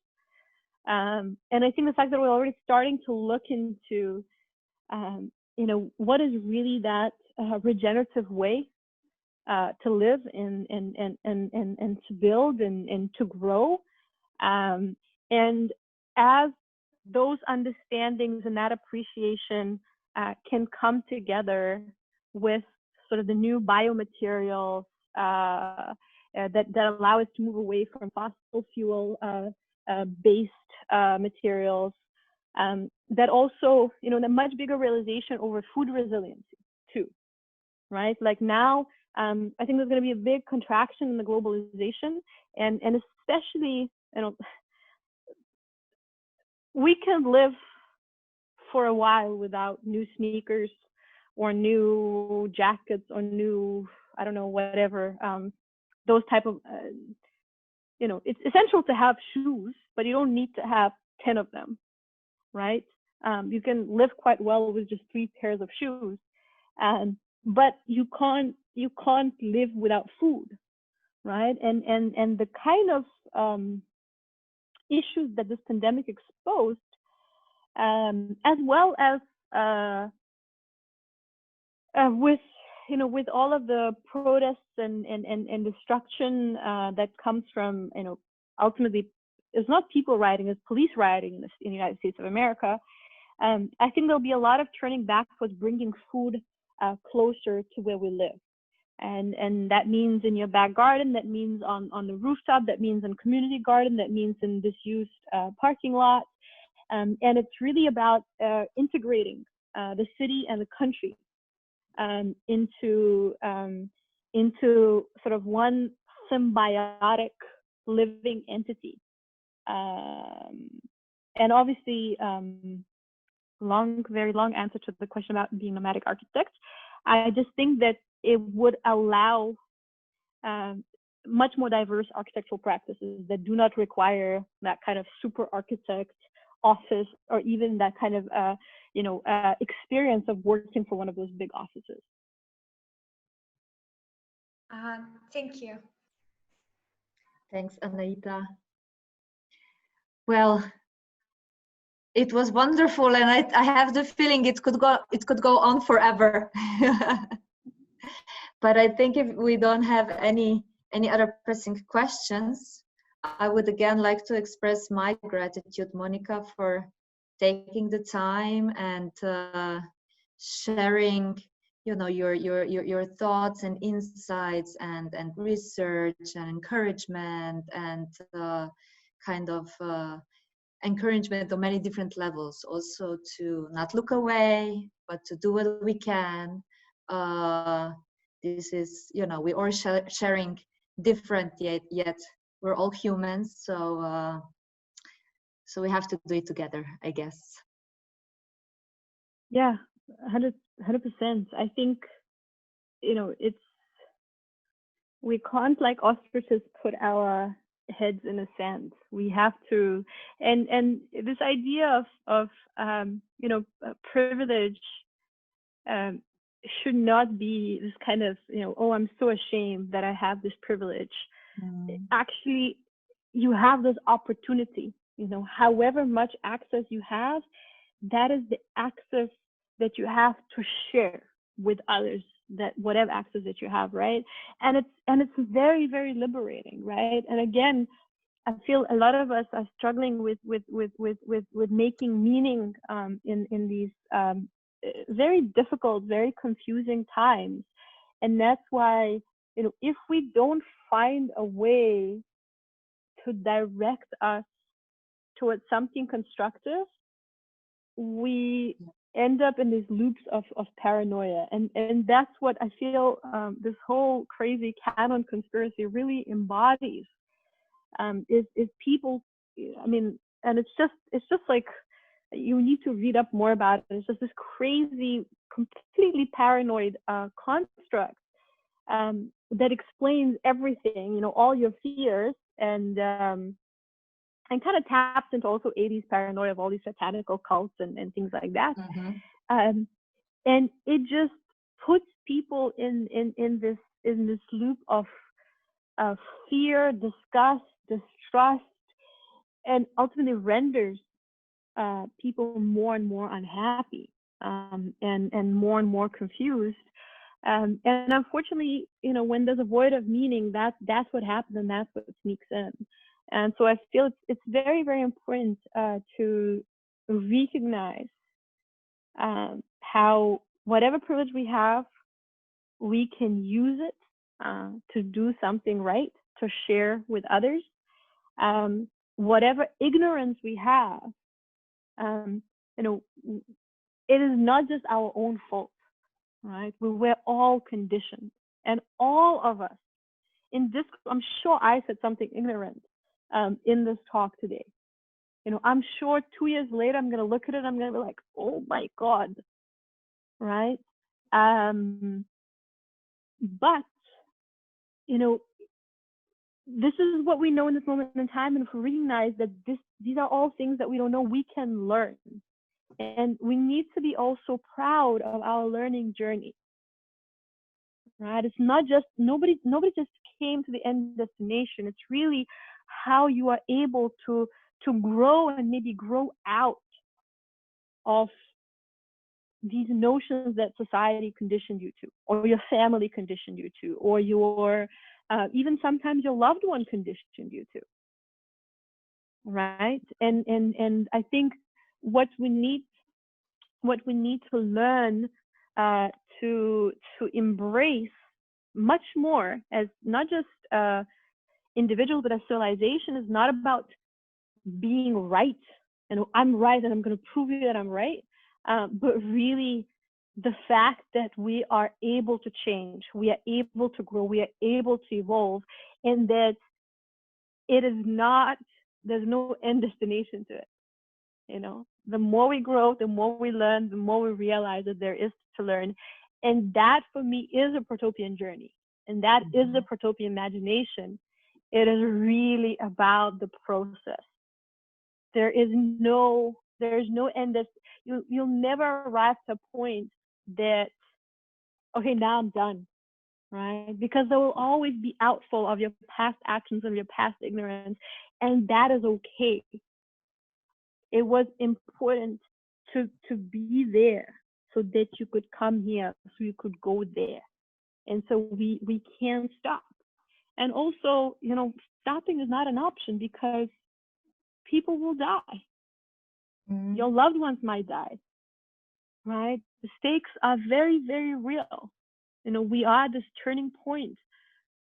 And I think the fact that we're already starting to look into, what is really that regenerative way to live and to build and to grow, and as those understandings and that appreciation can come together with sort of the new biomaterials that allow us to move away from fossil fuel based materials, that also, the much bigger realization over food resiliency too, right? Like now, I think there's going to be a big contraction in the globalization, and especially, we can live for a while without new sneakers or new jackets or new, I don't know, whatever, those type of, it's essential to have shoes, but you don't need to have 10 of them, right? You can live quite well with just 3 pairs of shoes, but you can't live without food, right? And the kind of issues that this pandemic exposed, as well as with all of the protests and destruction that comes from, ultimately, it's not people rioting, it's police rioting in the United States of America. I think there'll be a lot of turning back towards bringing food closer to where we live. And that means in your back garden, that means on the rooftop, that means in community garden, that means in disused parking lot. And it's really about integrating the city and the country into sort of one symbiotic living entity. And obviously, very long answer to the question about being nomadic architects. I just think that it would allow much more diverse architectural practices that do not require that kind of super architect office, or even that kind of experience of working for one of those big offices. Thank you. Thanks, Anaita. Well, it was wonderful, and I have the feeling it could go on forever. But I think if we don't have any other pressing questions, I would again like to express my gratitude, Monika, for taking the time and sharing, your thoughts and insights and research and encouragement and kind of encouragement on many different levels. Also to not look away, but to do what we can. This is, we all sharing different, yet we're all humans. So we have to do it together, I guess. Yeah, 100%. I think, we can't, like ostriches, put our heads in the sand. We have to, and this idea of privilege should not be this kind of, oh, I'm so ashamed that I have this privilege. Actually, you have this opportunity, however much access you have, that is the access that you have to share with others, that whatever access that you have, right? And it's very, very liberating, right? And again, I feel a lot of us are struggling with making meaning in these very difficult, very confusing times. And that's why, if we don't find a way to direct us towards something constructive, we end up in these loops of paranoia. And that's what I feel this whole crazy canon conspiracy really embodies, is people, and it's just like, you need to read up more about it. It's just this crazy, completely paranoid construct that explains everything, all your fears, and kind of taps into also 80s paranoia of all these satanical cults and things like that. And it just puts people in this loop of fear, disgust, distrust, and ultimately renders people more and more unhappy, and more confused. And unfortunately, when there's a void of meaning, that's what happens, and that's what sneaks in. And so I feel it's very, very important to recognize how whatever privilege we have, we can use it to do something right, to share with others. Whatever ignorance we have, it is not just our own fault, right? We're all conditioned, and all of us in this, I'm sure I said something ignorant in this talk today. I'm sure 2 years later, I'm going to look at it, I'm going to be like, oh my God, right? But, this is what we know in this moment in time. And if we recognize that these are all things that we don't know, we can learn. And we need to be also proud of our learning journey, right? It's not just, nobody just came to the end destination. It's really how you are able to grow and maybe grow out of these notions that society conditioned you to, or your family conditioned you to, or your even sometimes your loved one conditioned you to, right? And I think what we need to learn to embrace much more as not just individuals, but as civilization, is not about being right. And I'm right, and I'm going to prove you that I'm right. But really, the fact that we are able to change, we are able to grow, we are able to evolve, and that it is not, there's no end destination to it. The more we grow, the more we learn, the more we realize that there is to learn. And that for me is a protopian journey. and that is the Protopia imagination. It is really about the process. There's no end. You'll never arrive to a point that, okay, now I'm done, right? Because there will always be outflow of your past actions, of your past ignorance, and that is okay. It was important to be there so that you could come here, so you could go there. And so we can't stop. And also, you know, stopping is not an option because people will die. Your loved ones might die, right? The stakes are very, very real. You know, we are this turning point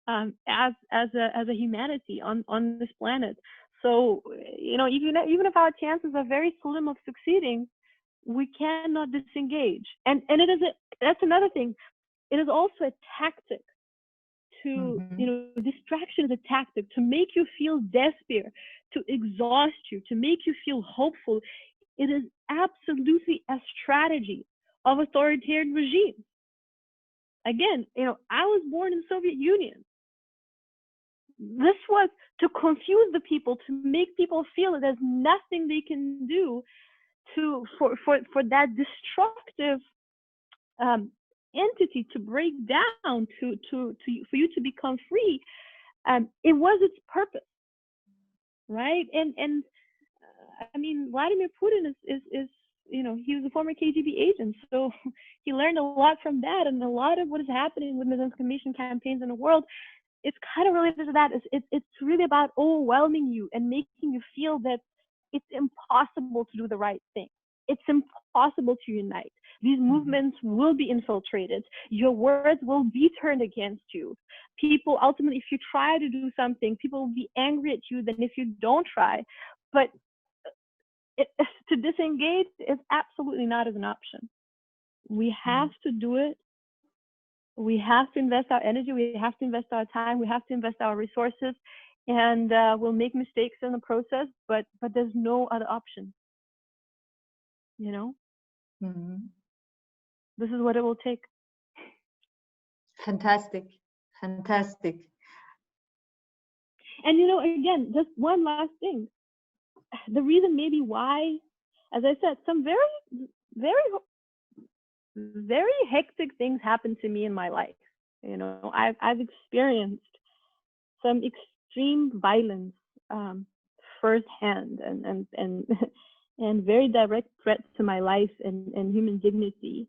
as a humanity on this planet. So, you know, even if our chances are very slim of succeeding, we cannot disengage. And that's another thing. It is also a tactic to, you know, distraction is a tactic to make you feel despair, to exhaust you, to make you feel hopeful. It is absolutely a strategy of authoritarian regimes. Again, you know, I was born in the Soviet Union. This was to confuse the people, to make people feel that there's nothing they can do for that destructive entity to break down, for you to become free. It was its purpose, right? And I mean, Vladimir Putin is you know, he was a former KGB agent, so he learned a lot from that, and a lot of what is happening with misinformation campaigns in the world, it's kind of related to that. It's really about overwhelming you and making you feel that it's impossible to do the right thing. It's impossible to unite. These movements will be infiltrated. Your words will be turned against you. People, ultimately, if you try to do something, people will be angry at you than if you don't try. But to disengage is absolutely not as an option. We have to do it. We have to invest our energy. We have to invest our time. We have to invest our resources, and we'll make mistakes in the process. But there's no other option. You know, this is what it will take. Fantastic, fantastic. And you know, again, just one last thing. The reason maybe why, as I said, some very, very, very hectic things happened to me in my life. You know, I've experienced some extreme violence firsthand, and very direct threat to my life and human dignity.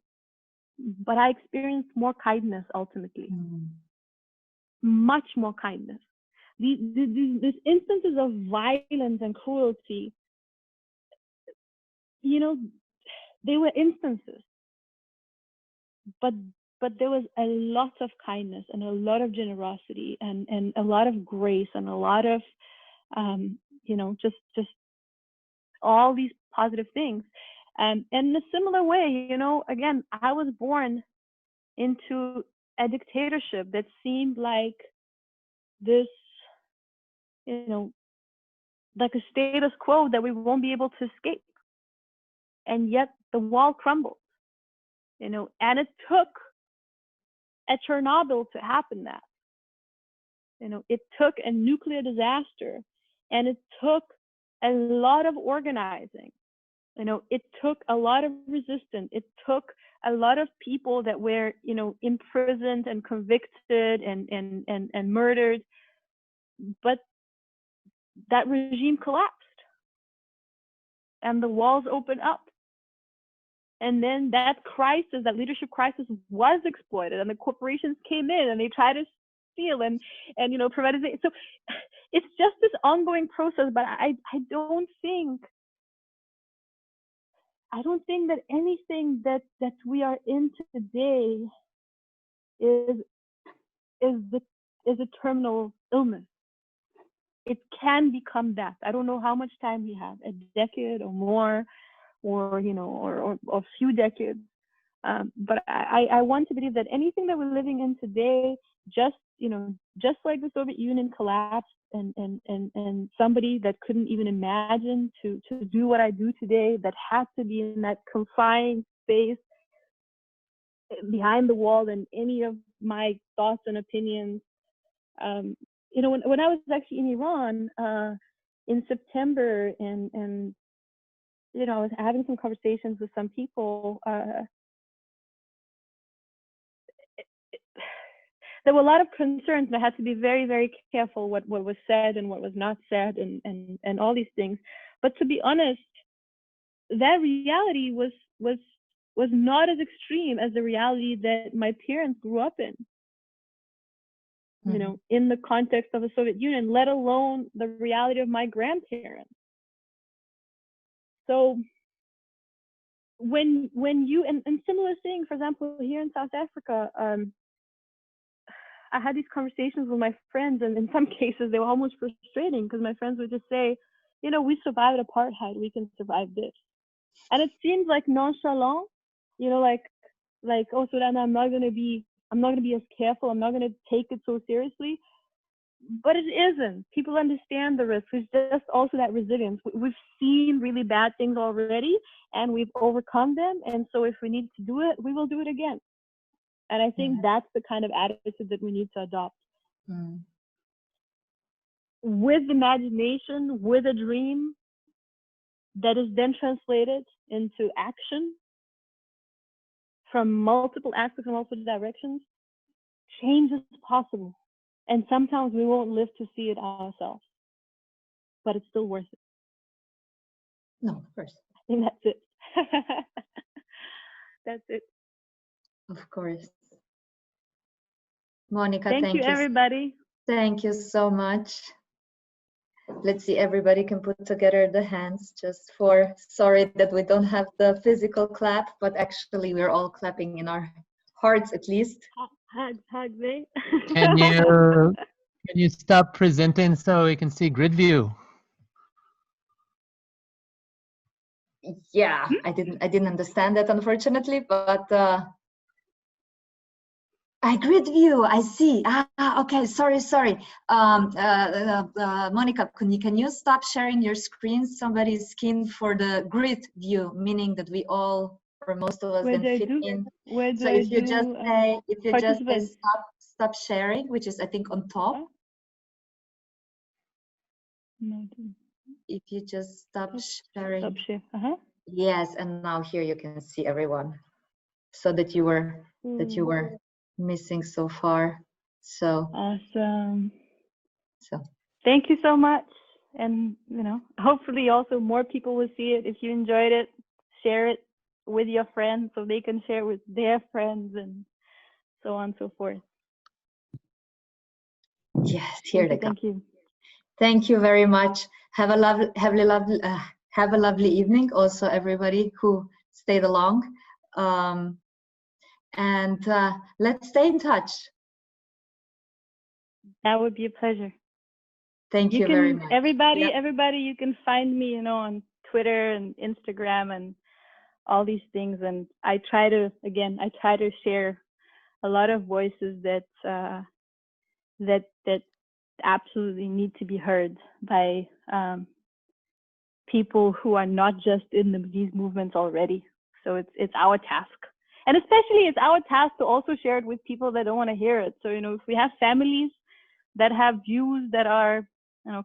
But I experienced more kindness ultimately, much more kindness. These instances of violence and cruelty, you know, they were instances, but there was a lot of kindness and a lot of generosity and a lot of grace and a lot of, you know, just all these positive things. And in a similar way, you know, again, I was born into a dictatorship that seemed like this, you know, like a status quo that we won't be able to escape. And yet the wall crumbled, you know, and it took a Chernobyl to happen that. You know, it took a nuclear disaster, and it took a lot of organizing. You know, it took a lot of resistance. It took a lot of people that were, you know, imprisoned and convicted and murdered. But that regime collapsed and the walls opened up. And then that crisis, that leadership crisis, was exploited, and the corporations came in and they tried to steal and you know, privatization. So it's just this ongoing process. But I don't think that anything that we are in today is a terminal illness. It can become that. I don't know how much time we have, a decade or more, or you know, or a few decades. But I want to believe that anything that we're living in today, just like the Soviet Union collapsed, and somebody that couldn't even imagine to do what I do today, that had to be in that confined space, behind the wall than any of my thoughts and opinions. You know, when I was actually in Iran in September, and you know, I was having some conversations with some people. There were a lot of concerns, and I had to be very, very careful what was said and what was not said, and all these things. But to be honest, that reality was not as extreme as the reality that my parents grew up in. Mm-hmm. You know, in the context of the Soviet Union, let alone the reality of my grandparents. So when you and similar thing, for example, here in South Africa, I had these conversations with my friends, and in some cases they were almost frustrating because my friends would just say, you know, we survived apartheid, we can survive this. And it seems like nonchalant, you know, like, oh, so then I'm not gonna be as careful, I'm not gonna take it so seriously. But it isn't. People understand the risks. It's just also that resilience. We've seen really bad things already, and we've overcome them. And so if we need to do it, we will do it again. And I think that's the kind of attitude that we need to adopt. Mm. With imagination, with a dream that is then translated into action from multiple aspects and multiple directions, change is possible. And sometimes we won't live to see it ourselves, but it's still worth it. No, of course. I think that's it. That's it. Of course. Monika, thank you, everybody. Thank you so much. Let's see, everybody can put together the hands just for, sorry that we don't have the physical clap, but actually we're all clapping in our hearts at least. Hug me. Can you stop presenting so we can see grid view? Yeah, I didn't understand that, unfortunately, but I grid view, I see. Okay, sorry. Monika, can you stop sharing your screen, somebody's skin, for the grid view, meaning that we all, or most of us, then fit in. So if you just say stop sharing, which is I think on top. If you just stop sharing. Stop share. Yes, and now here you can see everyone. So that you were missing so far. So awesome. So thank you so much, and you know, hopefully also more people will see it. If you enjoyed it, share it with your friends so they can share it with their friends, and so on and so forth. Yes, here they go. Thank you. Thank you very much. Have a lovely evening. Also, everybody who stayed along. And let's stay in touch. That would be a pleasure. Thank you very much. Everybody, you can find me, you know, on Twitter and Instagram and all these things. And I try to share a lot of voices that absolutely need to be heard by people who are not just in these movements already. So it's our task. And especially it's our task to also share it with people that don't want to hear it. So, you know, if we have families that have views that are, you know,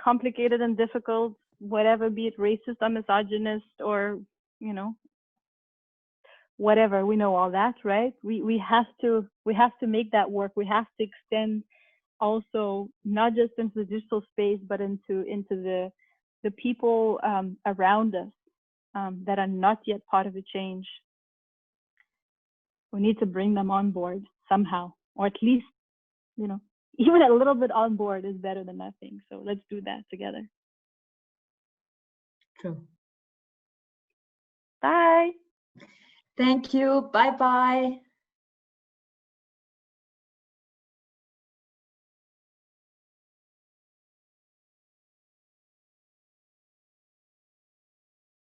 complicated and difficult, whatever, be it racist or misogynist or, you know, whatever, we know all that, right? We have to make that work. We have to extend also not just into the digital space, but into the people around us that are not yet part of the change. We need to bring them on board somehow, or at least, you know, even a little bit on board is better than nothing. So let's do that together. True. Bye. Thank you. Bye-bye.